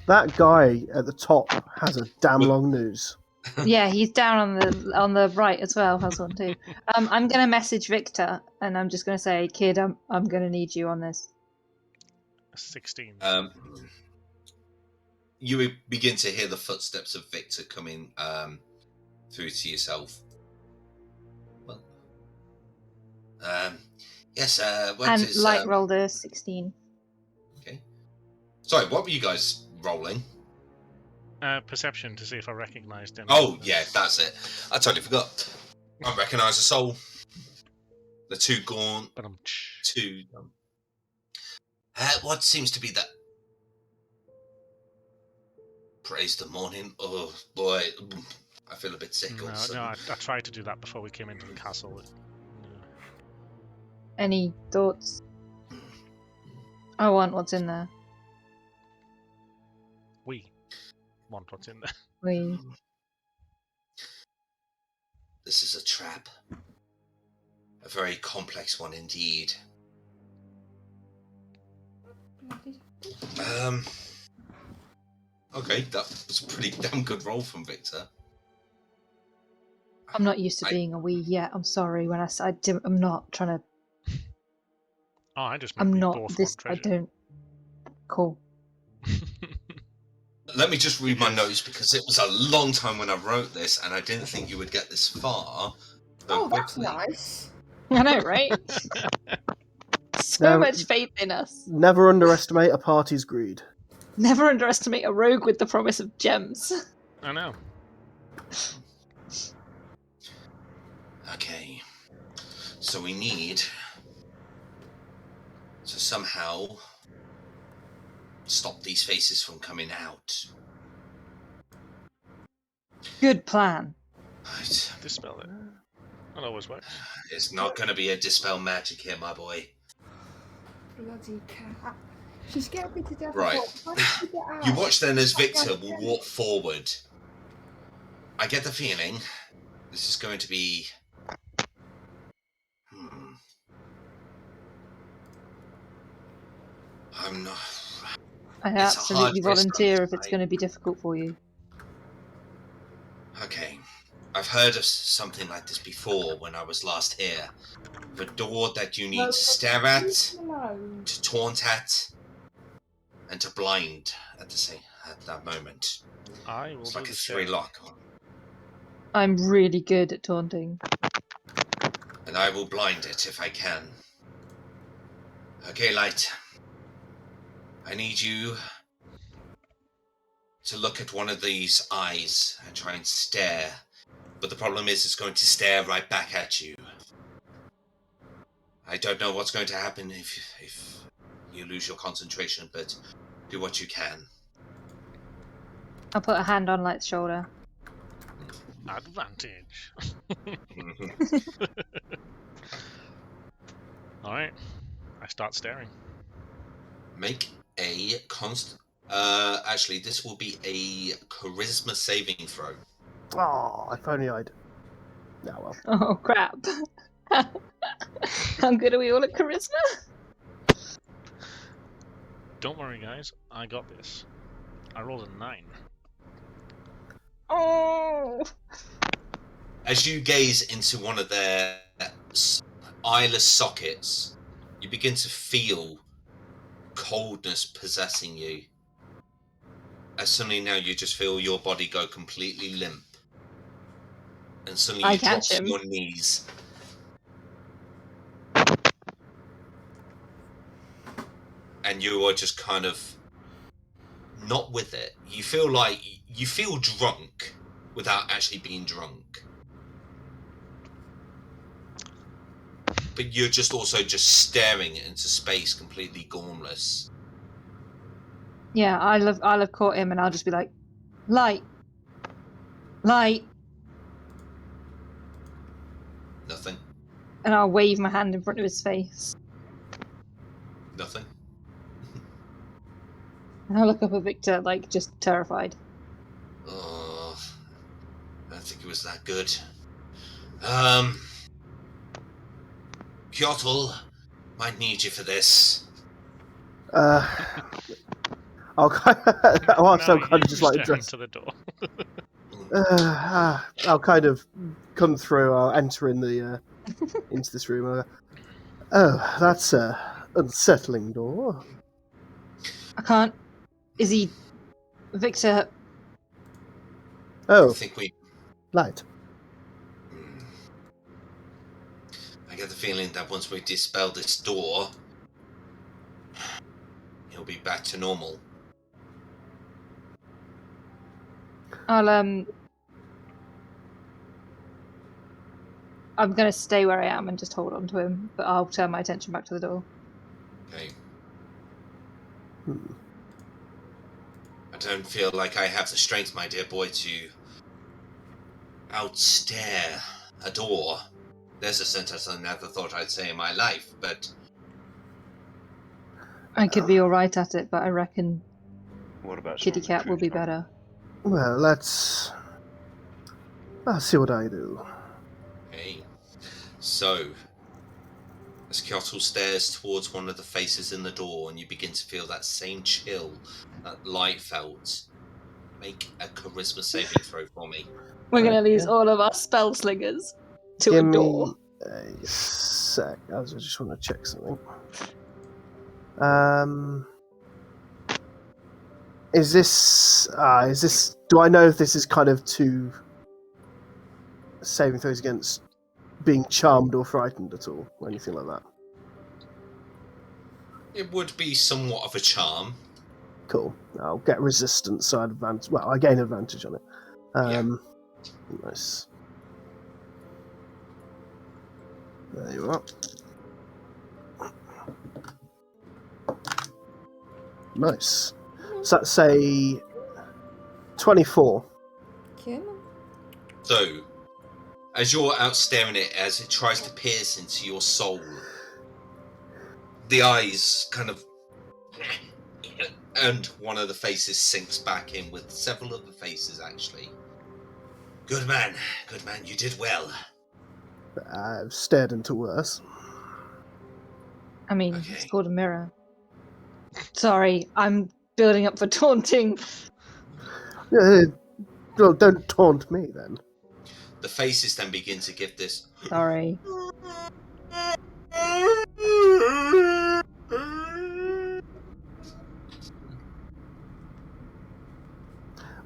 G: That guy at the top has a damn
A: Well-
G: long nose.
D: Yeah, he's down on the right as well. Has one too. I'm gonna message Victor, and I'm just gonna say, kid, I'm gonna need you on this.
B: 16.
A: You begin to hear the footsteps of Victor coming through to yourself. Well, yes. What
D: And
A: is,
D: Light rolled a 16.
A: Okay. Sorry, what were you guys rolling?
B: Perception to see if I recognized him.
A: Oh, yeah, that's it. I totally forgot. I recognise a soul. The two gaunt,
B: But I'm
A: two. What seems to be that? Praise the morning. Oh boy, I feel a bit sick. all of a
B: no,
A: sudden.
B: I tried to do that before we came into the castle. No.
D: Any thoughts? I want what's in there.
B: We want what's in there.
D: We.
A: This is a trap. A very complex one indeed. Okay, that was a pretty damn good roll from Victor.
D: I'm not used to being a we yet. I'm sorry when I'm not trying to.
B: Oh, I just meant
D: I'm
B: we
D: not
B: both
D: this.
B: want
D: I
B: treasure.
D: don't. Cool.
A: Let me just read my notes because it was a long time when I wrote this, and I didn't think you would get this far so
F: Oh, that's
A: quickly.
F: nice.
D: I know, right? So
G: No.
D: much faith in us.
G: Never underestimate a party's greed.
D: Never underestimate a rogue with the promise of gems.
B: I know.
A: Okay, so we need to somehow stop these faces from coming out.
D: Good plan.
A: Right.
B: Dispel it. That always works.
A: It's not going to be a dispel magic here, my boy.
F: Bloody cat. She scared me to death.
A: Right.
F: How did she get out?
A: You watch then as Victor will walk forward. I get the feeling this is going to be... I'm not...
D: I
A: It's a hard
D: absolutely
A: risk on
D: volunteer
A: this
D: if it's
A: side.
D: going to be difficult for you.
A: Okay. I've heard of something like this before when I was last here. The door that you need to stare at, to taunt at, and to blind at that moment.
B: I will
A: It's
B: do
A: like a
B: the
A: three
B: same.
A: lock.
D: I'm really good at taunting.
A: And I will blind it if I can. Okay, Light. I need you to look at one of these eyes and try and stare. But the problem is it's going to stare right back at you. I don't know what's going to happen if you lose your concentration, but do what you can.
D: I'll put a hand on Light's shoulder.
B: Advantage. Alright. I start staring.
A: Make a actually, this will be a charisma saving throw.
G: Oh, if only I'd. No, well.
D: Oh, crap. How good are we all at charisma?
B: Don't worry, guys. I got this. I rolled a 9.
D: Oh!
A: As you gaze into one of their eyeless sockets, you begin to feel coldness possessing you. As suddenly now you just feel your body go completely limp. And suddenly
D: I
A: you drop
D: catch
A: to
D: him.
A: your knees. And you are just kind of not with it. You feel drunk without actually being drunk. But you're just also just staring into space completely gormless.
D: Yeah, I'll have caught him and I'll just be like, light. Light.
A: Nothing.
D: And I'll wave my hand in front of his face.
A: Nothing.
D: And I'll look up at Victor, like, just terrified.
A: Oh, I don't think it was that good. Kyotul might need you for this.
G: I'll kind of just like
B: staring
G: dress.
B: to the door.
G: I'll kind of come through. I'll enter in the into this room. Oh, that's a unsettling door.
D: I can't. Is he. Victor.
G: Oh,
A: I think we.
G: light.
A: I get the feeling that once we dispel this door, he'll be back to normal.
D: I'm gonna stay where I am and just hold on to him, but I'll turn my attention back to the door.
A: Okay. I don't feel like I have the strength, my dear boy, to outstare a door. There's a sentence I never thought I'd say in my life, but
D: I could be alright at it, but I reckon
E: What about
D: Kitty
E: someone
D: Cat will be
E: truthful?
D: better.
G: Well, I'll see what I do.
A: okay. So, as Kyotul stares towards one of the faces in the door, and you begin to feel that same chill that Light felt, make a charisma saving throw for me.
D: We're gonna lose
G: Okay.
D: all of our spell slingers to
G: Give
D: a door.
G: me a sec. I just want to check something. Is this? Do I know if this is kind of two saving throws against being charmed or frightened at all, or anything like that?
A: It would be somewhat of a charm.
G: Cool. I'll get resistance, so advantage. Well, I gain advantage on it. Nice. There you are. Nice. So that's a 24.
F: Kim?
A: So, as you're out staring at it, as it tries to pierce into your soul, the eyes kind of... and one of the faces sinks back in with several other faces, actually. Good man, you did well.
G: I've stared into worse.
D: I mean,
A: Okay.
D: it's called a mirror. Sorry, I'm building up for taunting.
G: Well, don't taunt me then.
A: The faces then begin to give this...
D: Sorry.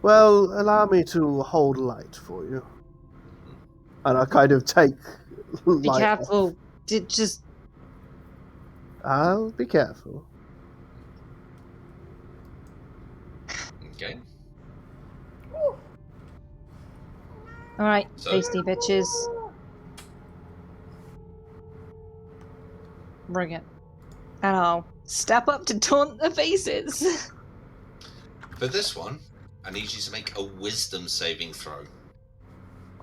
G: Well, allow me to hold light for you. And I kind of take light
D: Be
G: off.
D: careful. Just.
G: I'll be careful.
A: Okay.
D: Alright,
A: So-
D: tasty bitches. Bring it. And I'll step up to taunt the faces.
A: For this one, I need you to make a wisdom saving throw.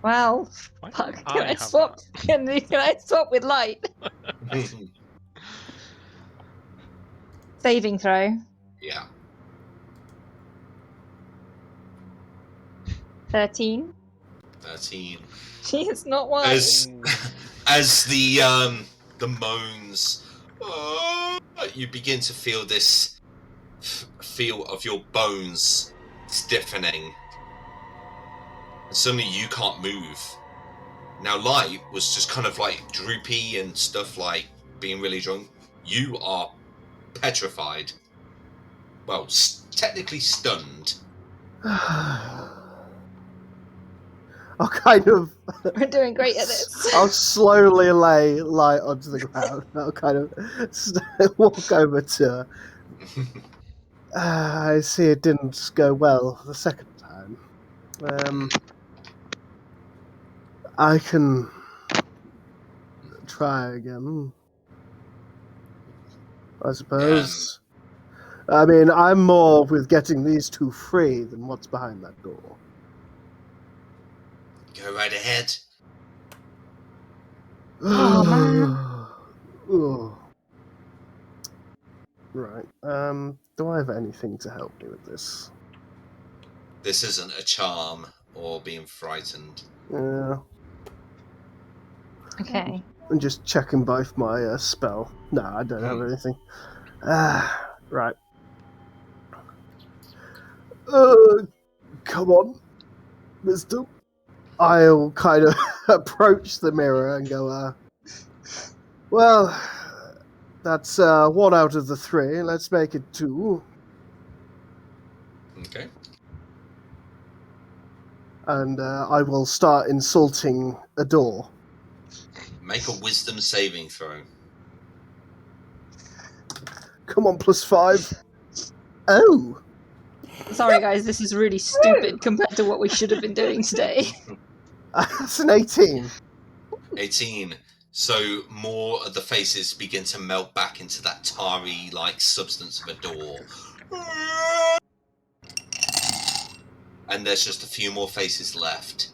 D: Well,
B: Why
D: fuck.
B: don't
D: Can I
B: have
D: swap? Can I swap with light? Saving throw.
A: Yeah.
D: 13.
A: 13.
D: Jeez, not one.
A: As the moans, you begin to feel this feel of your bones stiffening, and suddenly you can't move. Now Light was just kind of like droopy and stuff, like being really drunk. You are petrified. Well, technically stunned.
G: I'll kind of.
D: We're doing great at this.
G: I'll slowly lay Light onto the ground. I'll kind of walk over to her. I see it didn't go well the second time. I can try again, I suppose. I mean, I'm more with getting these two free than what's behind that door.
A: Go right ahead.
D: Oh, man.
G: Oh. Right. Do I have anything to help me with this?
A: This isn't a charm or being frightened.
G: Yeah.
D: Okay.
G: I'm just checking both my spell. No, I don't have anything. Right. Come on, mister. I'll kind of approach the mirror and go, well, that's 1 out of the 3. Let's make it 2.
A: Okay.
G: And I will start insulting a door.
A: Make a wisdom saving throw.
G: Come on, +5. Oh!
D: Sorry, guys, this is really stupid compared to what we should have been doing today.
G: That's an 18.
A: 18. So more of the faces begin to melt back into that tarry-like substance of a door. And there's just a few more faces left.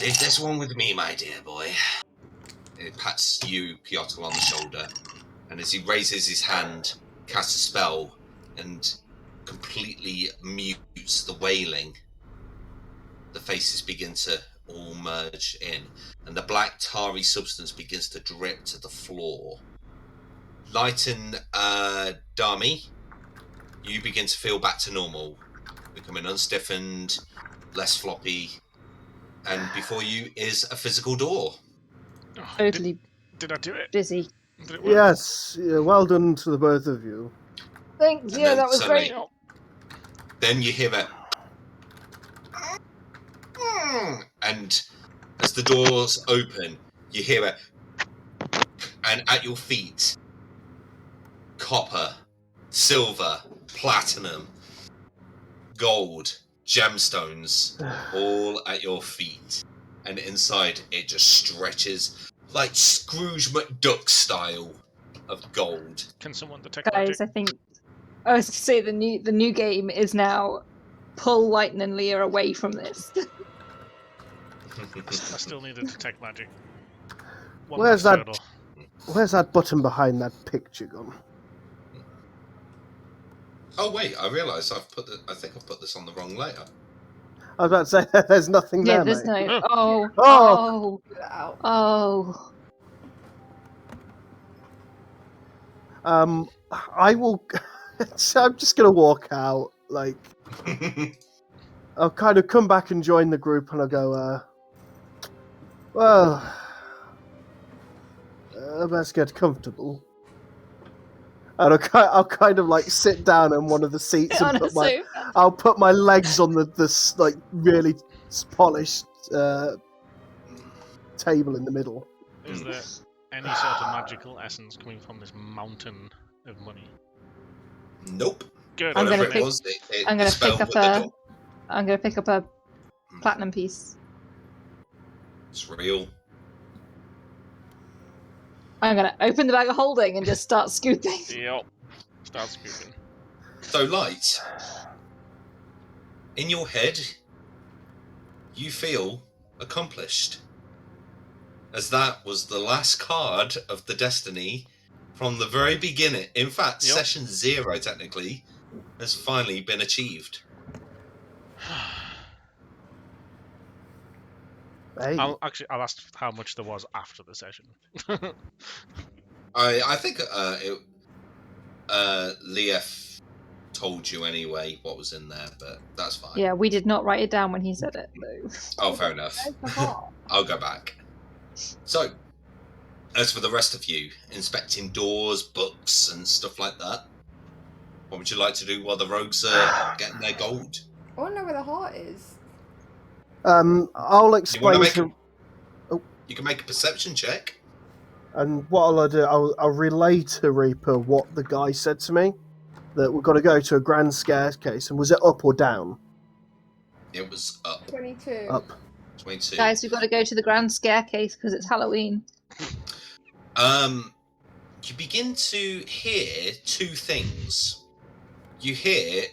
A: Leave this one with me, my dear boy. It pats you, Piotr, on the shoulder. And as he raises his hand, casts a spell, and completely mutes the wailing, the faces begin to all merge in, and the black tarry substance begins to drip to the floor. Light and Dami, you begin to feel back to normal, becoming unstiffened, less floppy, and before you is a physical door.
B: Oh,
D: Totally
B: did I do it?
D: busy.
B: Did it work?
G: Yes, yeah, well done to the both of you.
D: Thanks,
A: And
D: yeah,
A: then
D: that was
A: suddenly-
D: great.
A: Then you hear a and as the doors open, you hear a and at your feet, copper, silver, platinum, gold, gemstones, all at your feet. And inside it just stretches like Scrooge McDuck style of gold.
B: Can someone detect
D: Guys,
B: magic?
D: I think I was to say the new game is now pull Lighten and Leah away from this.
B: I still need to detect magic. One
G: Where's
B: last
G: that-
B: hurdle.
G: Where's that button behind that picture gone?
A: Oh wait, I realise I think I've put this on the wrong layer.
G: I was about to say, there's nothing
D: Yeah,
G: there,
D: there's
G: mate.
D: no. Oh,
G: Oh!
D: oh, oh.
G: I will. So I'm just gonna walk out. Like, I'll kind of come back and join the group, and I'll go. Well, let's get comfortable. And I'll kind of like sit down on one of the seats
D: On
G: and
D: a sofa.
G: I'll put my legs on the like really polished table in the middle.
B: Is there any sort of magical essence coming from this mountain of money?
A: Nope.
B: Good.
D: I'm gonna
A: Whatever
D: pick-
A: it was, it
D: I'm gonna
A: spelled
D: pick up
A: with the
D: a.
A: door.
D: I'm gonna pick up a platinum piece.
A: It's real.
D: I'm gonna open the bag of holding and just start scooping.
B: Yep. Start scooping.
A: So, Light, in your head, you feel accomplished. As that was the last card of the Destiny from the very beginning. In fact,
B: Yep.
A: Session 0, technically, has finally been achieved.
G: Hey,
B: I'll ask how much there was after the session.
A: I think Leah told you anyway what was in there, but that's fine.
D: Yeah, we did not write it down when he said it, though.
A: Oh, fair enough. I'll go back. So, as for the rest of you, inspecting doors, books, and stuff like that, what would you like to do while the rogues are getting their gold?
F: I want to know where the heart is.
G: I'll explain to...
A: You can make a perception check.
G: And what I'll do, I'll relay to Reaper what the guy said to me. That we've got to go to a grand staircase. And was it up or down?
A: It was up.
F: 22.
G: Up.
A: 22.
D: Guys, we've got to go to the grand staircase because it's Halloween.
A: You begin to hear two things. You hear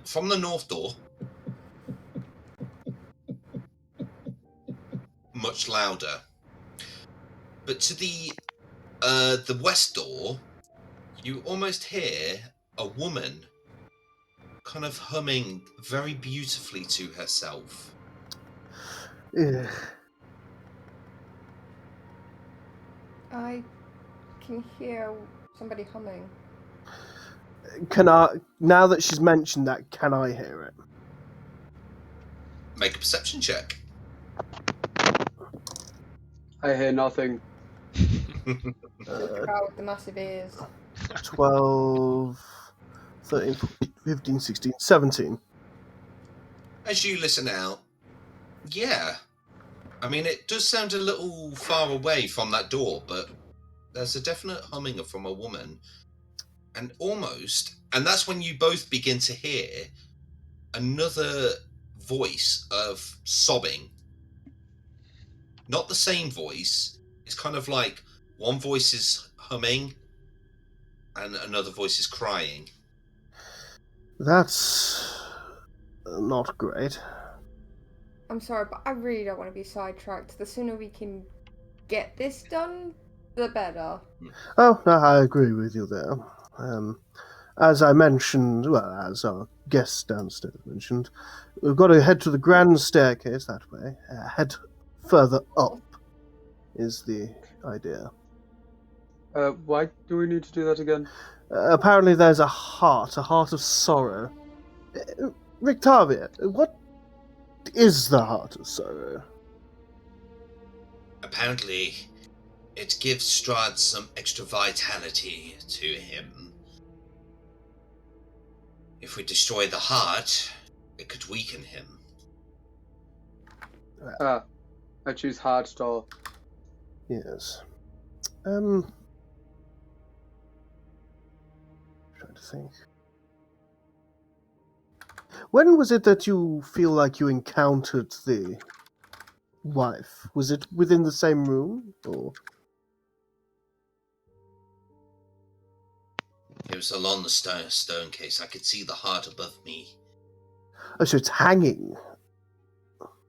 A: from the north door, much louder. But to the west door, you almost hear a woman kind of humming very beautifully to herself.
G: Ugh.
F: I can hear somebody humming.
G: Can I, now that she's mentioned that, can I hear it?
A: Make a perception check.
C: I hear nothing.
F: Crowd with the massive ears.
G: 12, 13, 15, 16, 17.
A: As you listen out, yeah. I mean, it does sound a little far away from that door, but there's a definite humming from a woman. And that's when you both begin to hear another voice of sobbing. Not the same voice. It's kind of like one voice is humming and another voice is crying.
G: That's not great.
F: I'm sorry, but I really don't want to be sidetracked. The sooner we can get this done, the better.
G: Oh, no, I agree with you there. As I mentioned, well, as our guest downstairs mentioned, we've got to head to the grand staircase that way. Head further up is the idea.
C: Why do we need to do that again?
G: Apparently there's a heart of sorrow. Rictavia, what is the heart of sorrow?
A: Apparently, it gives Strahd some extra vitality to him. If we destroy the heart, it could weaken him.
C: I choose hard door.
G: Yes. Trying to think. When was it that you feel like you encountered the wife? Was it within the same room, or?
A: It was along the stone case. I could see the heart above me.
G: Oh, so it's hanging.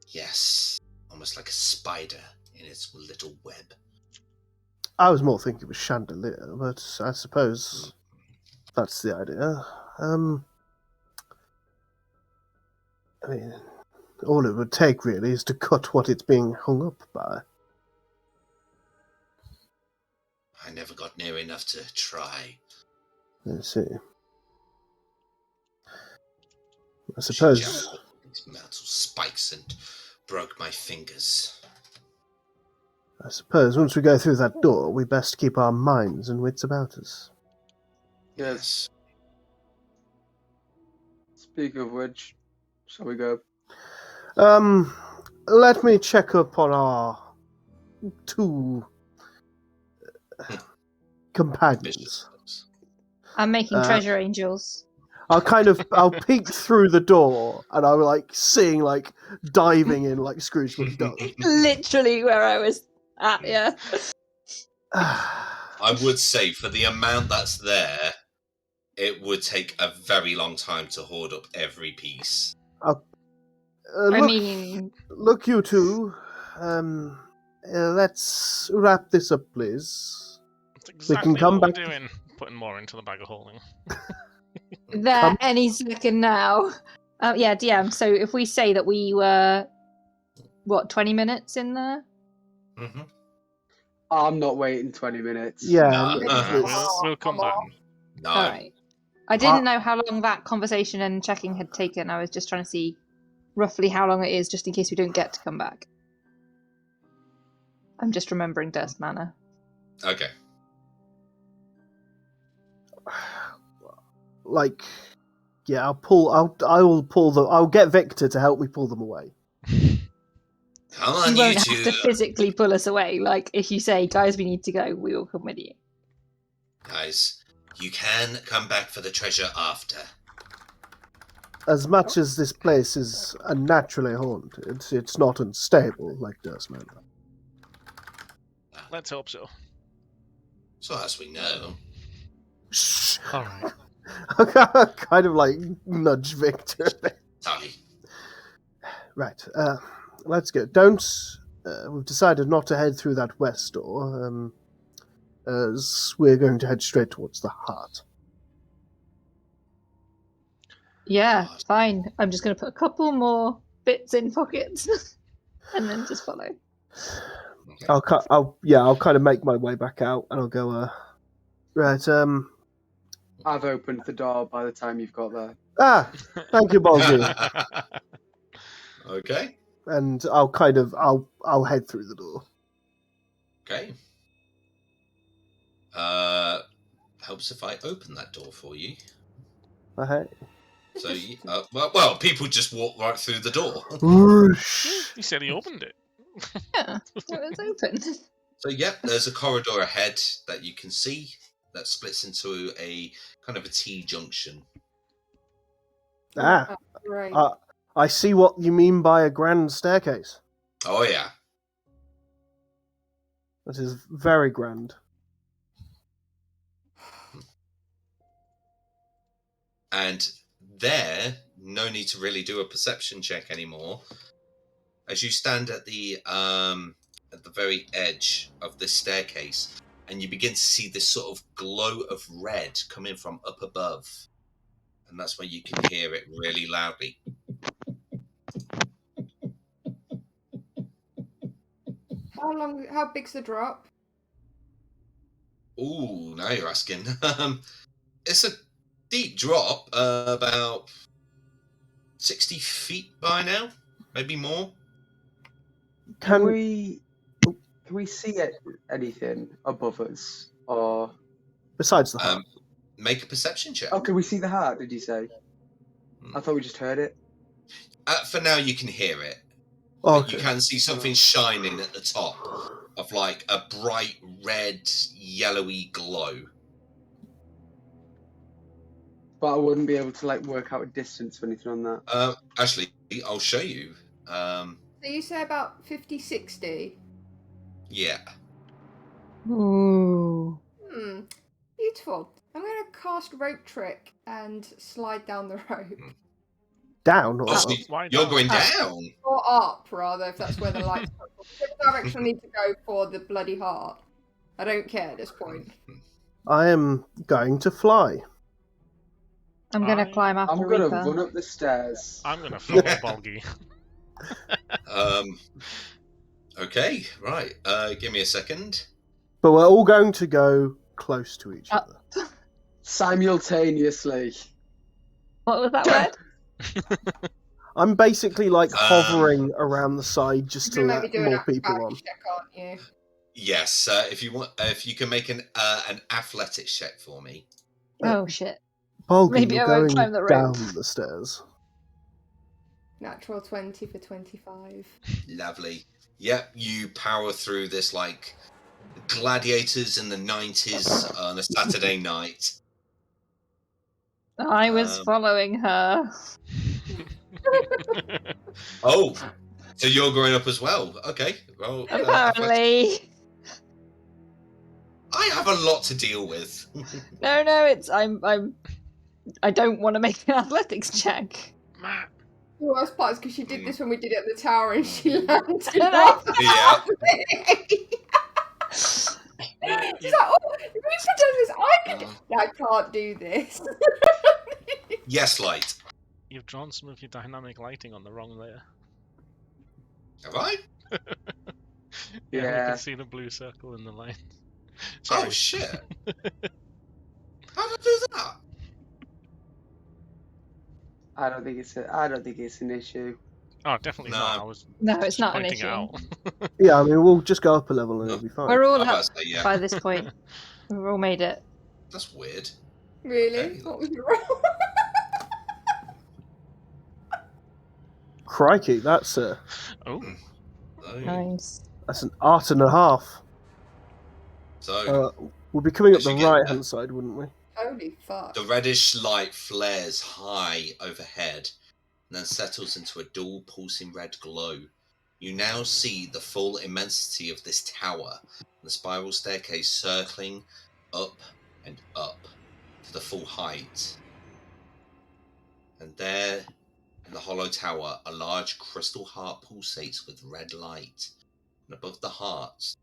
A: Yes, almost like a spider in its little web.
G: I was more thinking of a chandelier, but I suppose that's the idea. I mean, all it would take really is to cut what it's being hung up by.
A: I never got near enough to try.
G: I see. I suppose.
A: She jammed these metal spikes and broke my fingers.
G: I suppose once we go through that door, we best keep our minds and wits about us.
A: Yes.
C: Speaking of which, shall we go?
G: Let me check up on our two companions.
D: I'm making treasure angels.
G: I'll peek through the door and I'm like seeing like diving in like Scrooge McDuck.
D: Literally where I was at, yeah.
A: I would say for the amount that's there, it would take a very long time to hoard up every piece.
G: Look, you two. Let's wrap this up, please.
B: That's exactly
G: we can come
B: what
G: back.
B: We're doing. Putting more into the bag of holding.
D: There, any second now. Yeah, DM. So if we say that we were, 20 minutes in there?
A: Mm-hmm.
C: I'm not waiting 20 minutes.
G: Yeah,
B: We'll come back.
A: No.
D: All right. I didn't know how long that conversation and checking had taken. I was just trying to see roughly how long it is, just in case we don't get to come back. I'm just remembering Durst Manor.
A: Okay.
G: Like, yeah, I'll get Victor to help me pull them away.
A: Come on,
D: You
A: you
D: won't
A: two.
D: have to physically pull us away. Like, if you say, guys, we need to go, we will come with you.
A: Guys, you can come back for the treasure after.
G: As much as this place is unnaturally haunted, it's not unstable like Durst Manor.
B: Let's hope so.
A: So as we know.
G: Shh.
B: All right.
G: Kind of like nudge Victor.
A: Sorry.
G: Right, let's go. We've decided not to head through that west door, as we're going to head straight towards the heart.
D: Yeah, fine. I'm just going to put a couple more bits in pockets and then just follow.
A: Okay.
G: I'll kind of make my way back out, and I'll go. Right.
C: I've opened the door by the time you've got there.
G: Thank you, Bolgy.
A: Okay.
G: And I'll head through the door.
A: Okay. Helps if I open that door for you.
G: Hey.
A: So, well, people just walk right through the door.
G: Whoosh.
B: He said he opened it.
D: Yeah, it was open.
A: So, yep, there's a corridor ahead that you can see that splits into a kind of a T-junction.
F: Right.
G: I see what you mean by a grand staircase.
A: Oh, yeah.
G: That is very grand.
A: And there, no need to really do a perception check anymore. As you stand at the very edge of this staircase, and you begin to see this sort of glow of red coming from up above. And that's when you can hear it really loudly.
F: How big's the drop?
A: Ooh, now you're asking. It's a deep drop, about 60 feet by now, maybe more.
C: Can we see anything above us, or
G: Besides the heart?
A: Make a perception check.
C: can we see the heart? Did you say? I thought we just heard it.
A: For now, you can hear it.
G: Okay.
A: You can see something shining at the top of like a bright red, yellowy glow.
C: But I wouldn't be able to like work out a distance or anything on that.
A: Actually, I'll show you.
F: So you say about 50, 60?
A: Yeah.
D: Ooh.
F: Beautiful. I'm going to cast Rope Trick and slide down the rope.
G: Down? Or
A: So
B: Why
A: you're
B: not?
A: going down.
F: Or up, rather, if that's where the lights come from. Whichever direction I need to go for the bloody heart. I don't care at this point.
G: I am going to fly.
D: I'm going to climb after
C: I'm gonna
D: Reaper.
C: run up the stairs.
B: I'm going to follow Bolgy.
A: Okay, right. Give me a second.
G: But we're all going to go close to each other.
C: Simultaneously.
D: What was that word?
G: I'm basically like hovering around the side just to
F: You're
G: let
F: maybe doing
G: more
F: an
G: people on.
F: acrobatics check, aren't you?
A: Yes, if you can make an athletics check for me.
D: Oh, shit.
G: Bolgy,
D: Maybe
G: you're
D: I won't
G: going
D: climb the rope.
G: down the stairs.
F: Natural 20 for 25.
A: Lovely. Yep, you power through this like gladiators in the 90s on a Saturday night.
D: I was following her.
A: Oh, so you're growing up as well? Okay. Well,
D: Apparently.
A: I have a lot to deal with.
D: No, it's I don't want to make an athletics check.
B: Matt.
F: The worst part is because she did this when we did it at the tower and she landed
D: Yeah.
F: She's like, oh, Reaper does this, I can't do this.
A: Yes, light.
B: You've drawn some of your dynamic lighting on the wrong layer.
A: Have I?
B: We
C: Yeah.
B: can see the blue circle in the line.
A: Oh, shit. How did I do that?
C: I don't think it's an issue.
B: Oh, definitely
A: No.
B: not. I was
D: No, it's
B: just
D: not an
B: pointing it
D: issue.
B: out.
G: Yeah, I mean, we'll just go up a level and it'll be fine.
D: We're all
A: I'm about
D: up
A: to say, yeah.
D: by this point. We've all made it.
A: That's weird.
F: Really?
A: Okay.
F: What was wrong?
G: Crikey, that's
B: Oh,
A: So,
D: Nice.
G: an art and a half. We'll be coming up
A: As
G: the
A: you get
G: right-hand side, wouldn't we?
F: Holy fuck.
A: the reddish light flares high overhead and then settles into a dual pulsing red glow. You now see the full immensity of this tower, the spiral staircase circling up and up to the full height. And there, in the hollow tower, a large crystal heart pulsates with red light. And above the heart,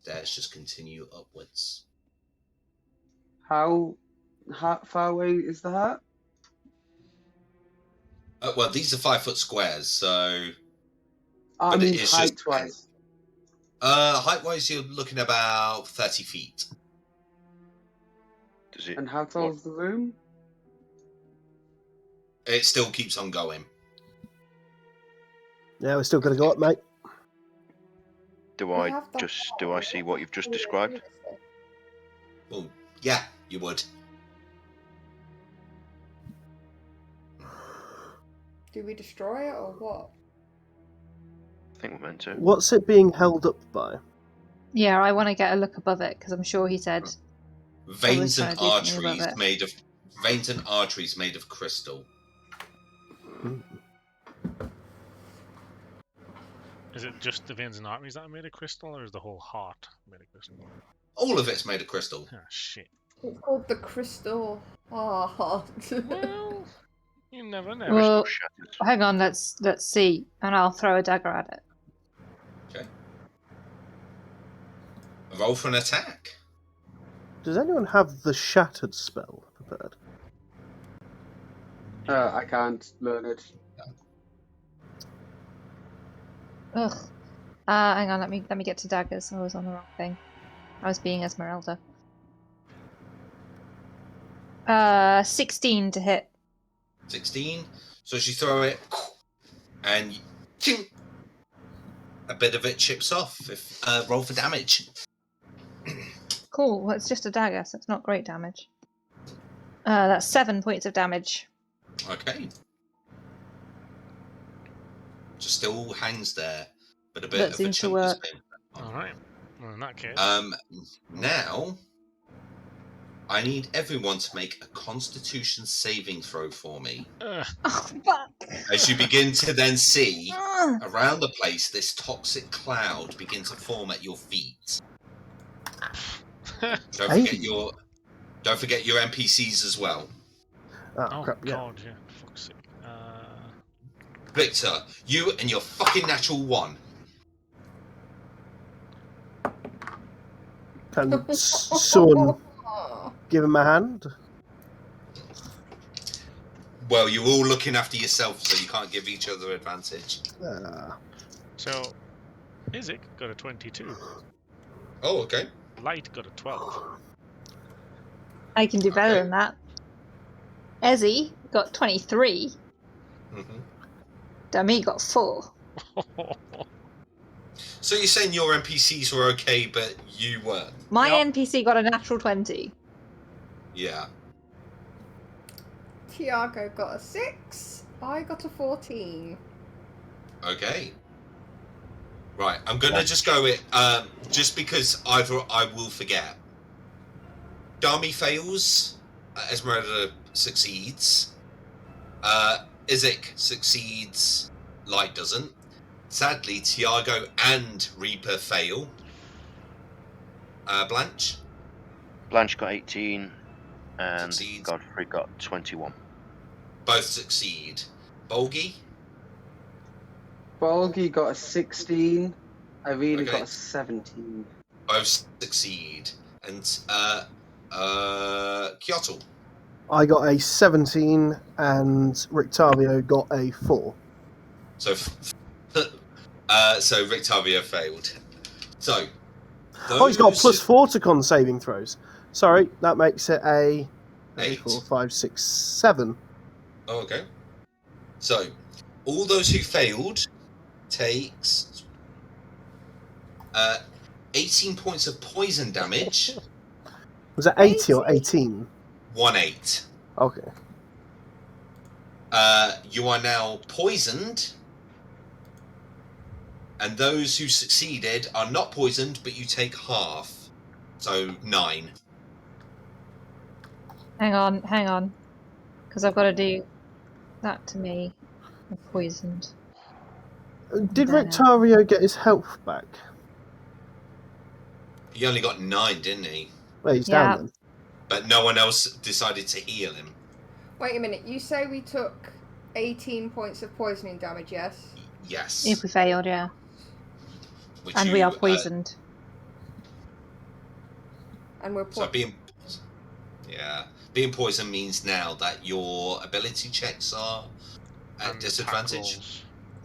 A: stairs just continue upwards.
C: How far away is the heart?
A: Well, these are 5 foot squares, so...
C: I
A: But
C: mean,
A: it is just-
C: height-wise.
A: height-wise, you're looking about 30 feet.
E: Does it?
C: And how tall
E: what-
C: is the room?
A: It still keeps on going.
G: Yeah, we're still going to go up, mate.
E: Do
F: We
E: I
F: have the
E: do I see what you've just described?
A: Well, yeah, you would.
F: Do we destroy it or what?
E: I think we're meant to.
G: What's it being held up by?
D: Yeah, I want to get a look above it because I'm sure he said.
A: Veins
D: trying
A: and
D: to do something above
A: arteries
D: it.
A: made of crystal.
B: is it just the veins and arteries that are made of crystal, or is the whole heart made of crystal?
A: All of it's made of crystal.
B: Ah, shit.
F: It's called the Crystal Heart.
B: Well, you never know.
D: Well,
E: Shattered.
D: hang on, let's see, and I'll throw a dagger at it.
A: Okay. Roll for an attack.
G: Does anyone have the Shattered spell prepared?
C: I can't learn it.
D: Ugh. Hang on, let me get to daggers. I was on the wrong thing. I was being Esmeralda. 16 to hit.
A: 16. So as you throw it, and ting, a bit of it chips off. Roll for damage.
D: Cool. Well, it's just a dagger, so it's not great damage. That's 7 points of damage.
A: Okay. Just still hangs there, but a bit
D: That
A: of a
D: seems to
A: chunk has
D: work.
A: been.
B: Alright. Well, in that case.
A: Now, I need everyone to make a Constitution saving throw for me.
B: Ugh.
D: Oh, fuck!
A: As you begin to then see
D: Ugh.
A: around the place, this toxic cloud begin to form at your feet. Don't forget your NPCs as well.
B: Oh,
G: Crap, yeah.
B: God, yeah. Fuck's sake.
A: Victor, you and your fucking natural 1.
G: Can someone give him a hand?
A: Well, you're all looking after yourself, so you can't give each other advantage.
B: So, Isaac got a 22.
A: Oh, okay.
B: Light got a 12.
D: I can do better
A: Okay.
D: than that. Ezzy got 23.
A: Mm-hmm.
D: Dami got 4.
A: So you're saying your NPCs were okay, but you weren't?
D: My
B: Yep.
D: NPC got a natural 20.
A: Yeah.
F: Tiago got a 6. I got a 14.
A: Okay. Right, I'm gonna just go it. Just because I will forget. Dami fails. Esmeralda succeeds. Isaac succeeds. Light doesn't. Sadly, Tiago and Reaper fail. Blanche?
E: Blanche got 18, and
A: Succeeds.
E: Godfrey got 21.
A: Both succeed. Bolgi?
C: Bolgi got a 16. Irina
A: Okay.
C: got a 17.
A: Both succeed. And Kyoto?
G: I got a 17 and Rictavio got a 4.
A: So, so Rictavio failed. So,
G: Oh, he's got a
A: those-
G: +4 to con saving throws. Sorry, that makes it a
A: 8.
G: 4, 5, 6, 7.
A: Oh, okay. So, all those who failed takes 18 points of poison damage.
G: Was that 80 or 18?
A: 1-8.
G: Okay.
A: You are now poisoned. And those who succeeded are not poisoned, but you take half. So 9.
D: Hang on. Because I've got to do that to me. I'm poisoned.
G: Did
D: There.
G: Rictario get his health back?
A: He only got 9, didn't he?
G: Well, he's
D: Yeah.
G: down then.
A: But no one else decided to heal him.
F: Wait a minute, you say we took 18 points of poisoning damage, yes?
A: Yes.
D: If we failed, yeah.
A: Which
D: And
A: you,
D: we are poisoned.
F: And we're
A: So being poisoned means now that your ability checks are at
B: And
A: disadvantage.
B: attack rolls.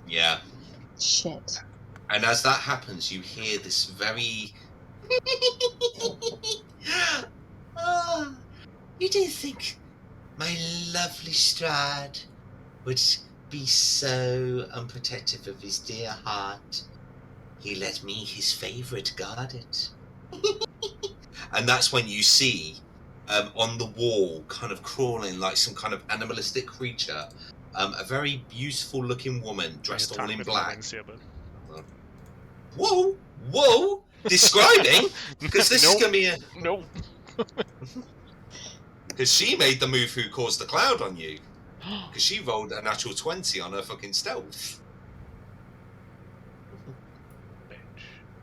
A: Yeah.
D: Shit.
A: And as that happens, you hear this very... Oh, you didn't think my lovely Strad would be so unprotective of his dear heart. He let me, his favourite, guard it. And that's when you see on the wall, kind of crawling like some kind of animalistic creature, a very beautiful looking woman dressed all
B: Attack
A: in
B: with my
A: black.
B: Ranger, but-
A: Whoa! Describing? Because this is going to be a...
B: No.
A: Because she made the move who caused the cloud on you. Because she rolled a natural 20 on her fucking stealth.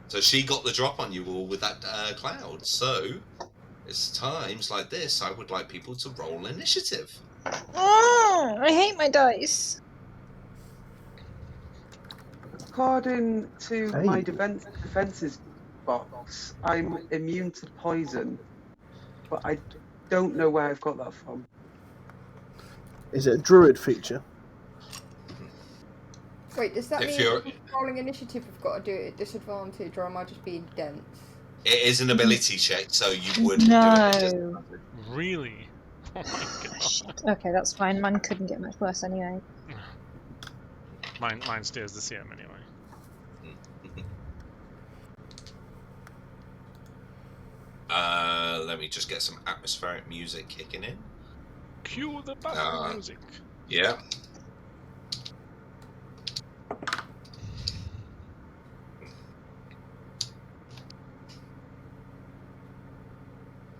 A: So she got the drop on you all with that cloud. So, it's times like this I would like people to roll initiative.
D: Oh, I hate my dice.
C: According to
G: Hey.
C: my defenses box, I'm immune to poison, but I don't know where I've got that from.
G: Is it a druid feature?
F: Wait, does that
A: If
F: mean
A: you're-
F: rolling initiative we've got to do it at disadvantage, or am I just being dense?
A: It is an ability check, so you would do it
D: No.
A: at disadvantage.
B: Really? Oh my god.
D: Shit. Okay, that's fine. Mine couldn't get much worse anyway.
B: Mine steers the CM anyway.
A: Let me just get some atmospheric music kicking in.
B: Cue the battle music.
A: Yeah.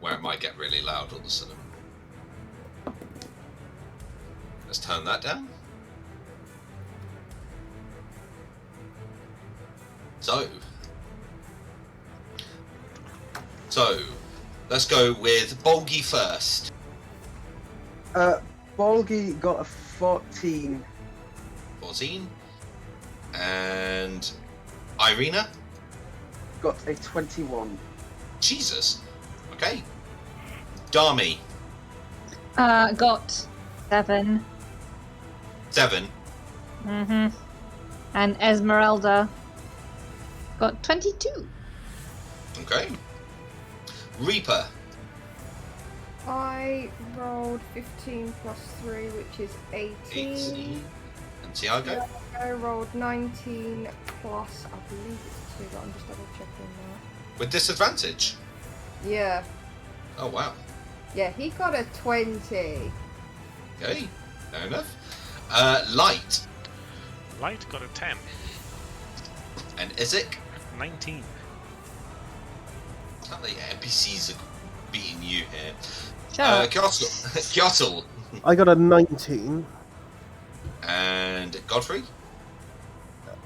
A: Where it might get really loud all of a sudden. Let's turn that down. So, let's go with Bolgi first.
C: Bolgi got a 14.
A: 14. And Irina?
C: Got a 21.
A: Jesus. Okay. Dami?
D: Got 7.
A: 7.
D: Mm-hmm. And Esmeralda got 22.
A: Okay. Reaper?
F: I rolled 15 plus 3, which is 18.
A: 18. And Tiago?
F: I rolled 19 plus, I believe it's 2, but I'm just double checking that.
A: With disadvantage?
F: Yeah.
A: Oh, wow.
F: Yeah, he got a 20.
A: Okay. Fair enough. Light?
B: Light got a 10.
A: And Isaac?
B: 19.
A: Not the NPCs are beating you here.
D: Shut up.
A: Kyotel?
G: I got a 19.
A: And Godfrey?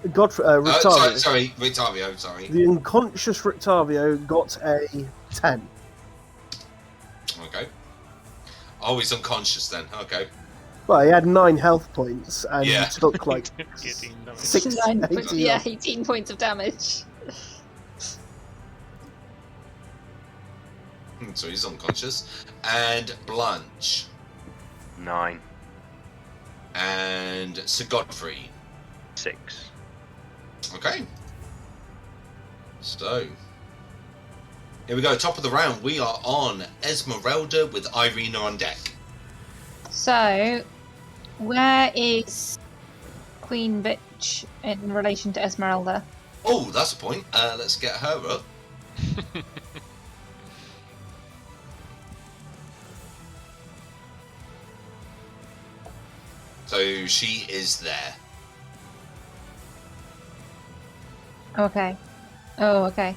G: Rictavio.
A: Sorry, Rictavio, sorry.
G: The unconscious Rictavio got a 10.
A: Okay. Oh, he's unconscious then. Okay.
G: Well, he had 9 health points and
A: Yeah.
G: he took like
B: 18 damage.
G: 18
D: yeah,
G: off.
D: 18 points of damage.
A: So he's unconscious. And Blanche.
E: 9.
A: And Sir Godfrey.
E: 6.
A: Okay. So, here we go. Top of the round. We are on Esmeralda with Irina on deck.
D: So, Where is Queen Bitch in relation to Esmeralda?
A: Oh, that's a point. Let's get her up. So she is there.
D: Okay. Oh, okay.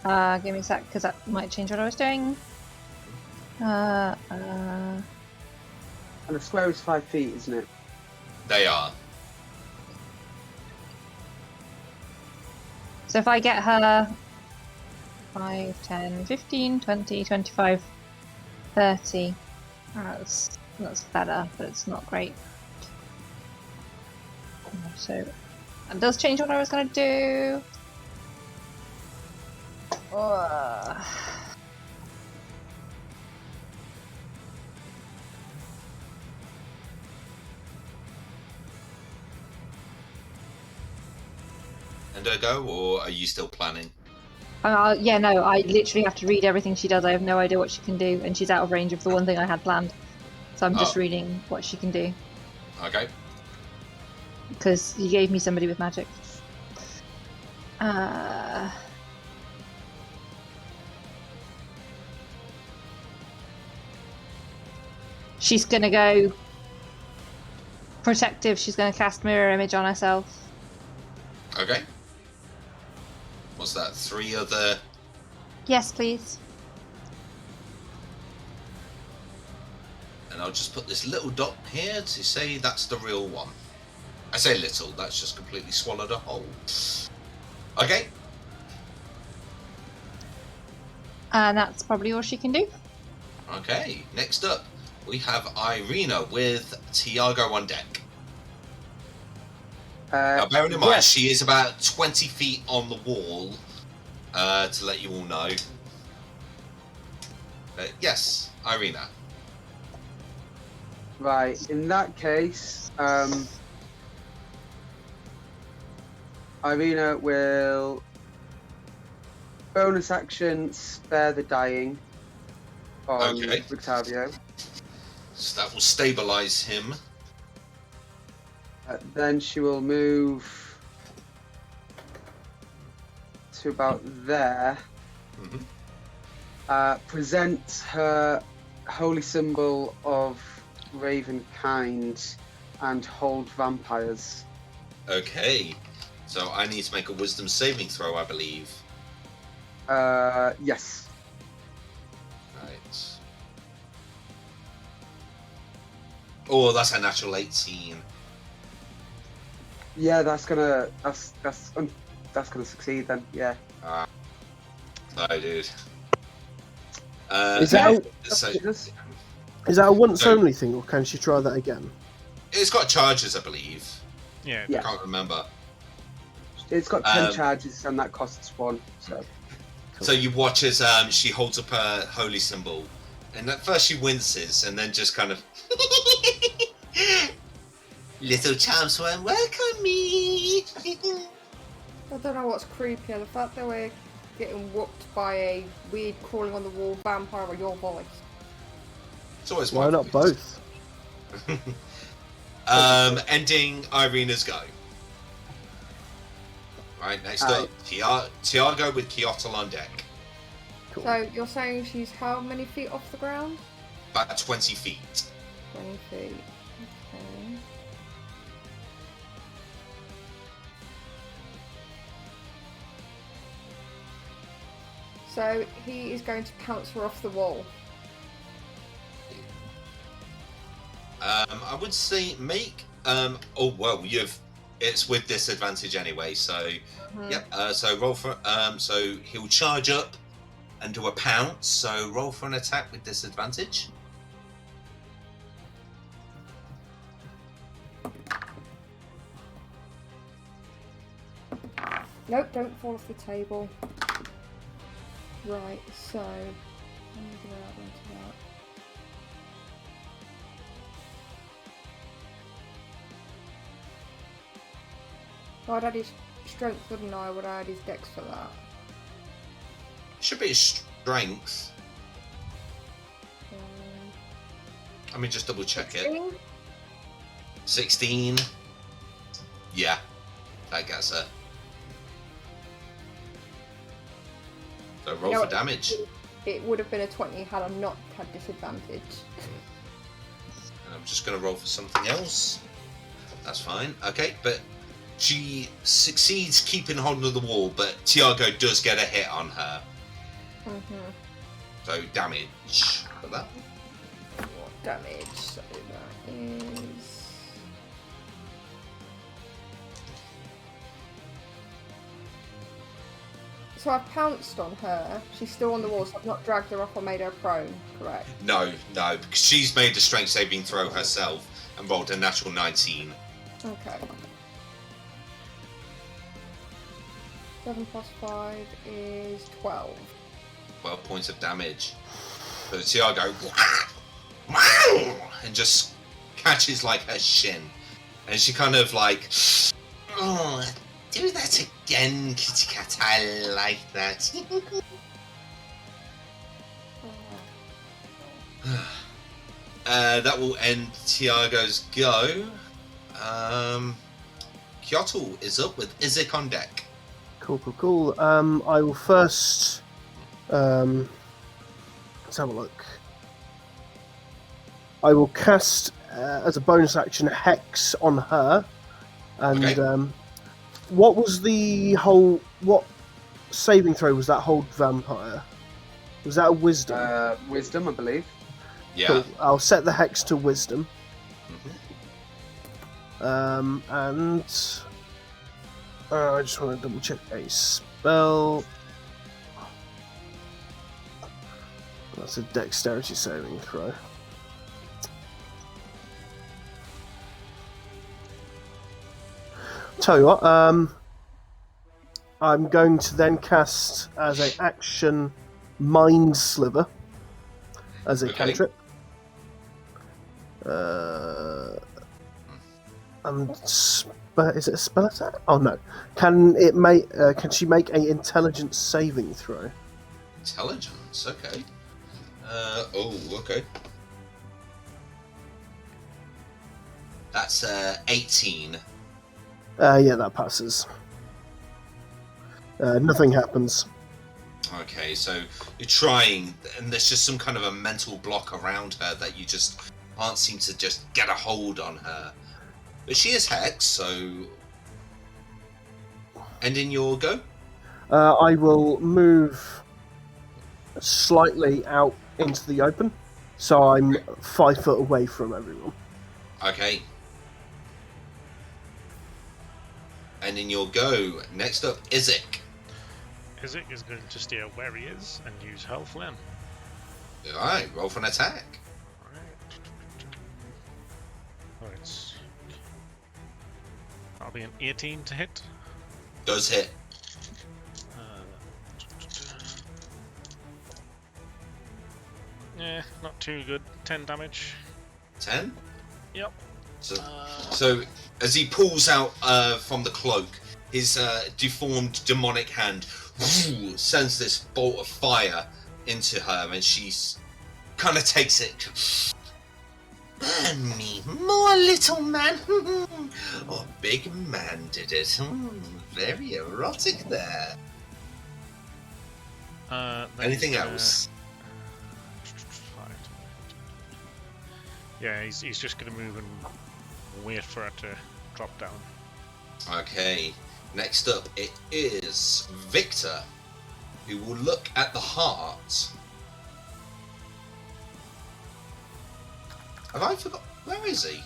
D: Give me a sec, because that might change what I was doing.
C: And the square is 5 feet, isn't it?
A: They are.
D: So if I get her 5, 10, 15, 20, 25, 30. That's better, but it's not great. So that does change what I was going to do.
A: And her go, or are you still planning?
D: Yeah, no, I literally have to read everything she does. I have no idea what she can do, and she's out of range of the one thing I had planned. So I'm just reading what she can do.
A: Okay.
D: Because you gave me somebody with magic. She's gonna go protective. She's gonna cast mirror image on herself.
A: Okay. What's that? 3 other...
D: Yes, please.
A: And I'll just put this little dot here to say that's the real one. I say little, that's just completely swallowed a whole. Okay.
D: And that's probably all she can do.
A: Okay, next up, we have Irina with Tiago on deck. Now, bearing in mind,
C: yes.
A: she is about 20 feet on the wall, to let you all know. Yes, Irina.
C: Right, in that case, Irina will bonus action spare the dying on
A: Okay.
C: Octavio.
A: So that will stabilize him.
C: Then she will move to about there.
A: Mm-hmm.
C: Present her holy symbol of Ravenkind and hold vampires.
A: Okay. So I need to make a wisdom saving throw, I believe.
C: Yes.
A: Right. Oh, that's a natural 18.
C: Yeah, that's gonna succeed then. Yeah.
A: No, dude.
G: Is that
A: so,
G: is that a once
A: So-
G: only thing, or can she try that again?
A: it's got charges, I believe.
B: Yeah.
C: Yeah.
A: I can't remember.
C: It's got 10
A: Um,
C: charges and that costs 1. So
A: So you watch as she holds up her holy symbol, and at first she winces, and then just kind of little charms won't welcome me.
F: I don't know what's creepier, the fact that we're getting whooped by a weird crawling on the wall vampire or your voice.
A: It's always
G: Why
A: my
G: not
A: voice.
G: both?
A: Ending Irina's go. Right, next up, Tiago with Kyoto on deck.
G: Cool.
F: So you're saying she's how many feet off the ground?
A: About 20 feet.
F: 20 feet. Okay. So he is going to pounce her off the wall.
A: I would say make. Oh well, it's with disadvantage anyway. So yep. So roll for. So he'll charge up and do a pounce. So roll for an attack with disadvantage.
F: Nope, don't fall off the table. Right, so I'm going to add into that. Well, I'd add his strength, wouldn't I? Would I add his dex for that?
A: Should be his strength. Let me just double check it. 16. Yeah, that gets her. So roll for damage.
F: It would have been a 20 had I not had disadvantage.
A: And I'm just going to roll for something else. That's fine. Okay, but she succeeds keeping hold of the wall, but Tiago does get a hit on her.
F: Mm-hmm.
A: So damage for that.
F: What damage? So that is... So I've pounced on her. She's still on the wall, so I've not dragged her off or made her prone, correct?
A: No, because she's made a strength saving throw herself and rolled a natural 19.
F: Okay. 7 plus 5 is 12.
A: 12 points of damage. So Tiago and just catches like her shin, and she kind of like, oh, do that again, kitty cat. I like that. That will end Tiago's go. Kyoto is up with Izik on deck.
G: Cool. I will first. Let's have a look. I will cast as a bonus action Hex on her, and
A: Okay.
G: What was the whole? What saving throw was that? Hold vampire. Was that a wisdom?
C: Wisdom, I believe.
A: Yeah.
G: Cool. I'll set the hex to wisdom.
A: Mhm.
G: And I just want to double check a spell. That's a dexterity saving throw. Tell you what, I'm going to then cast as an action Mind Sliver as a cantrip. And is it a spell attack? Oh no! Can it make? Can she make a intelligence saving throw?
A: Intelligence. Okay. Okay. That's 18.
G: Yeah, that passes. Nothing happens.
A: Okay, so you're trying, and there's just some kind of a mental block around her that you just can't seem to just get a hold on her. But she is Hex, so... Ending your go?
G: I will move slightly out into the open, so I'm 5 foot away from everyone.
A: Okay. Ending your go. Next up, Izik.
B: Izik is going to steer where he is and use Health Limb.
A: Alright, roll for an attack.
B: Alright. That'll be an 18 to hit.
A: Does hit.
B: Yeah, not too good. 10 damage.
A: 10?
B: Yep.
A: So as he pulls out from the cloak, his deformed demonic hand sends this bolt of fire into her, and she's kind of takes it. Man, me more little man. Oh, big man did it. Very erotic there. Anything else?
B: Yeah, he's just going to move and wait for her to drop down.
A: Okay, next up it is Victor, who will look at the heart. Have I forgot? Where is he?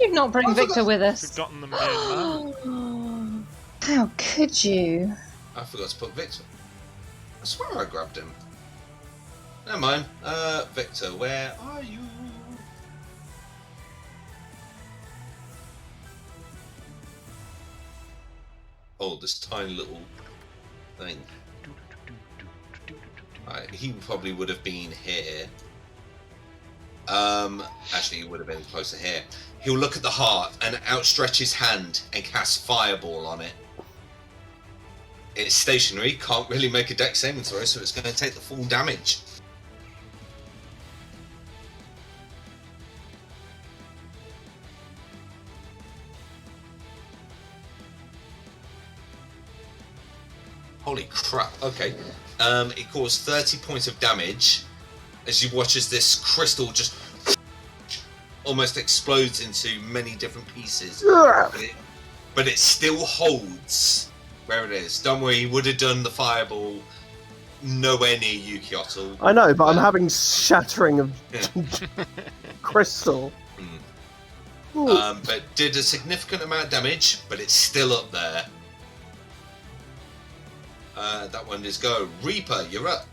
D: You'd not bring
A: I
D: Victor
A: forgot-
D: with us.
B: Forgotten the main man.
D: How could you?
A: I forgot to put Victor. I swear I grabbed him. Never mind. Victor, where are you? Oh, this tiny little thing. Right, he probably would have been here. Actually, he would have been closer here. He'll look at the heart and outstretch his hand and cast Fireball on it. It's stationary, can't really make a dex saving throw, so it's going to take the full damage. Holy crap! Okay, it caused 30 points of damage as you watch as this crystal just almost explodes into many different pieces, but it still holds where it is. Don't worry, he would have done the fireball nowhere near you, Kyoto.
G: I know, but I'm having shattering of crystal.
A: But did a significant amount of damage, but it's still up there. That one is go. Reaper, you're up.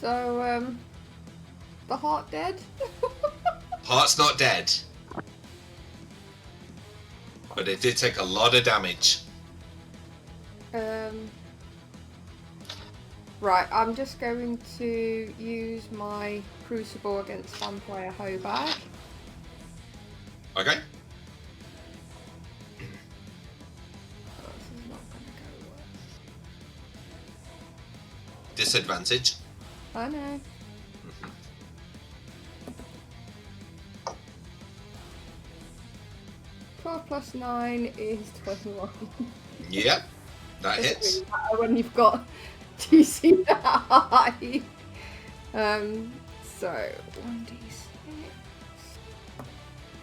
F: So, the heart dead?
A: Heart's not dead. But it did take a lot of damage.
F: Right, I'm just going to use my Crucible against Vampire Hobag.
A: Okay.
F: This is not going to go well.
A: Disadvantage.
F: I know. 12 plus 9 is 21.
A: Yep, that
F: Doesn't
A: hits.
F: really matter when you've got DC that high. So 1d6.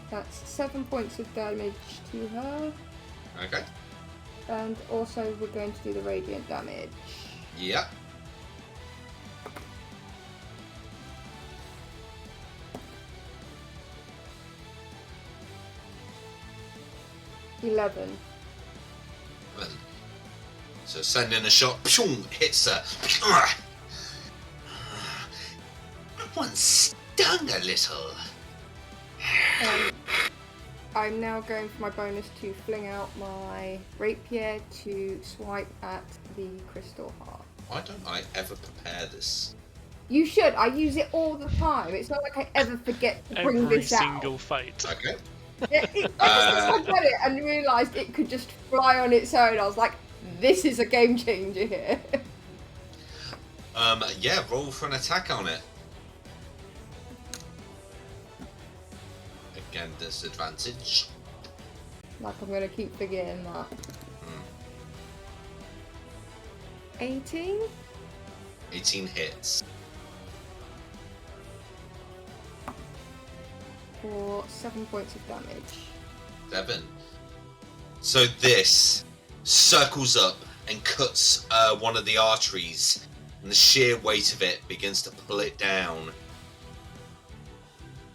F: That's 7 points of damage to her.
A: Okay.
F: And also we're going to do the radiant damage.
A: Yep.
F: $11.
A: So sending a shot, hits her. One stung a little.
F: I'm now going for my bonus to fling out my rapier to swipe at the crystal heart.
A: Why don't I ever prepare this?
F: You should. I use it all the time. It's not like I ever forget to bring
B: Every
F: this out.
B: single fight.
A: Okay.
F: I got it and realised it could just fly on its own. I was like, this is a game changer here.
A: Yeah, roll for an attack on it. Again, disadvantage.
F: Like I'm going to keep forgetting that. 18?
A: 18 hits.
F: For 7 points of damage.
A: 7. So this circles up and cuts one of the arteries, and the sheer weight of it begins to pull it down.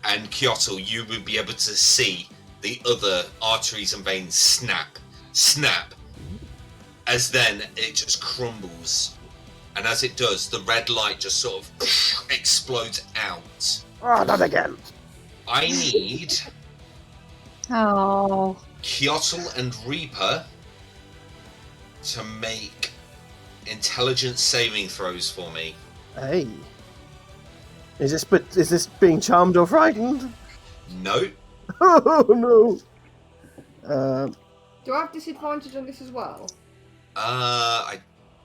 A: And Kyoto, you would be able to see the other arteries and veins snap, as then it just crumbles. And as it does, the red light just sort of explodes out.
G: Oh, not again.
A: I need
D: Oh.
A: Kyoto and Reaper to make intelligence saving throws for me.
G: Hey. Is this being charmed or frightened?
A: No.
G: Oh no.
F: Do I have disadvantage on this as well?
A: I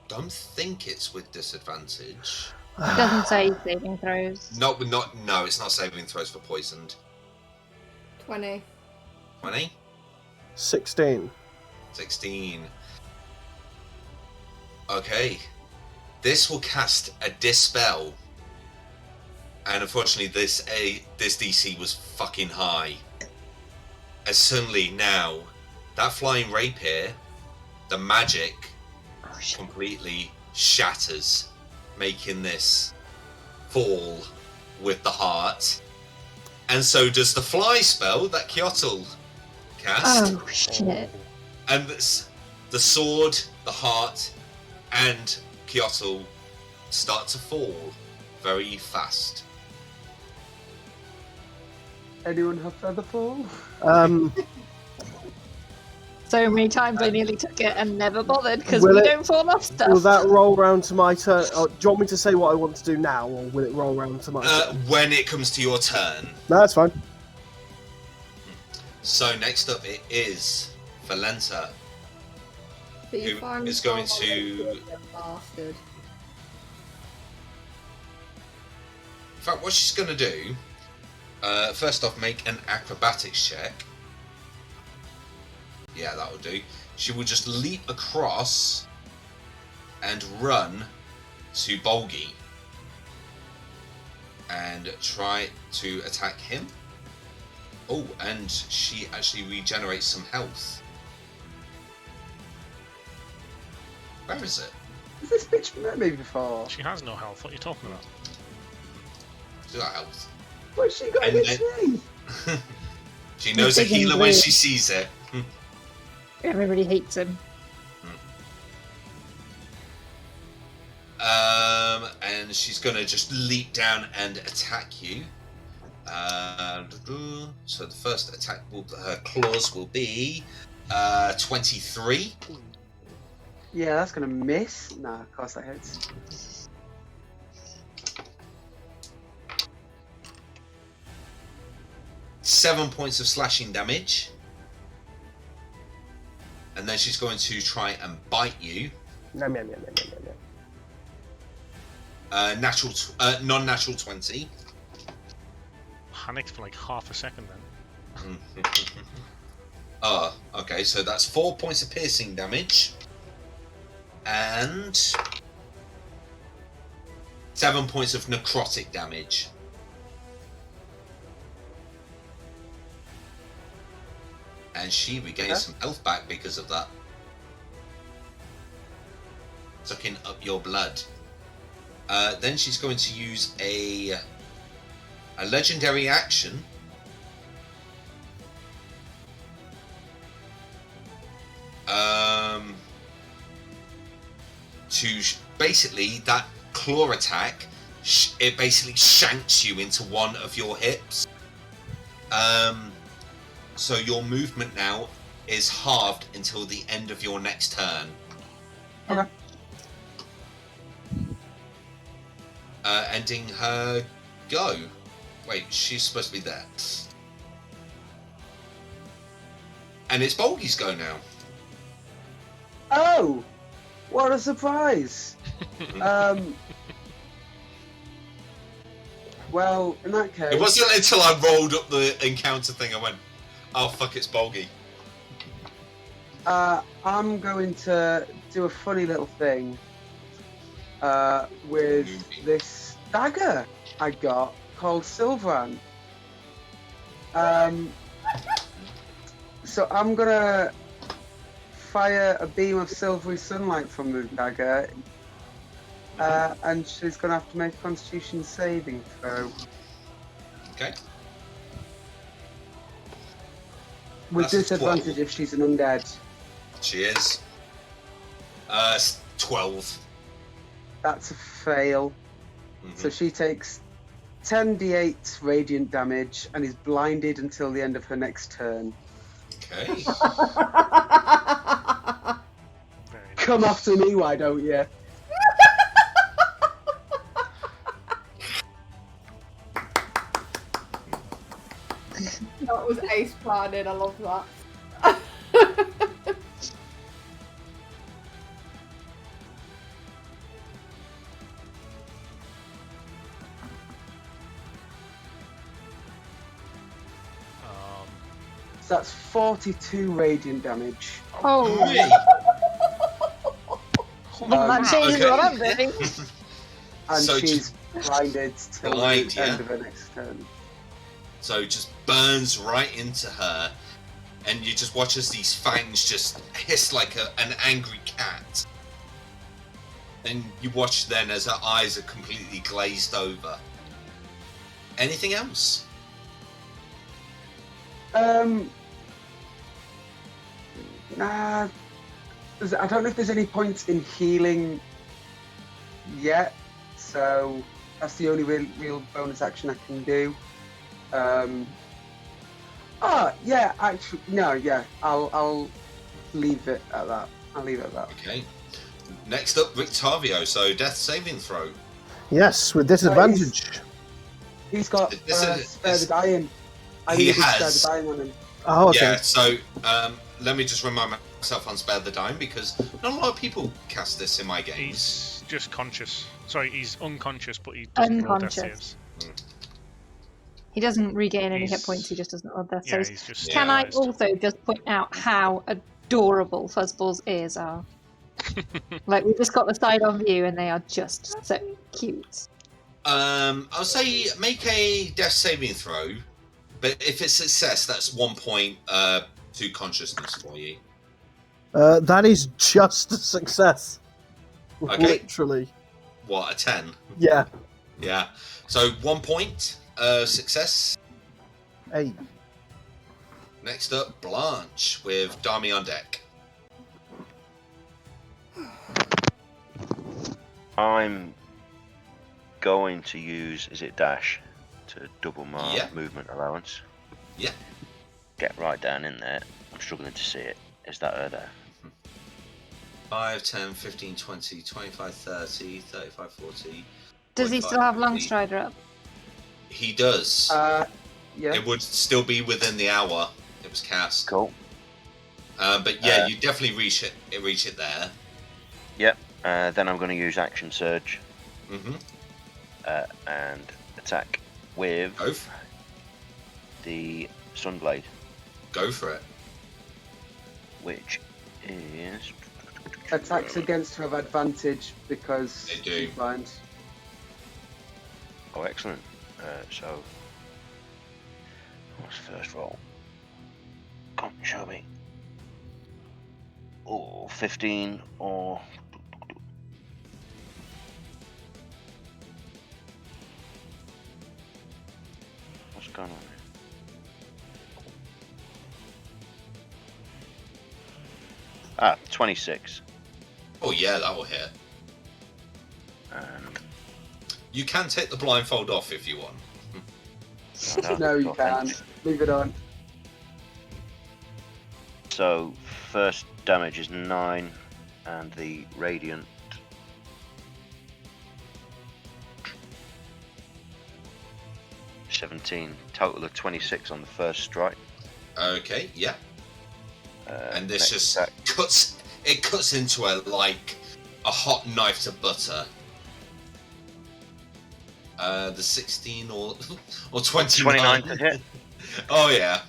A: don't think it's with disadvantage.
D: It doesn't say saving throws.
A: No, it's not saving throws for poisoned.
F: 20.
A: 20?
G: 16.
A: 16. Okay. This will cast a Dispel. And unfortunately, this DC was fucking high. As suddenly now, that flying rapier, the magic completely shatters, making this fall with the heart. And so does the fly spell that Kyoto cast.
D: Oh, shit.
A: And the sword, the heart, and Kyoto start to fall very fast.
C: Anyone have Featherfall?
D: So many times I nearly took it and never bothered because
G: Will
D: we
G: it-
D: don't fall off stuff.
G: Will that roll round to my turn? Oh, do you want me to say what I want to do now, or will it roll round to my turn?
A: When it comes to your turn.
G: No, that's fine.
A: So next up it is Valenta.
F: But you
A: Who
F: finally
A: is going
F: saw my
A: to-
F: rapier, you bastard.
A: In fact, what she's going to do, first off, make an acrobatics check. Yeah, that'll do. she will just leap across and run to Bolgi and try to attack him. Oh, and she actually regenerates some health. Where is it?
C: Has this bitch met me before?
B: She has no health. What are you talking about?
A: She's got health.
C: What's she got
A: And
C: against me?
A: She knows a
D: Big and
A: healer when
D: blue.
A: she sees it.
D: Everybody hates him.
A: And she's gonna just leap down and attack you. So the first attack, her claws will be 23.
C: Yeah, that's gonna miss. Nah, of course that hits.
A: Seven points of slashing damage. And then she's going to try and bite you.
G: Nom, nom, nom, nom, nom, nom.
A: Non-natural 20.
B: Panicked for like half a second then.
A: Oh, okay, so that's 4 points of piercing damage. And 7 points of necrotic damage. And she regains some health back because of that. Sucking up your blood. Then she's going to use a legendary action. Basically, that claw attack, it basically shanks you into one of your hips. So your movement now is halved until the end of your next turn.
C: Okay.
A: Ending her go. Wait, she's supposed to be there. And it's Bolgi's go now.
C: Oh! What a surprise! Well, in that case...
A: It wasn't until I rolled up the encounter thing I went, oh fuck, it's Bolgi.
C: I'm going to do a funny little thing with this dagger I got called Silveran. So I'm gonna fire a beam of silvery sunlight from the dagger, and she's gonna have to make a Constitution saving throw.
A: Okay.
C: With
A: That's a 12.
C: disadvantage if she's an undead.
A: She is. 12.
C: That's a fail. So she takes 10d8 radiant damage and is blinded until the end of her next turn.
A: Okay.
B: Very nice.
C: Come after me, why don't you?
F: That was ace planning, I love that.
C: So that's 42 radiant damage.
D: Oh,
A: Really?
D: well, that changes
A: okay.
D: what I'm doing.
C: And
A: So
C: she's blinded till
A: Blind,
C: the
A: yeah.
C: end of her next turn.
A: So it just burns right into her, and you just watch as these fangs just hiss like an angry cat. And you watch then as her eyes are completely glazed over. Anything else?
C: Nah. I don't know if there's any points in healing yet, so that's the only real bonus action I can do. Yeah, actually, no, yeah, I'll leave it at that. I'll leave it at that.
A: Okay. Next up, Victavio. So death saving throw.
G: Yes, with disadvantage.
C: He's got
A: This is-
C: spare the dying. I
A: He
C: needed
A: has.
C: spare the dying on him.
G: Oh, okay.
A: Yeah. So let me just remind myself on Spare the Dime, because not a lot of people cast this in my games.
B: He's just conscious. Sorry, he's unconscious, but he doesn't roll death
D: Unconscious.
B: saves.
D: He doesn't regain any hit
B: He's-
D: points, he just doesn't roll death
B: Yeah,
D: saves.
B: he's just
D: Can I
B: paralyzed.
D: also just point out how adorable Fuzzball's ears are. Like, we just got the side-on view, and they are just so cute.
A: I'll say make a death saving throw, but if it's success, that's 1 point to consciousness for you.
G: That is just a success.
A: Okay.
G: Literally.
A: What, a 10?
G: Yeah.
A: Yeah. So 1 point success.
G: Hey.
A: Next up, Blanche with Dami on deck.
E: I'm going to use, is it dash, to double my movement allowance?
A: Yeah.
E: Get right down in there. I'm struggling to see it. Is that her there?
A: 5, 10, 15, 20, 25, 30, 35, 40.
D: Does he
A: 45,
D: still have
A: 50.
D: Longstrider up?
A: He does.
C: Yeah.
A: It would still be within the hour it was cast.
E: Cool.
A: But yeah, you definitely reach it there.
E: Yep. Then I'm going to use Action Surge.
A: Mm-hmm.
E: And attack with the Sunblade.
A: Go for it.
E: Which is...
C: Attacks against her have advantage because
A: they do.
C: she's blind.
E: Oh, excellent. So, what's the first roll? Come on, show me. Oh, 15 or... What's going on here? Ah, 26.
A: Oh yeah, that will hit.
E: And
A: You can take the blindfold off if you want.
C: No, you can't. Leave it on.
E: So, first damage is 9, and the radiant. $17. Total of 26 on the first strike.
A: Okay, yeah. And this
E: next
A: just
E: attack.
A: cuts into her like a hot knife to butter. The 16 or 29.
E: 29 to hit.
A: Oh yeah.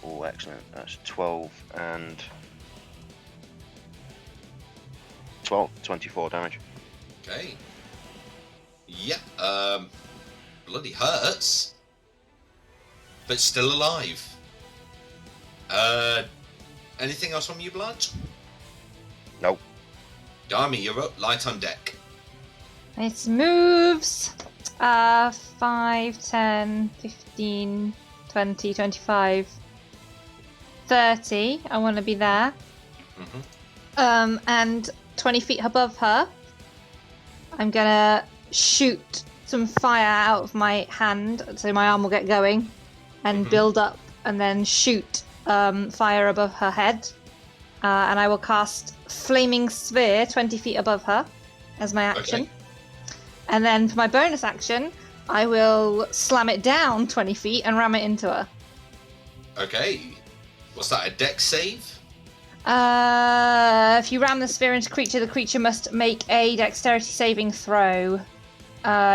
E: Oh, excellent. That's 12 and 24 damage.
A: Okay. Yep. Bloody hurts, but still alive. Anything else from you, Blanche?
E: Nope.
A: Dami, you're up. Light on deck.
D: It moves 5, 10, 15, 20, 25, 30. I want to be there.
A: Mm-hmm.
D: And 20 feet above her, I'm gonna shoot some fire out of my hand, so my arm will get going, and build up, and then shoot fire above her head. And I will cast Flaming Sphere 20 feet above her as my action.
A: Okay.
D: And then for my bonus action, I will slam it down 20 feet and ram it into her.
A: Okay. What's that? A dex save?
D: If you ram the sphere into creature, the creature must make a dexterity saving throw.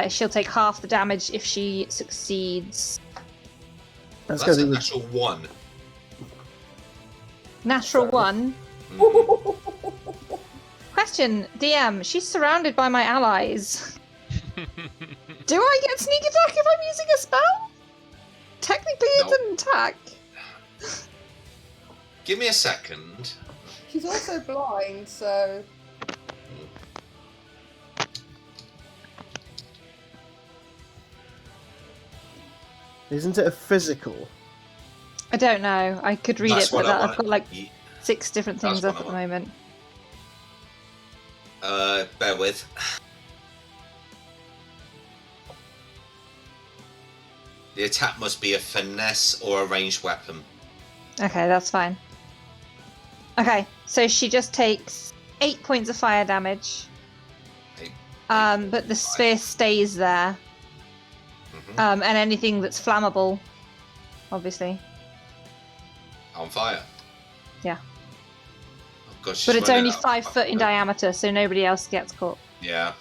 D: She'll take half the damage if she succeeds.
A: That's a natural 1.
D: Natural 1.
A: Mm-hmm.
D: Question, DM, she's surrounded by my allies. Do I get sneak attack if I'm using a spell? Technically it's an attack.
A: Give me a second.
F: She's also blind, so...
G: Isn't it a physical?
D: I don't know. I could read
A: That's
D: it, but
A: what I
D: I've got like 6 different things
A: That's
D: up
A: what
D: at
A: I
D: the moment.
A: Bear with. The attack must be a finesse or a ranged weapon.
D: Okay, that's fine. Okay, so she just takes 8 points of fire damage. But the sphere stays there.
A: Mm-hmm.
D: And anything that's flammable, obviously.
A: On fire.
D: Yeah.
A: Oh, gosh,
D: But
A: she's
D: it's
A: running
D: only
A: out.
D: 5 foot in diameter, so nobody else gets caught.
A: Yeah.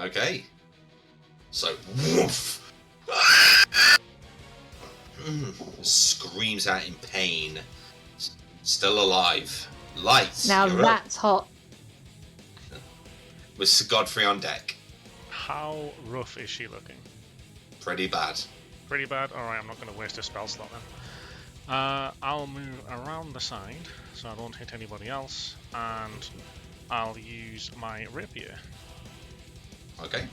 A: Okay. So, woof! Screams out in pain. Still alive. Lights.
D: Now
A: you're up.
D: that's hot.
A: With Sir Godfrey on deck.
B: How rough is she looking?
A: Pretty bad.
B: Pretty bad? Alright, I'm not going to waste a spell slot then. I'll move around the side so I don't hit anybody else, and I'll use my rapier.
A: Okay.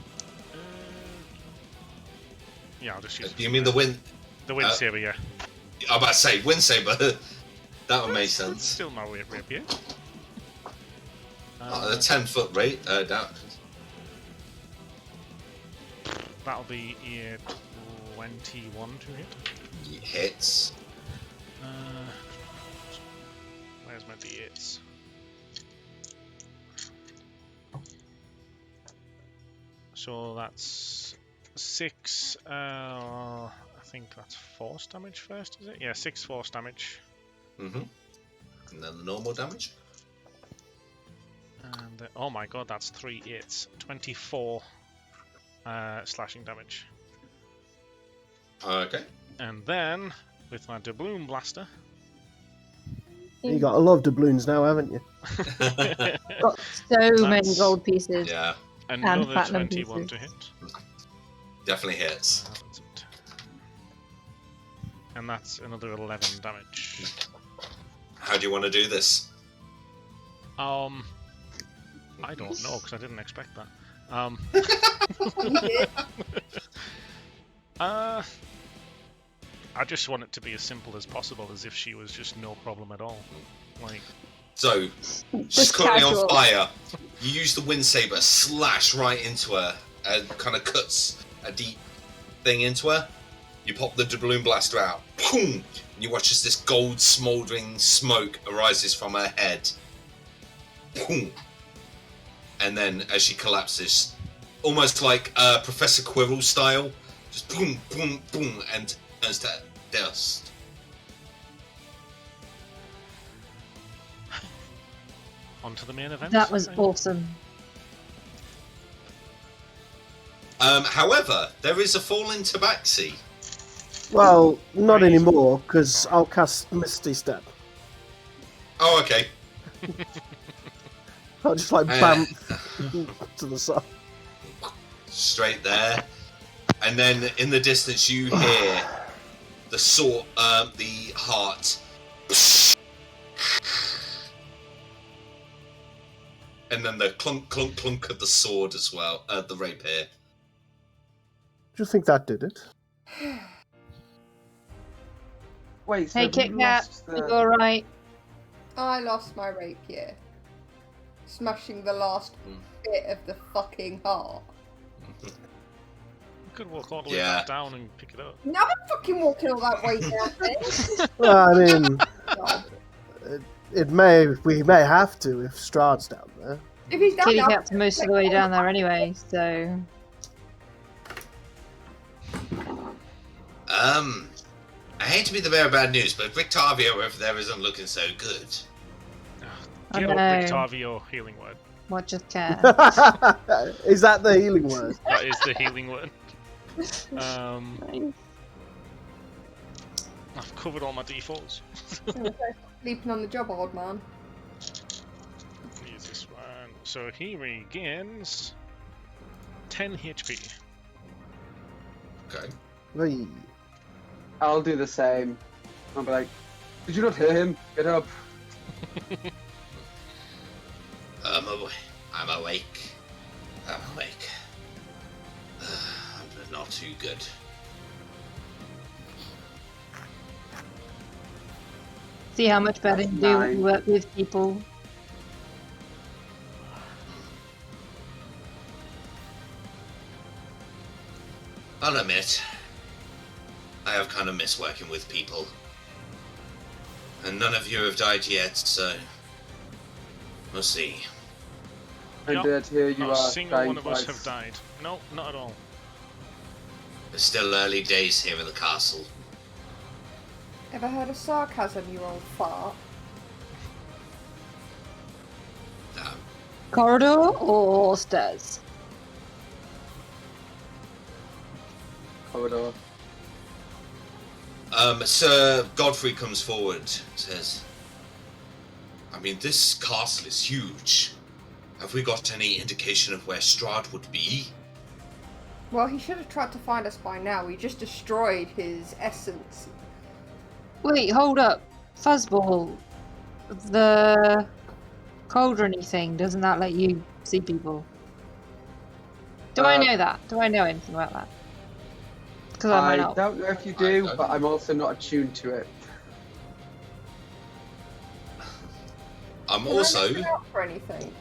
B: Yeah, I'll just use
A: Do you mean the wind?
B: the wind saber, yeah.
A: I'm about to say wind saber. That would make sense.
B: Still my rapier.
A: The 10-foot rate. Down.
B: That'll be a 21 to hit.
A: Hits.
B: Where's my d8s? So that's 6. I think that's force damage first, is it? Yeah, 6 force damage.
A: Mm-hmm. And then the normal damage.
B: And oh my god, that's 3 8s. 24 slashing damage.
A: Okay.
B: And then with my doubloon blaster.
G: You got a lot of doubloons now, haven't you?
D: Got so many gold pieces.
A: Yeah,
B: Another
D: platinum
B: 21
D: pieces.
B: to hit.
A: definitely hits.
B: And that's another 11 damage.
A: How do you want to do this?
B: I don't know, because I didn't expect that. I just want it to be as simple as possible, as if she was just no problem at all. Like,
A: So, she's currently on fire. You use the wind saber, slash right into her, and kind of cuts a deep thing into her. You pop the doubloon blaster out, boom, and you watch as this gold smouldering smoke arises from her head. Boom. And then as she collapses, almost like Professor Quirrell style, just boom, boom, boom, and turns to dust.
B: on to the main event.
D: That was awesome.
A: However, there is a fall in Tabaxi.
G: Well, not anymore, because I'll cast Misty Step.
A: Oh, okay.
G: I'll just like bam to the side.
A: Straight there. And then in the distance you hear the sword, the heart. And then the clunk, clunk, clunk of the sword as well, the rapier.
G: Do you think that did it?
C: Wait, so
D: Hey,
C: have
D: Kit
C: you
D: Kat,
C: lost
D: you alright?
F: I lost my rapier. Smashing the last bit of the fucking heart.
B: You could walk all the way
A: Yeah.
B: back down and pick it up.
F: Now I'm fucking walking all that way down there.
G: Well, I mean,
F: God.
G: we may have to if Strahd's down there.
F: If he's down
D: Kitty
F: there,
D: Cat's most of the way down there anyway, so...
A: I hate to be the bearer of bad news, but Victavio over there isn't looking so good.
D: I
B: Give up
D: know.
B: Victavio healing word.
D: What just care?
G: Is that the healing word?
B: That is the healing word.
D: Nice.
B: I've covered all my defaults.
F: sleeping on the job, old man.
B: Use this one. So he regains 10 HP.
A: Okay.
G: Hey.
C: I'll do the same. I'll be like, did you not hear him? Get up.
A: I'm awake. I'm awake. But not too good.
D: See how much better you do when you work with people.
A: I'll admit, I have kind of missed working with people. And none of you have died yet, so we'll see.
C: And
B: Yep.
C: here you
B: Not
C: are.
B: a single
C: dying
B: one of us
C: twice.
B: have died. No, not at all.
A: It's still early days here in the castle.
F: Ever heard of sarcasm, you old fart?
D: Corridor or stairs?
C: corridor.
A: Sir Godfrey comes forward, says, I mean, this castle is huge. Have we got any indication of where Strahd would be?
F: Well, he should have tried to find us by now. We just destroyed his essence.
D: Wait, hold up. Fuzzball. The cauldron-y thing, doesn't that let you see people? Do I know that? Do I know anything about that? Because I might
C: I
D: not.
C: don't know if you do, but I'm also not attuned to it.
A: I'm
F: Can
A: also...
F: I look out for anything?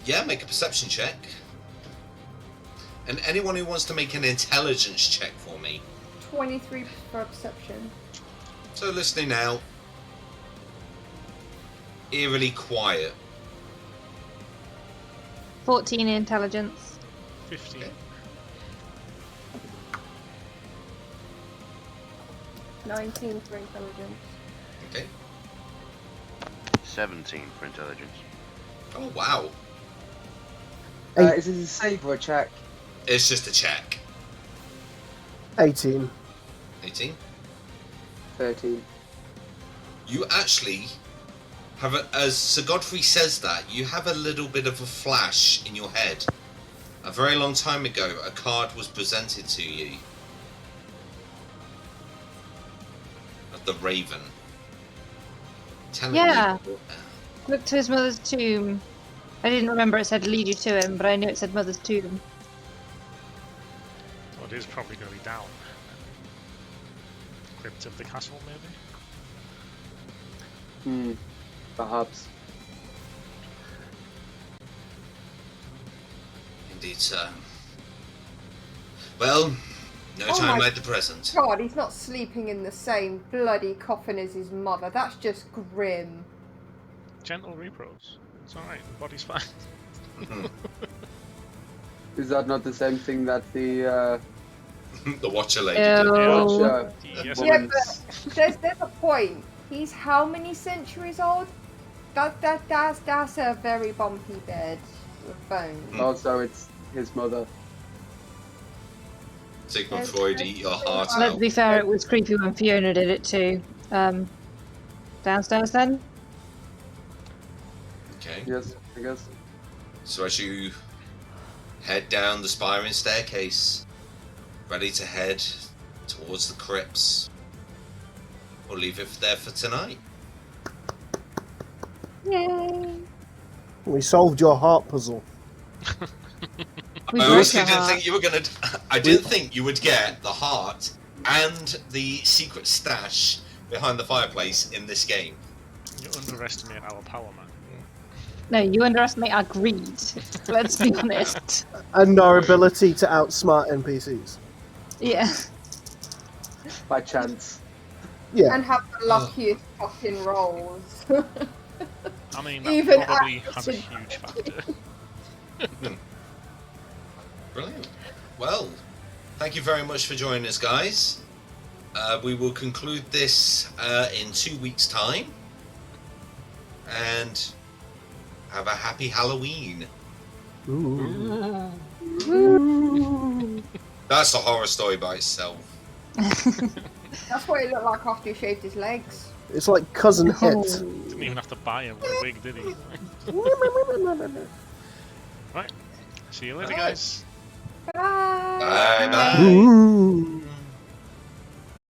A: Yeah, make a perception check. And anyone who wants to make an intelligence check for me.
F: 23 for perception.
A: So listening now. Eerily quiet.
D: 14 intelligence.
B: 15.
A: Okay.
F: 19 for intelligence.
A: Okay.
E: 17 for intelligence.
A: Oh, wow.
C: Is this a save or a check?
A: It's just a check.
G: 18.
A: 18.
C: 13.
A: You actually have, as Sir Godfrey says that, you have a little bit of a flash in your head. A very long time ago, a card was presented to you of the Raven. Telling
D: Yeah.
A: you,
D: Look to his mother's tomb. I didn't remember it said lead you to him, but I knew it said mother's tomb.
B: So it is probably going to be down. Crypt of the castle, maybe?
C: Perhaps.
A: indeed, sir. Well, no
F: Oh
A: time
F: my
A: like the present.
F: God, he's not sleeping in the same bloody coffin as his mother. That's just grim.
B: Gentle repros. It's alright, the body's fine.
C: Is that not the same thing that the
A: The Watcher Lady
D: Ew.
A: did.
C: Watcher
B: Yes,
F: Yeah,
C: woman's...
F: but there's a point. He's how many centuries old? That's a very bumpy bed with bones.
C: Also, it's his mother.
A: Sigmund Freud, eat your heart
D: Let's
A: out.
D: be fair, it was creepy when Fiona did it too. Downstairs then?
A: Okay.
C: Yes, I guess.
A: So as you head down the spiral staircase, ready to head towards the crypts, we'll leave it there for tonight.
D: Yay!
G: We solved your heart puzzle.
D: We
A: I
D: broke
A: honestly
D: her
A: didn't
D: heart.
A: think you were gonna. I didn't think you would get the heart and the secret stash behind the fireplace in this game.
B: You underestimate our power, man.
D: No, you underestimate our greed. Let's be honest.
G: And our ability to outsmart NPCs.
D: Yeah.
C: By chance.
G: Yeah.
F: And have the luckiest fucking rolls.
B: I mean, that
F: Even
B: probably
F: after
B: has a
F: she-
B: huge factor.
A: Brilliant. Well, thank you very much for joining us, guys. We will conclude this in 2 weeks' time. And have a happy Halloween.
G: Ooh.
A: That's a horror story by itself.
F: That's what it looked like after he shaved his legs.
G: It's like Cousin Hit.
B: Didn't even have to buy him a wig, did he? Right. See you later, guys.
F: Bye!
A: Bye bye.
G: Ooh.